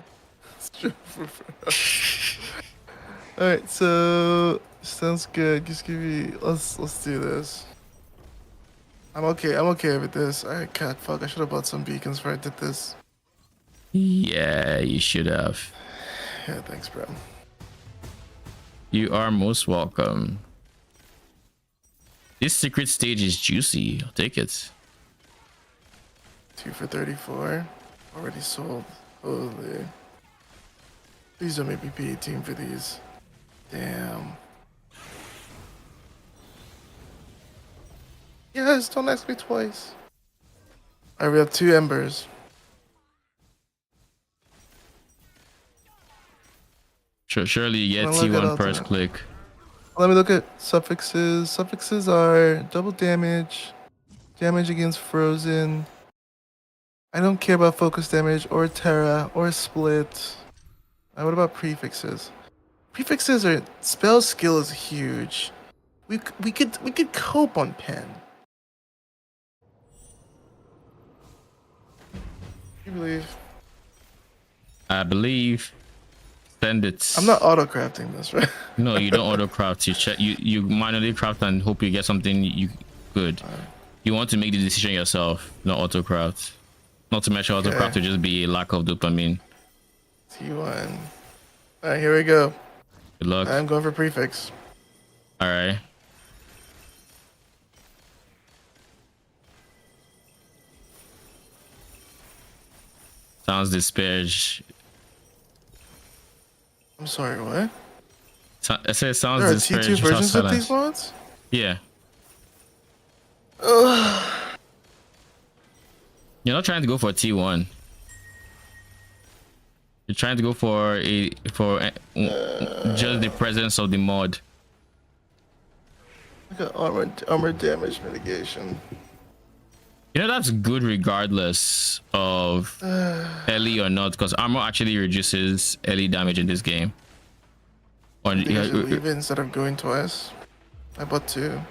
All right, so sounds good. Just give me. Let's do this. I'm okay with this. All right, cat. Fuck. I should have bought some beacons before I did this. Yeah, you should have. Yeah, thanks, bro. You are most welcome. This secret stage is juicy. I'll take it. 2 for 34. Already sold. Holy. Please don't make me pay 18 for these. Damn. Yes, don't ask me twice. Alright, we have 2 embers. Surely you get Well, look at T1 first ultimate. click. Let me look at suffixes. Suffixes are double damage, damage against frozen. I don't care about focus damage or terra or split. What about prefixes? Prefixes are spell skill is huge. We could cope on pen. You believe? I believe. Send it. I'm not auto crafting this, right? No, you don't auto craft. You check. You manually craft and hope you get something good. You want to make the decision yourself, not auto craft. Not to mention auto craft Okay. would just be a lack of dopamine. T1. Alright, here we go. Good luck. I'm going for prefix. All right. Sounds disparaged. I'm sorry, what? I said sounds There are disparaged. T2 versions of Silence. these mods? Yeah. You're not trying to go for T1. You're trying to go for just the presence of the mod. I got armor damage mitigation. You know, that's good regardless of LE or not, because armor actually reduces LE damage in this game. Or I should leave it instead of going twice. I bought 2.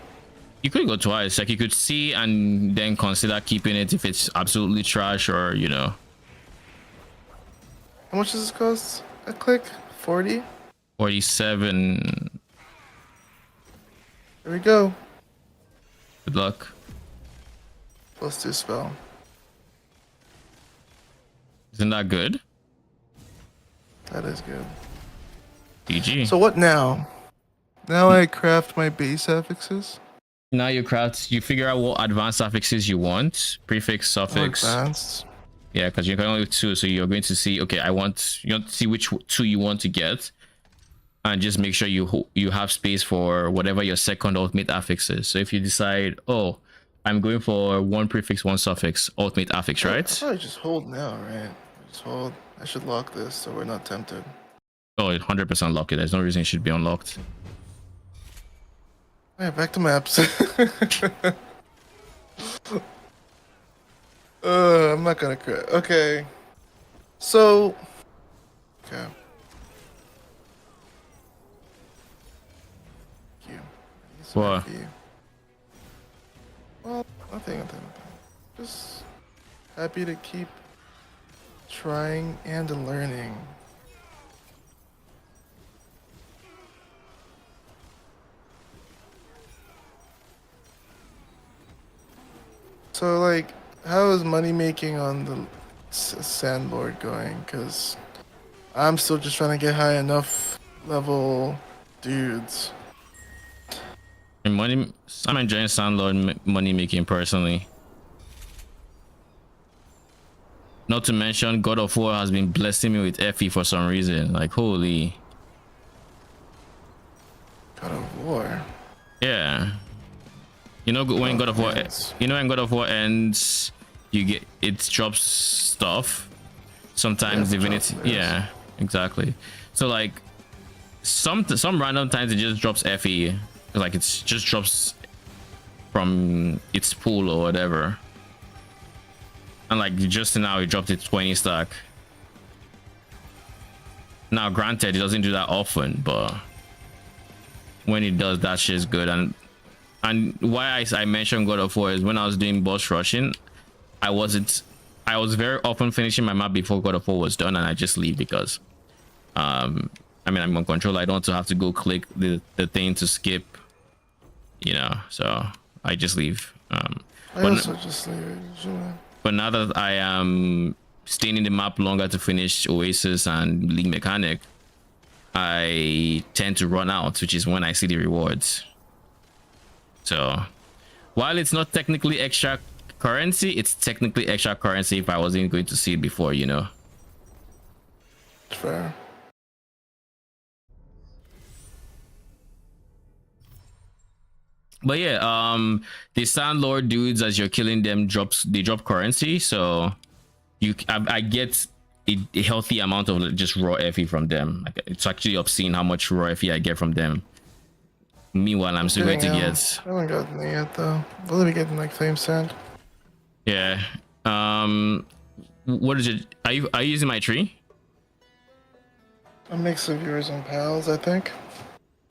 you could go twice. Like, you could see and then consider keeping it if it's absolutely trash, or you know. How much does this cost? A click? 40? 47. There we go. Good luck. +2 spell. Isn't that good? That is good. GG. So what now? Now I craft my base affixes. Now you figure out what advanced affixes you want. Prefix, Oh, suffix. advanced. Yeah, because you can only have 2, so you're going to see, okay, you want to see which 2 you want to get, and just make sure you have space for whatever your second ultimate affix is. So if you decide, oh, I'm going for 1 prefix, 1 suffix, ultimate affix, I right? thought I just hold now, right? Just hold. I should lock this so we're not tempted. Oh, 100% lock it. There's no reason it should be unlocked. Alright, back to maps. I'm not gonna cry. Okay. So. Okay. Thank you. I need some What? FE. Well, nothing. Just happy to keep trying and learning. So, like, how is money making on the sandboard going? Because I'm still just trying to get high enough level dudes. And I'm enjoying Sandlord money making personally. Not to mention, God of War has been blessing me with FE for some reason. Like, holy. God of War. Yeah. You know, when God of War, when God of War ends, it drops stuff. Sometimes Divinity, yeah, exactly. So like, some random times it just drops FE, like it just drops from its pool or whatever. And like just now, it dropped it 20 stack. Now, granted, it doesn't do that often, but when it does, that shit's good. And why I mentioned God of War is when I was doing boss rushing, I was very often finishing my map before God of War was done, and I just leave because I mean, I'm on controller. I don't have to go click the thing to skip, you know, so I just leave. I also just leave it, sure. But now that I am staying in the map longer to finish Oasis and League Mechanic, I tend to run out, which is when I see the rewards. So while it's not technically extra currency, it's technically extra currency if I wasn't going to see it before, you know. Fair. But yeah, the Sandlord dudes, as you're killing them, they drop currency, so I get a healthy amount of just raw FE from them. Like, it's actually obscene how much raw FE I get from them. Meanwhile, I'm still going to get. I haven't gotten it yet though. Will be getting like flame sand? Yeah. What is it? Are you using my tree? A mix of yours and pals, I think.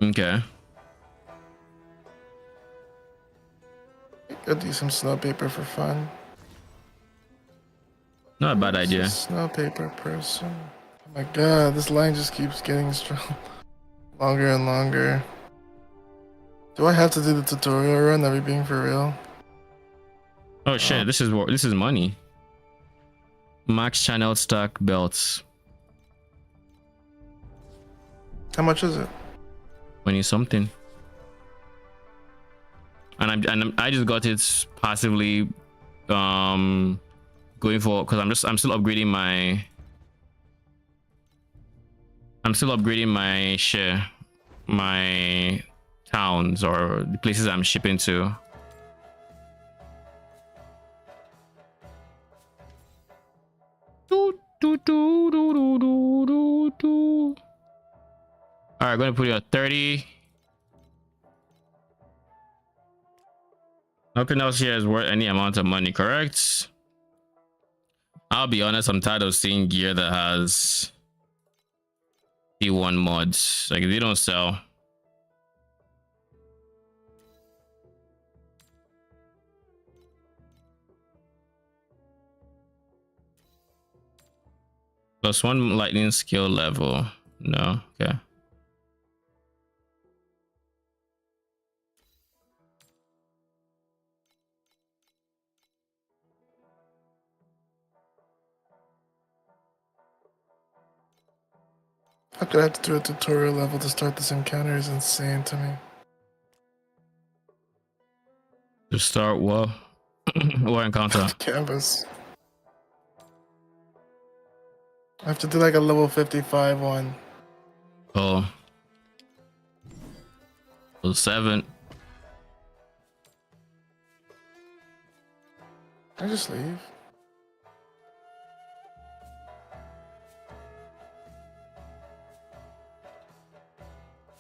Okay. Go do some snow paper for fun. Not a bad idea. Snow paper person. Oh my god, this line just keeps getting strong. Longer and longer. Do I have to do the tutorial run? Are we being for real? Oh shit! This is money. Max channel stack belts. How much is it? 20 something. And I just got it passively, going for, because I'm still upgrading my share, my towns or the places I'm shipping to. All right, going to put you at 30. Nothing else here is worth any amount of money, correct? I'll be honest, I'm tired of seeing gear that has P1 mods. Like, they don't sell. +1 lightning skill level. No, okay. How could I have to do a tutorial level to start this encounter is insane to me. To start what? What encounter? Canvas. I have to do like a level 55 one. Oh. Level 7. I just leave.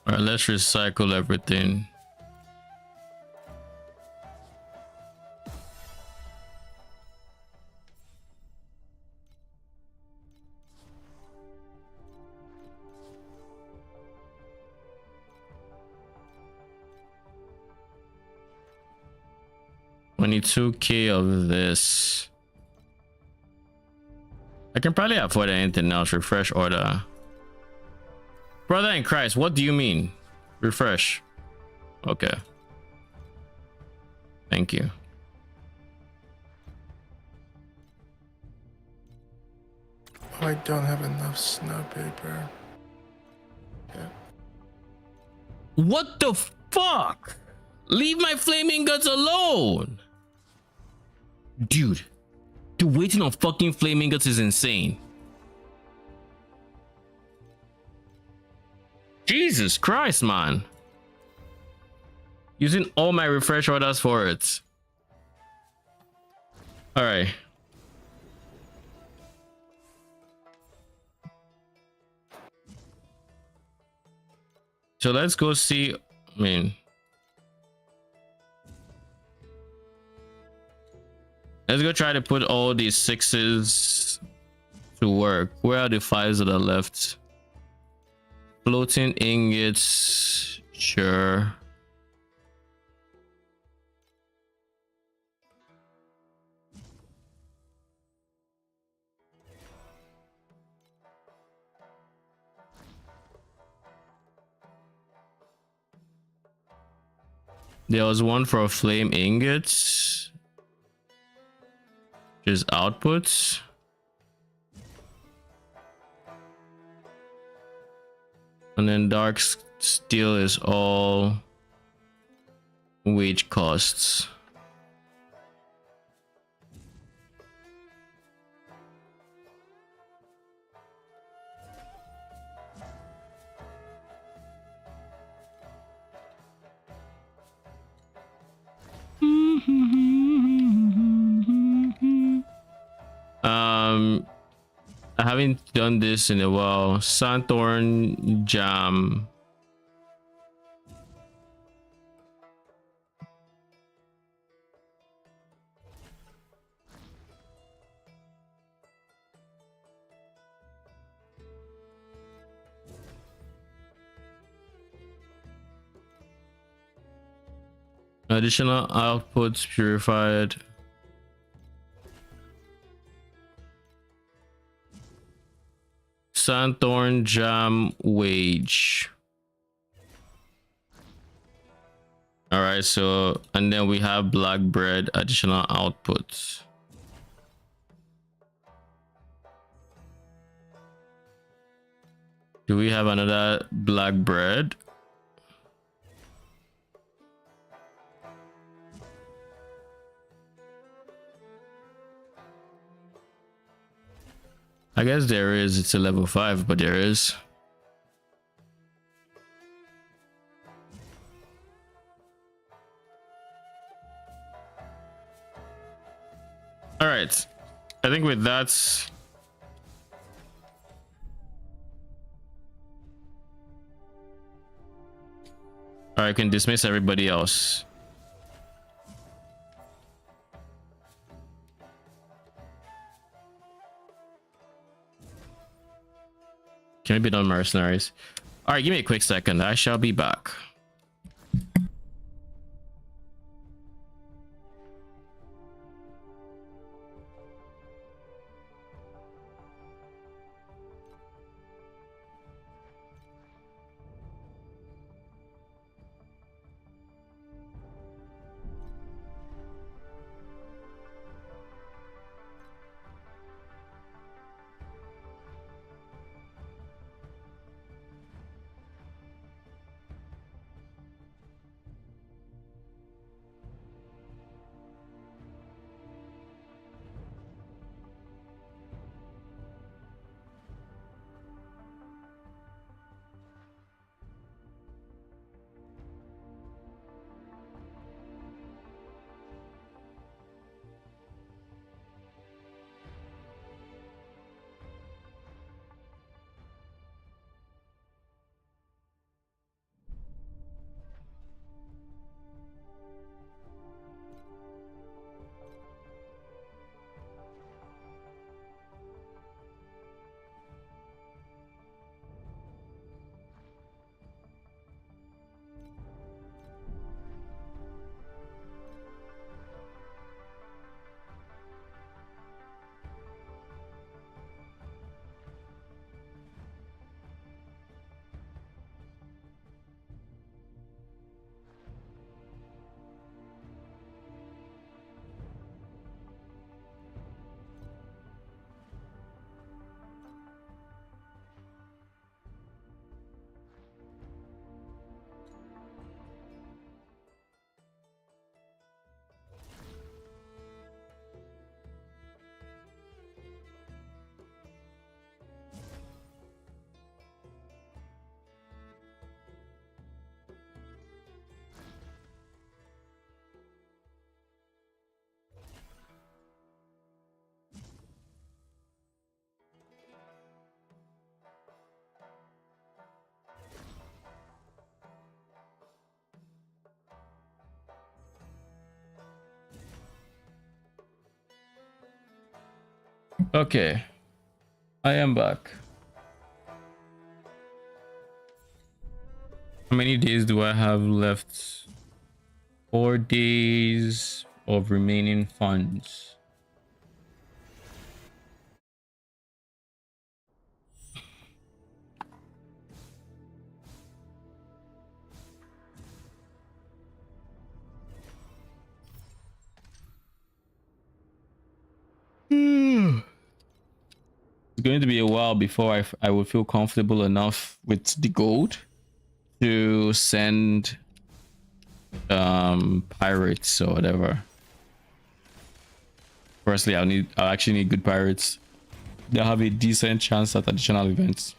Alright, let's recycle everything. $22K of this. I can probably afford anything else. Refresh order. Brother in Christ, what do you mean? Refresh. Okay. Thank you. I don't have enough snow paper. Yeah. What the fuck? Leave my flaming guts alone. Dude, the waiting on fucking flaming guts is insane. Jesus Christ, man. Using all my refresh orders for it. All right. So let's go see. I mean, let's go try to put all these 6s to work. Where are the 5s that are left? Floating ingots, sure. There was one for flame ingots, which is outputs. And then dark steel is all wage costs. I haven't done this in a while. Sandthorn jam. Additional outputs purified. Sandthorn jam wage. All right, so and then we have black bread additional outputs. Do we have another black bread? I guess there is. It's a level 5, but there is. All right. I think with that, Or I can dismiss everybody else. Can we be done mercenaries? All right, give me a quick second. I shall be back. Okay, I am back. How many days do I have left? 4 days of remaining funds. It's going to be a while before I will feel comfortable enough with the gold to send pirates or whatever. Firstly, I'll actually need good pirates. They'll have a decent chance at additional events.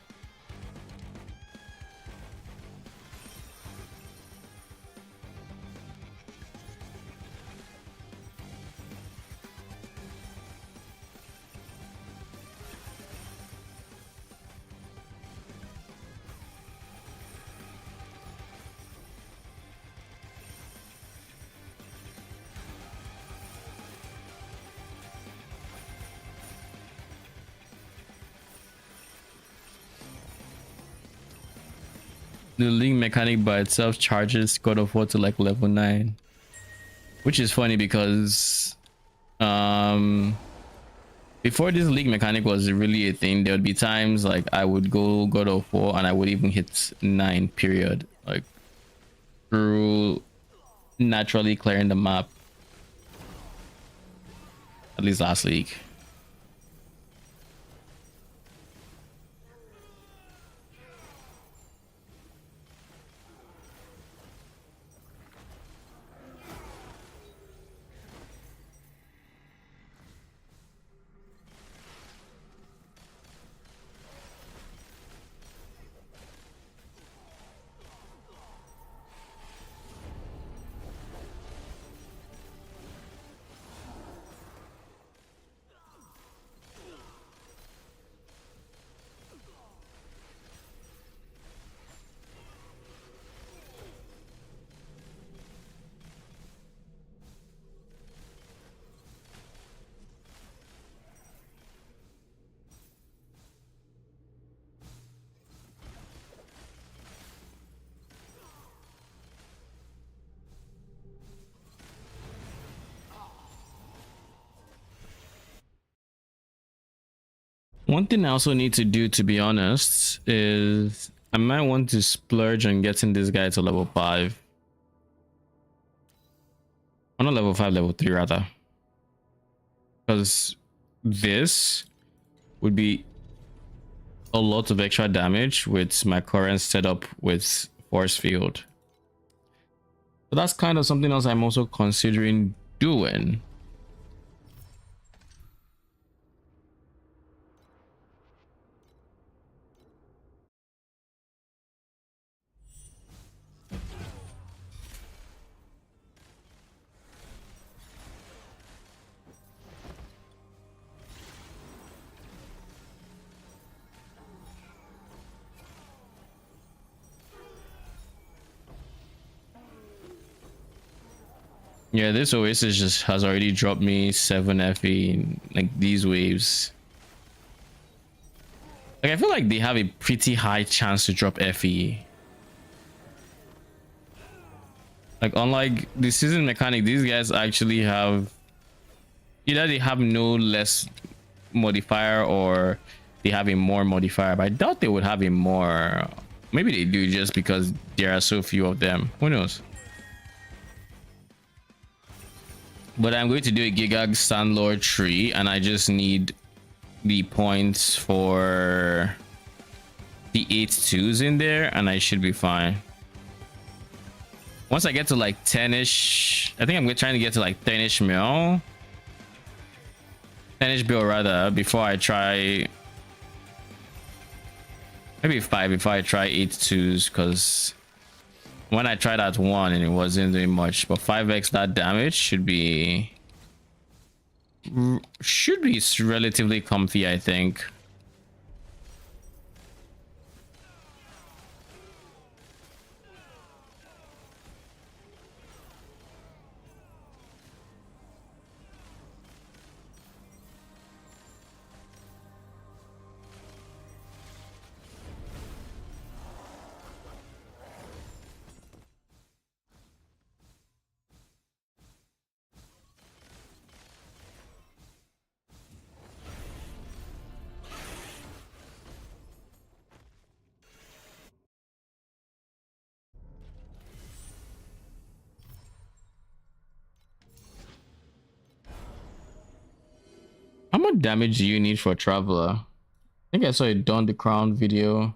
The link mechanic by itself charges God of War to like level 9, which is funny because before this league mechanic was really a thing, there would be times like I would go God of War and I would even hit 9 period, like through naturally clearing the map, at least last league. One thing I also need to do, to be honest, is I might want to splurge on getting this guy to level 5. Or not level 5, level 3 rather. Because this would be a lot of extra damage with my current setup with force field. So that's kind of something else I'm also considering doing. Yeah, this Oasis just has already dropped me 7 FE in, like, these waves. Like, I feel like they have a pretty high chance to drop FE. Like, unlike the season mechanic, these guys actually have either they have no less modifier or they have a more modifier, but I doubt they would have a more. Maybe they do just because there are so few of them. Who knows? But I'm going to do a Gigag Sandlord tree, and I just need the points for the 8-2s in there, and I should be fine. Once I get to like 10ish, I think I'm trying to get to like 10ish mil. 10ish bill rather, before I try. Maybe 5 before I try 8-2s, because when I tried that 1 and it wasn't doing much, but 5x that damage should be relatively comfy, I think. How much damage do you need for a traveler? I think I saw a Don the Crown video.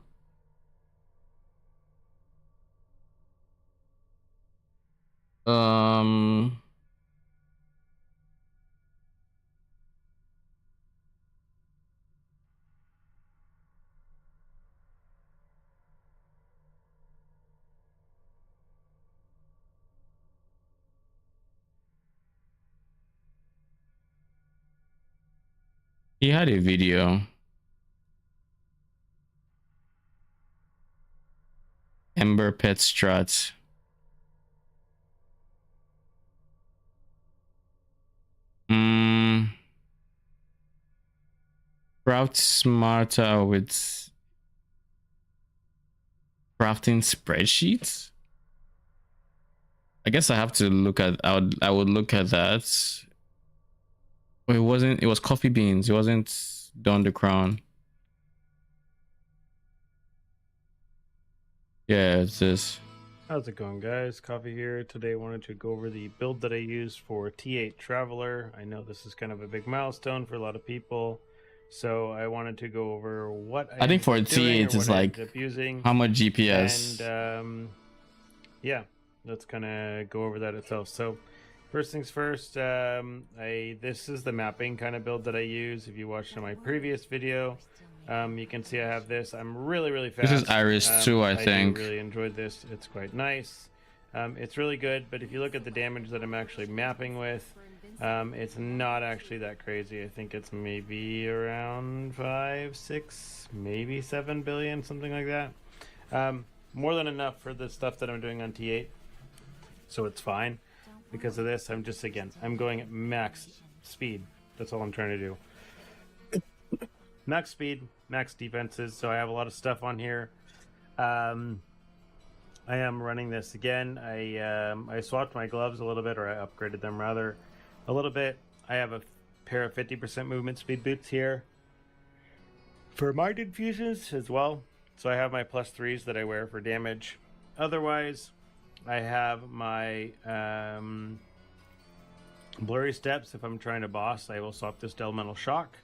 He had a video. Ember Pet Strat. Craft smarter with crafting spreadsheets. I guess I have to look at. I would look at that. Well, it wasn't. It was coffee beans. It wasn't Don the Crown. Yeah, it's this. How's it going, guys? Coffee here. Today I wanted to go over the build that I used for T8 Traveler. I know this is kind of a big milestone for a lot of people, so I wanted to go over what I think for T8 it's like how much GPS. And yeah, let's kind of go over that itself. So first things first, this is the mapping kind of build that I use. If you watched my previous video, you can see I have this. I'm really fast. This is Iris 2, I think. Really enjoyed this. It's quite nice. It's really good, but if you look at the damage that I'm actually mapping with, it's not actually that crazy. I think it's maybe around 5, 6, maybe 7 billion, something like that. More than enough for the stuff that I'm doing on T8, so it's fine. Because of this, I'm going at max speed. That's all I'm trying to do. Max speed, max defenses, so I have a lot of stuff on here. I am running this again. I swapped my gloves a little bit, or I upgraded them rather a little bit. I have a pair of 50% movement speed boots here. for mind infusions as well. So I have my +3s that I wear for damage. Otherwise, I have my blurry steps. If I'm trying to boss, I will swap this to elemental shock.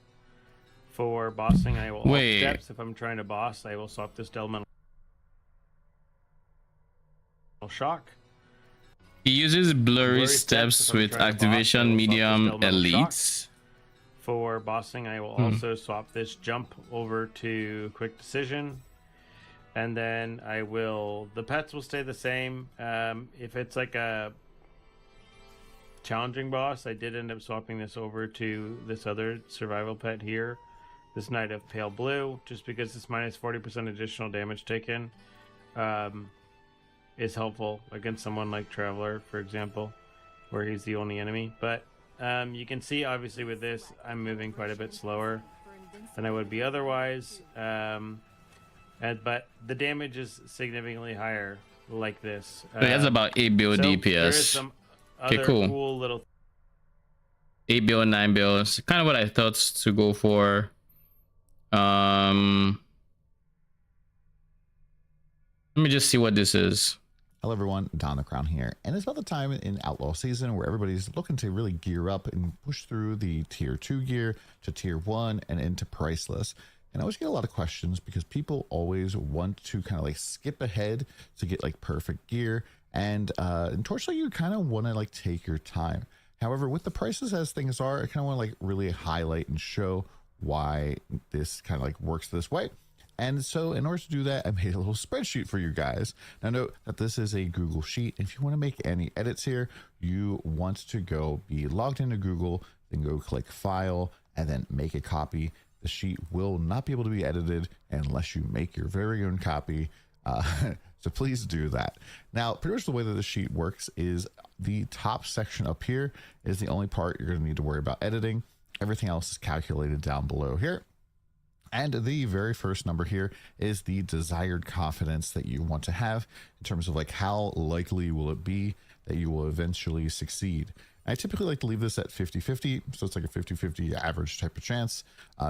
For bossing, I will alt steps. If I'm trying to boss, I will swap this to elemental shock. He uses blurry steps with activation medium elites. For bossing, I will also swap this jump over to quick decision. And then I will, the pets will stay the same. If it's like a challenging boss, I did end up swapping this over to this other survival pet here, this Knight of Pale Blue, just because this minus 40% additional damage taken is helpful against someone like Traveler, for example, where he's the only enemy. But you can see, obviously, with this, I'm moving quite a bit slower than I would be otherwise. But the damage is significantly higher like this. So he has about 8 bill DPS. There is some other cool little 8 bill, 9 bill. It's kind of what I thought to go for. Let me just see what this is. Hello everyone, Don the Crown here, and it's about the time in Outlaw season where everybody's looking to really gear up and push through the tier 2 gear to tier 1 and into priceless. And I always get a lot of questions because people always want to kind of like skip ahead to get like perfect gear, and unfortunately you kind of want to like take your time. However, with the prices as things are, I kind of want to like really highlight and show why this kind of like works this way. And so in order to do that, I made a little spreadsheet for you guys. Now note that this is a Google Sheet. If you want to make any edits here, you want to go be logged into Google, then go click File, and then make a copy. The sheet will not be able to be edited unless you make your very own copy. So please do that. Now, pretty much the way that the sheet works is the top section up here is the only part you're going to need to worry about editing. Everything else is calculated down below here. And the very first number here is the desired confidence that you want to have in terms of like how likely will it be that you will eventually succeed. I typically like to leave this at 50-50, so it's like a 50-50 average type of chance.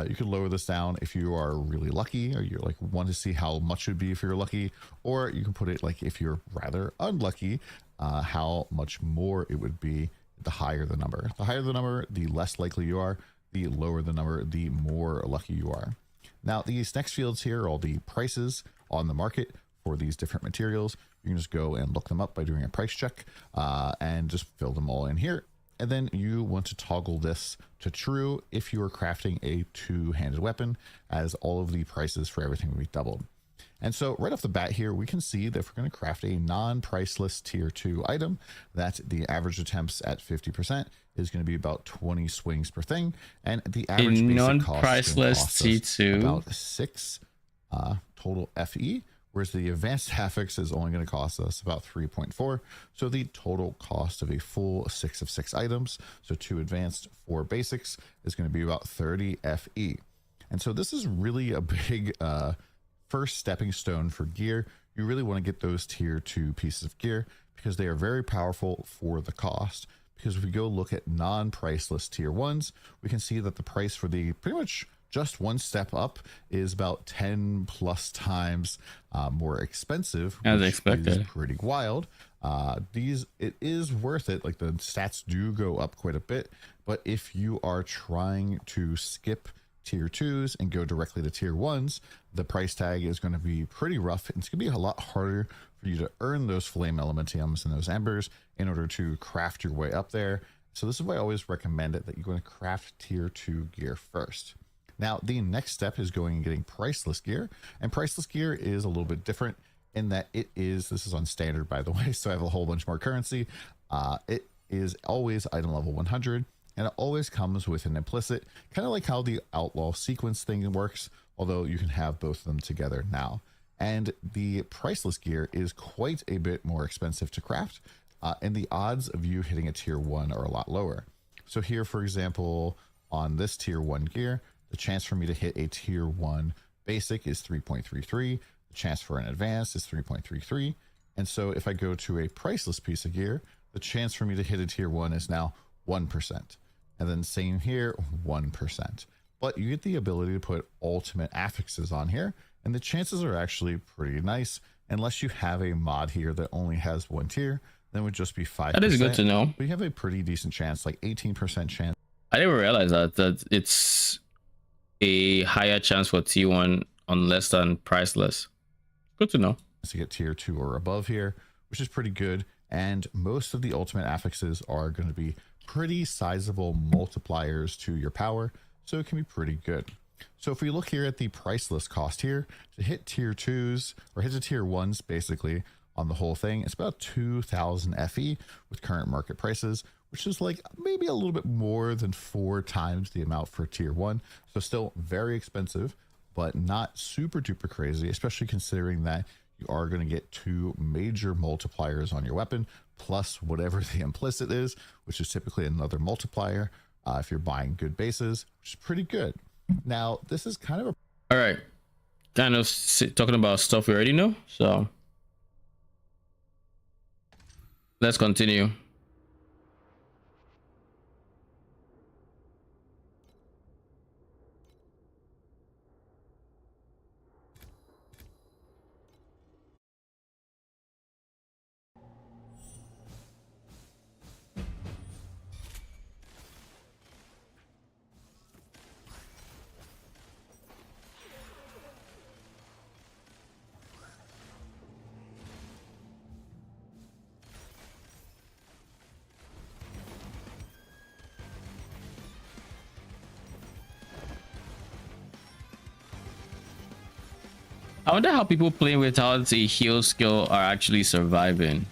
You could lower this down if you are really lucky, or you're like want to see how much it would be if you're lucky, or you can put it like if you're rather unlucky, how much more it would be. The higher the number. The higher the number, the less likely you are. The lower the number, the more lucky you are. Now, these next fields here are all the prices on the market for these different materials. You can just go and look them up by doing a price check and just fill them all in here. And then you want to toggle this to true if you are crafting a two-handed weapon, as all of the prices for everything will be doubled. And so right off the bat here, we can see that if we're going to craft a non-priceless tier 2 item, that the average attempts at 50% is going to be about 20 swings per thing. And the average non-priceless T2 about 6 total FE, whereas the advanced affix is only going to cost us about 3.4. So the total cost of a full 6 of 6 items, so 2 advanced, 4 basics, is going to be about 30 FE. And so this is really a big first stepping stone for gear. You really want to get those tier 2 pieces of gear because they are very powerful for the cost. Because if we go look at non-priceless tier 1s, we can see that the price for the pretty much just one step up is about 10 plus times more expensive, as expected. Is pretty wild. It is worth it. Like the stats do go up quite a bit, but if you are trying to skip tier 2s and go directly to tier 1s, the price tag is going to be pretty rough. It's going to be a lot harder for you to earn those flame elementiums and those embers in order to craft your way up there. So this is why I always recommend it, that you're going to craft tier 2 gear first. Now, the next step is going and getting priceless gear, and priceless gear is a little bit different in that this is on standard, by the way, so I have a whole bunch more currency. It is always item level 100, and it always comes with an implicit, kind of like how the Outlaw sequence thing works, although you can have both of them together now. And the priceless gear is quite a bit more expensive to craft, and the odds of you hitting a tier 1 are a lot lower. So here, for example, on this tier 1 gear, the chance for me to hit a tier 1 basic is 3.33. The chance for an advanced is 3.33. And so if I go to a priceless piece of gear, the chance for me to hit a tier 1 is now 1%. And then same here, 1%. but you get the ability to put ultimate affixes on here, and the chances are actually pretty nice, unless you have a mod here that only has one tier, then it would just be 5%. That is good to know. But you have a pretty decent chance, like 18% chance. I didn't realize that it's a higher chance for T1 on less than priceless. Good to know. To get tier 2 or above here, which is pretty good. And most of the ultimate affixes are going to be pretty sizable multipliers to your power, so it can be pretty good. So if we look here at the priceless cost here, to hit tier 2s or hit the tier 1s basically on the whole thing, it's about 2,000 FE with current market prices, which is like maybe a little bit more than 4 times the amount for tier 1. So still very expensive, but not super duper crazy, especially considering that you are going to get 2 major multipliers on your weapon, plus whatever the implicit is, which is typically another multiplier if you're buying good bases, which is pretty good. Now, this is kind of a... All right. Kind of talking about stuff we already know. So let's continue. I wonder how people playing without a heal skill are actually surviving.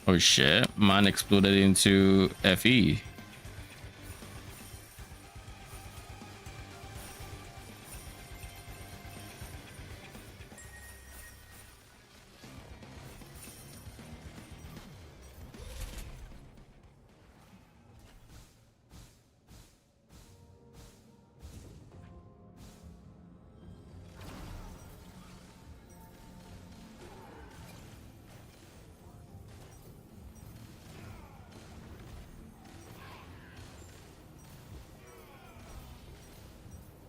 Oh shit, man exploded into FE.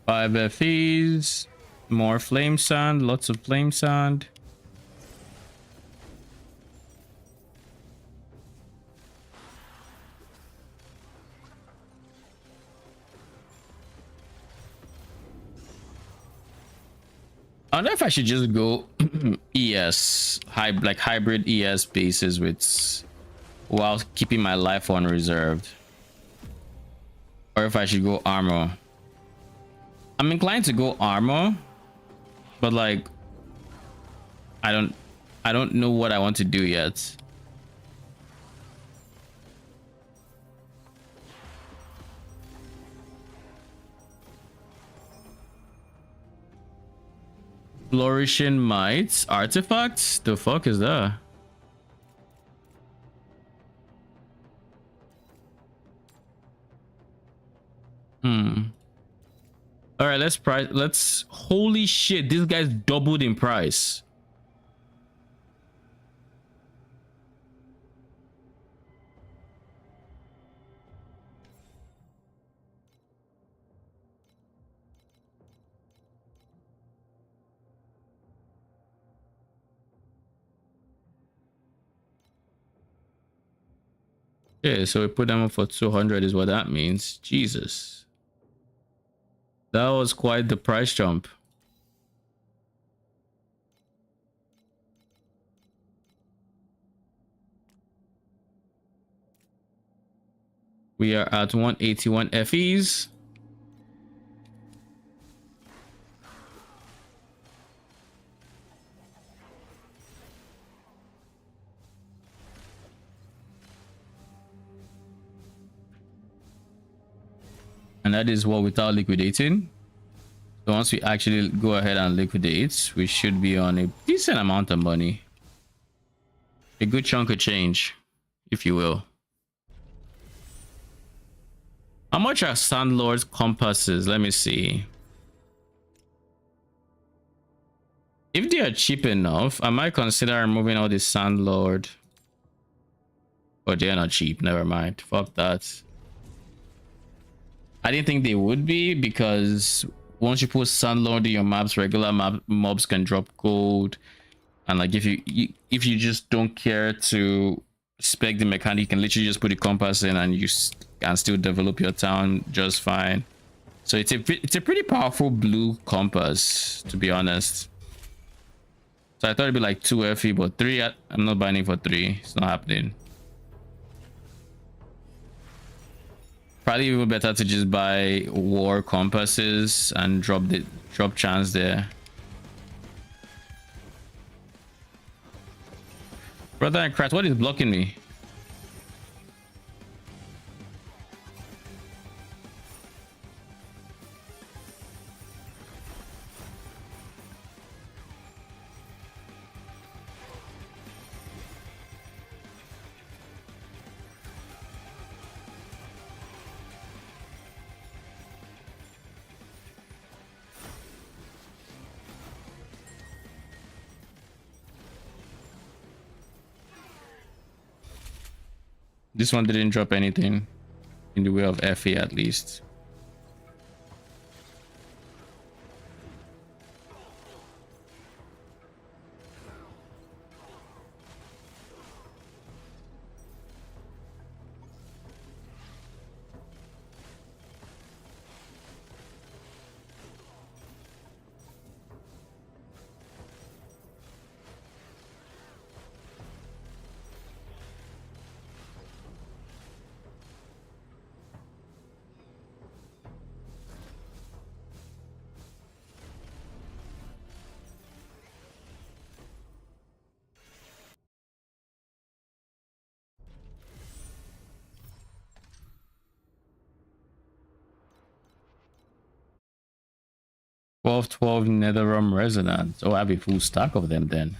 Five FEs, more flame sand, lots of flame sand. I wonder if I should just go ES, like hybrid ES bases with, while keeping my life on reserved, or if I should go armor. I'm inclined to go armor, but like I don't know what I want to do yet. Flourishing mites, artifacts? The fuck is that? All right, let's holy shit, this guy's doubled in price. Okay, so we put them up for 200 is what that means. Jesus. That was quite the price jump. We are at 181 FEs. And that is what without liquidating. So once we actually go ahead and liquidate, we should be on a decent amount of money. A good chunk of change, if you will. How much are Sandlord's compasses? Let me see. If they are cheap enough, I might consider removing all the Sandlord Oh, they're not cheap. Never mind. Fuck that. I didn't think they would be, because once you put Sandlord in your maps, regular mobs can drop gold. And like if you just don't care to spec the mechanic, you can literally just put the compass in and you can still develop your town just fine. So it's a pretty powerful blue compass, to be honest. So I thought it'd be like 2 FE, but 3, I'm not buying it for 3. It's not happening. Probably even better to just buy war compasses and drop chance there. Brother and Krat, what is blocking me? This one didn't drop anything in the way of FA, at least. $12 Netherrealm Resonance. Oh, I have a full stack of them then.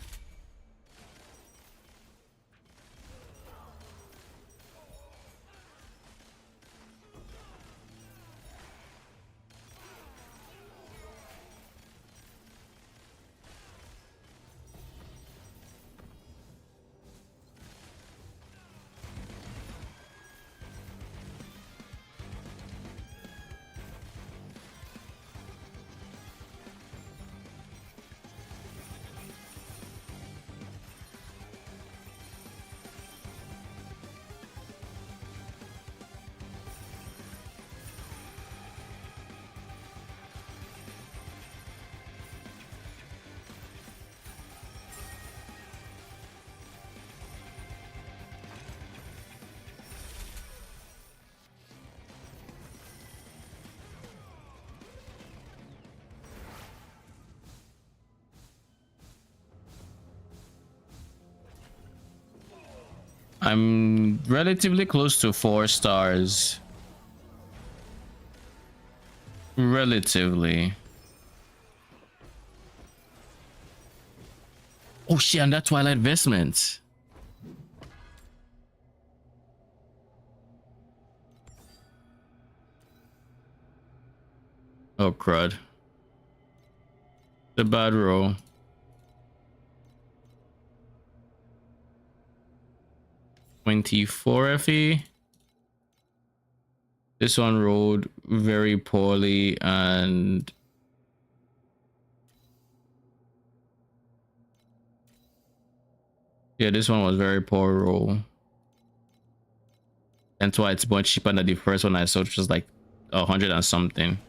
I'm relatively close to 4 stars. Relatively. Oh shit, and that Twilight Vestment. Oh crud. The bad roll. $24 FE. This one rolled very poorly, and yeah, this one was very poor roll. That's why it's much cheaper than the first one I saw, which was like 100 and something.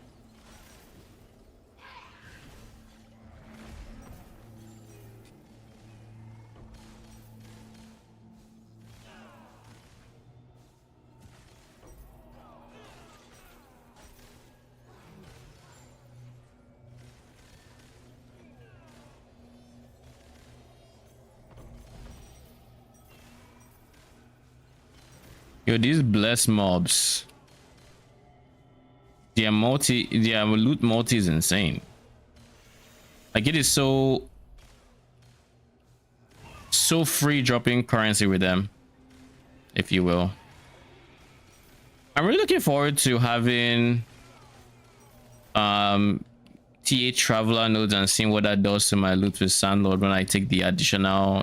Yo, these blessed mobs, their loot multi is insane. Like, it is so free dropping currency with them, if you will. I'm really looking forward to having TH Traveler nodes and seeing what that does to my loot with Sandlord when I take the additional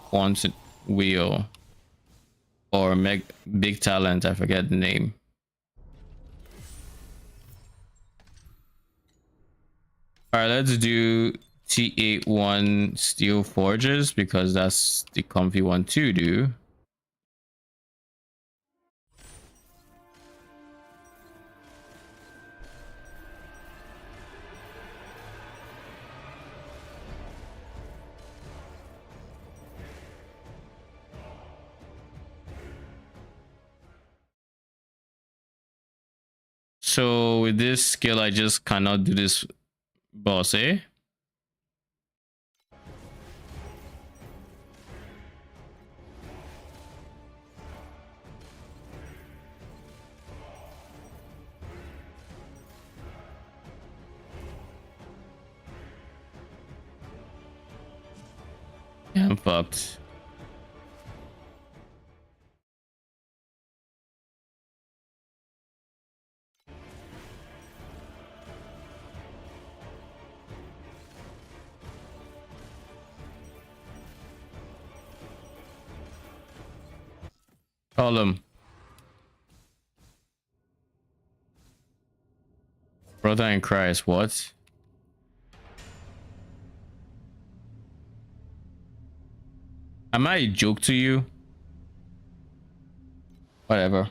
quant wheel. or big talent. I forget the name. All right, let's do T81 steel forges because that's the comfy one to do. So with this skill, I just cannot do this boss, eh? Yeah, I'm fucked. Call him. Brother in Christ, what? Am I a joke to you? Whatever.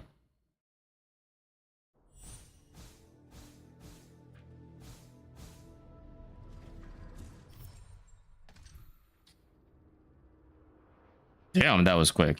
Damn, that was quick.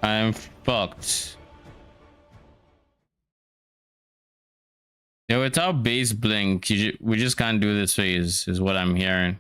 I'm fucked. Yeah, without base blink, we just can't do this phase, is what I'm hearing.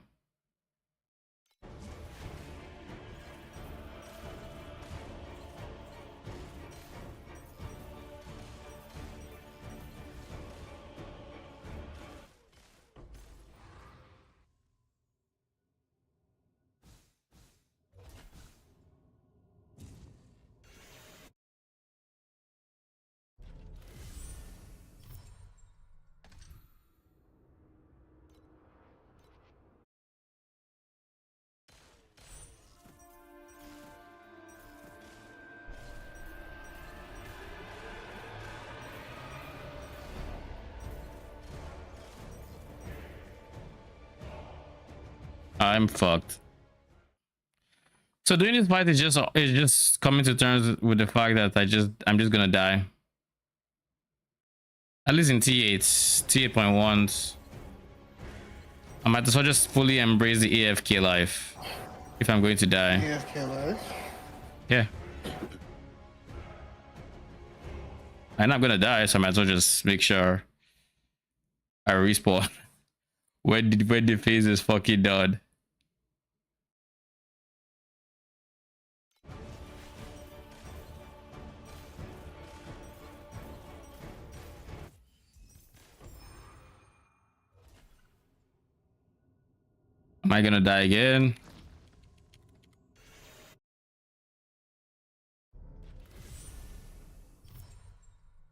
I'm fucked. So doing this fight is just coming to terms with the fact that I'm just gonna die. At least in T8.1s. I might as well just fully embrace the AFK life if I'm going to die. AFK life? Yeah. And I'm gonna die, so I might as well just make sure I respawn when the phase is fucking done. Am I gonna die again?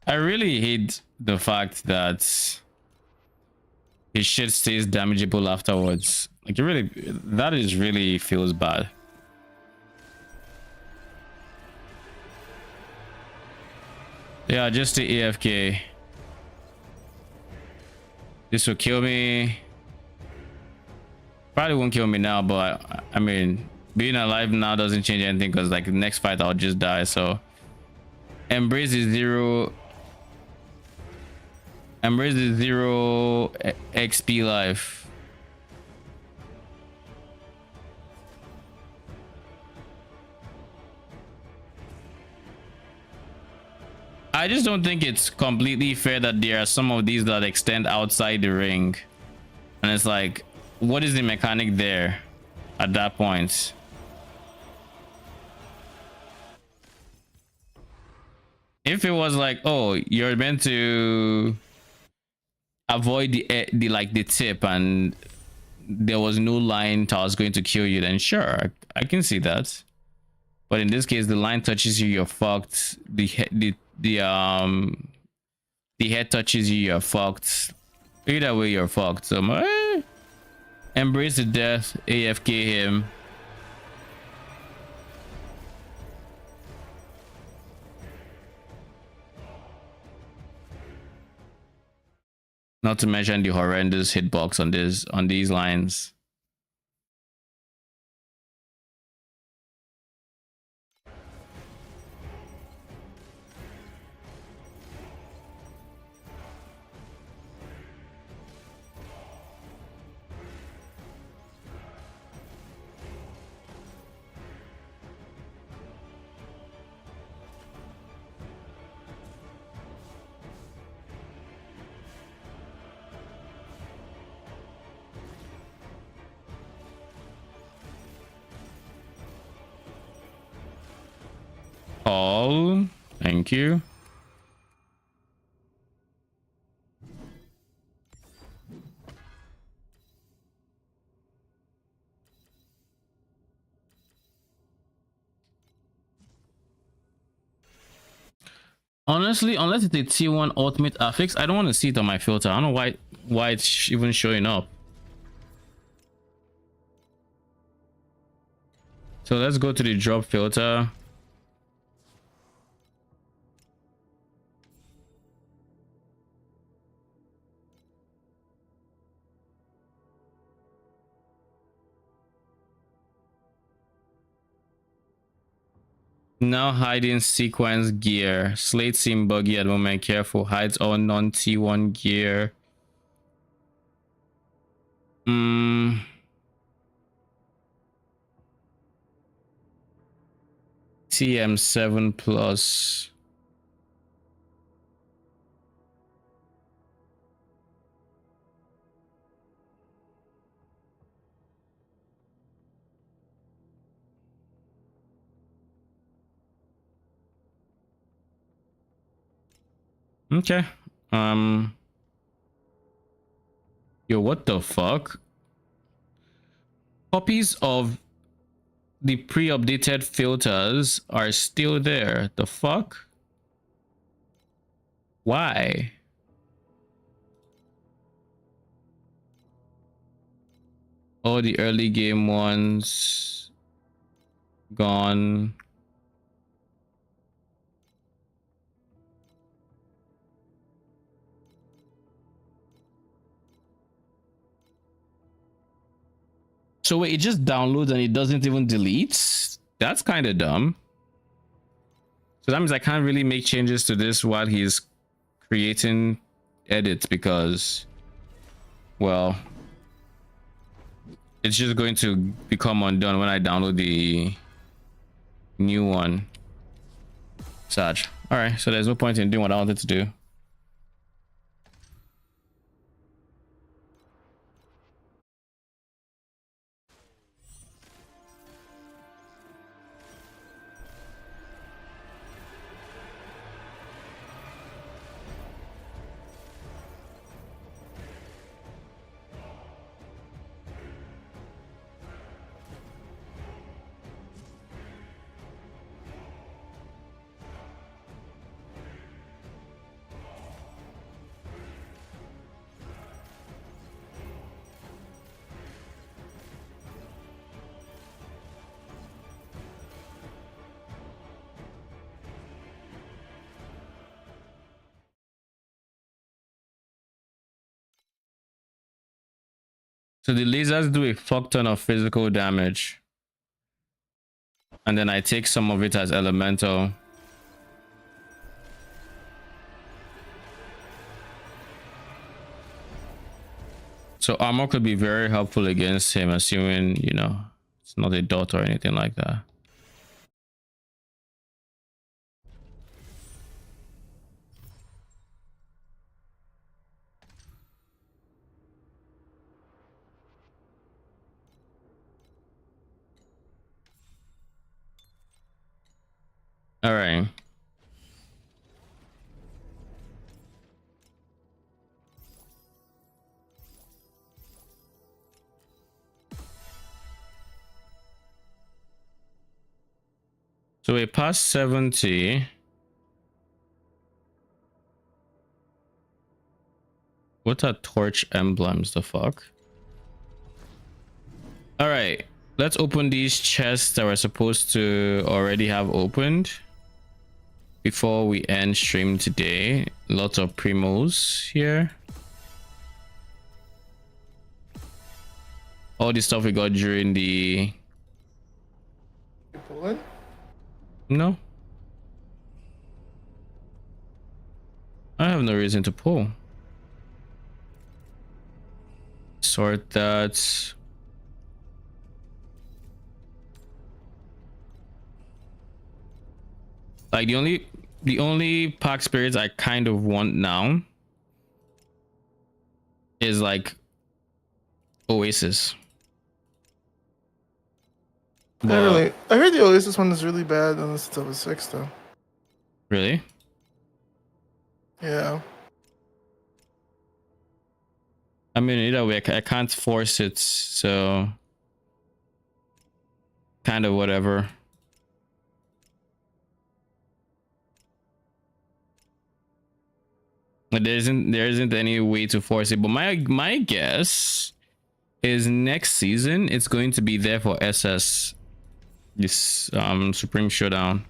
I really hate the fact that his shit stays damageable afterwards. Like it really, that is really feels bad. Yeah, just the AFK. This will kill me. Probably won't kill me now, but I mean, being alive now doesn't change anything because like the next fight I'll just die. So embrace the zero XP life. I just don't think it's completely fair that there are some of these that extend outside the ring, and it's like, what is the mechanic there? at that point. If it was like, oh, you're meant to avoid the like the tip and there was no line that was going to kill you, then sure, I can see that. But in this case, the line touches you, you're fucked. The head touches you, you're fucked. Either way, you're fucked. So embrace the death, AFK him. Not to mention the horrendous hitbox on these lines. All, thank you. Honestly, unless it's a T1 ultimate affix, I don't want to see it on my filter. I don't know why it's even showing up. So let's go to the drop filter. Now hiding sequence gear. Slate seem buggy at the moment. Careful. Hides all non-T1 gear. TM7 plus. Okay. Yo, what the fuck? Copies of the pre-updated filters are still there. The fuck? Why? All the early game ones gone. So wait, it just downloads and it doesn't even delete? That's kind of dumb. So that means I can't really make changes to this while he's creating edits because, well, it's just going to become undone when I download the new one. Sag. All right, so there's no point in doing what I wanted to do. So the lasers do a fuck ton of physical damage. And then I take some of it as elemental. So armor could be very helpful against him, assuming, you know, it's not a dot or anything like that. All right. So we passed 70. What are torch emblems? The fuck? All right, let's open these chests that we're supposed to already have opened before we end stream today. Lots of primos here. All the stuff we got during the... You pull it? No. I have no reason to pull. Sort that. Like the only pack spirits I kind of want now is like Oasis. I heard the Oasis one is really bad unless it's over 6 though. Really? Yeah. I mean, either way, I can't force it, so kind of whatever. There isn't any way to force it, but my guess is next season it's going to be there for SS, this Supreme Showdown.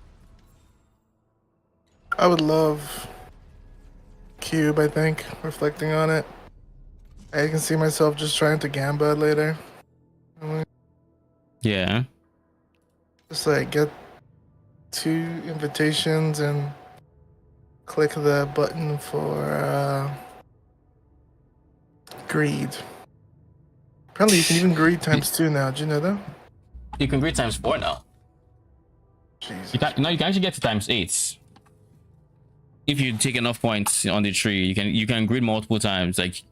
I would love Cube, I think, reflecting on it. I can see myself just trying to Gamba later. Yeah. Just like get 2 invitations and click the button for greed. Apparently you can even greed ×2 now. Did you know that? You can greed ×4 now. Jesus. You can actually get to ×8. If you take enough points on the tree, you can grid multiple times. Like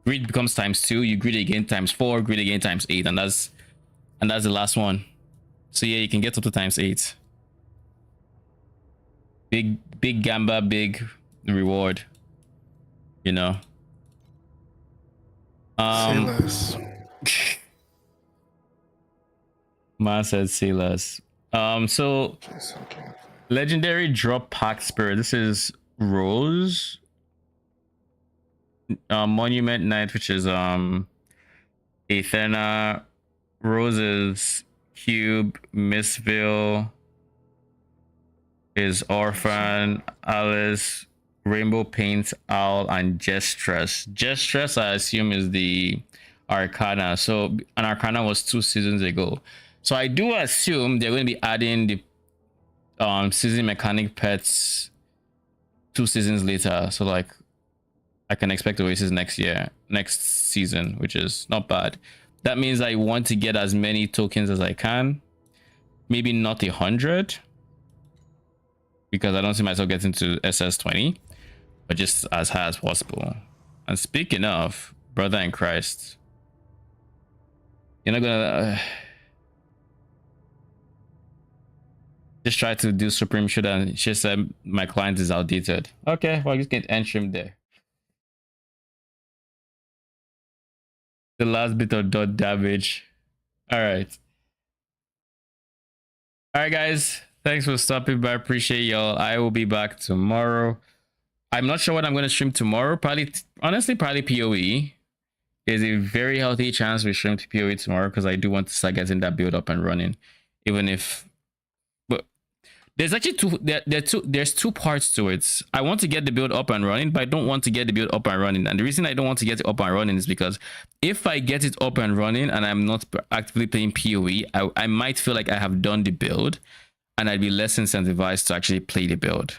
grid becomes ×2, you grid again ×4, grid again ×8, and that's the last one. So yeah, you can get up to ×8. Big gamba, big reward. You know. Say less. Man said say less. So legendary drop pack spirit. This is Rose. Monument Knight, which is Athena. Rose's Cube. Missville is Orphan. Alice. Rainbow Paint Owl, and Gestress. Gestress, I assume, is the Arcana. So an Arcana was 2 seasons ago. So I do assume they're going to be adding the season mechanic pets 2 seasons later. So like I can expect Oasis next season, which is not bad. That means I want to get as many tokens as I can. Maybe not 100, because I don't see myself getting to SS20, but just as high as possible. And speaking of brother in Christ, you're not gonna just try to do Supreme Showdown. She said my client is outdated. Okay, well, just get end stream there. The last bit of dot damage. All right, guys. Thanks for stopping by. Appreciate y'all. I will be back tomorrow. I'm not sure what I'm going to stream tomorrow. Honestly, probably PoE. There's a very healthy chance we stream to PoE tomorrow, because I do want to start getting that build up and running. Even if, but there's actually there's two parts to it. I want to get the build up and running, but I don't want to get the build up and running. And the reason I don't want to get it up and running is because if I get it up and running and I'm not actively playing PoE, I might feel like I have done the build, and I'd be less incentivized to actually play the build.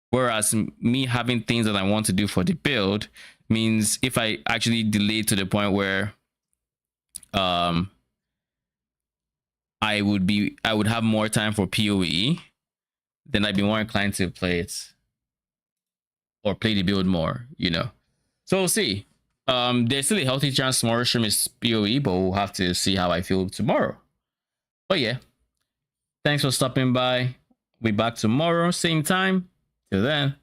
Whereas me having things that I want to do for the build means if I actually delay to the point where I would have more time for PoE, then I'd be more inclined to play it or play the build more, you know. So we'll see. There's still a healthy chance tomorrow stream is PoE, but we'll have to see how I feel tomorrow. But yeah. Thanks for stopping by. We'll be back tomorrow, same time. Till then.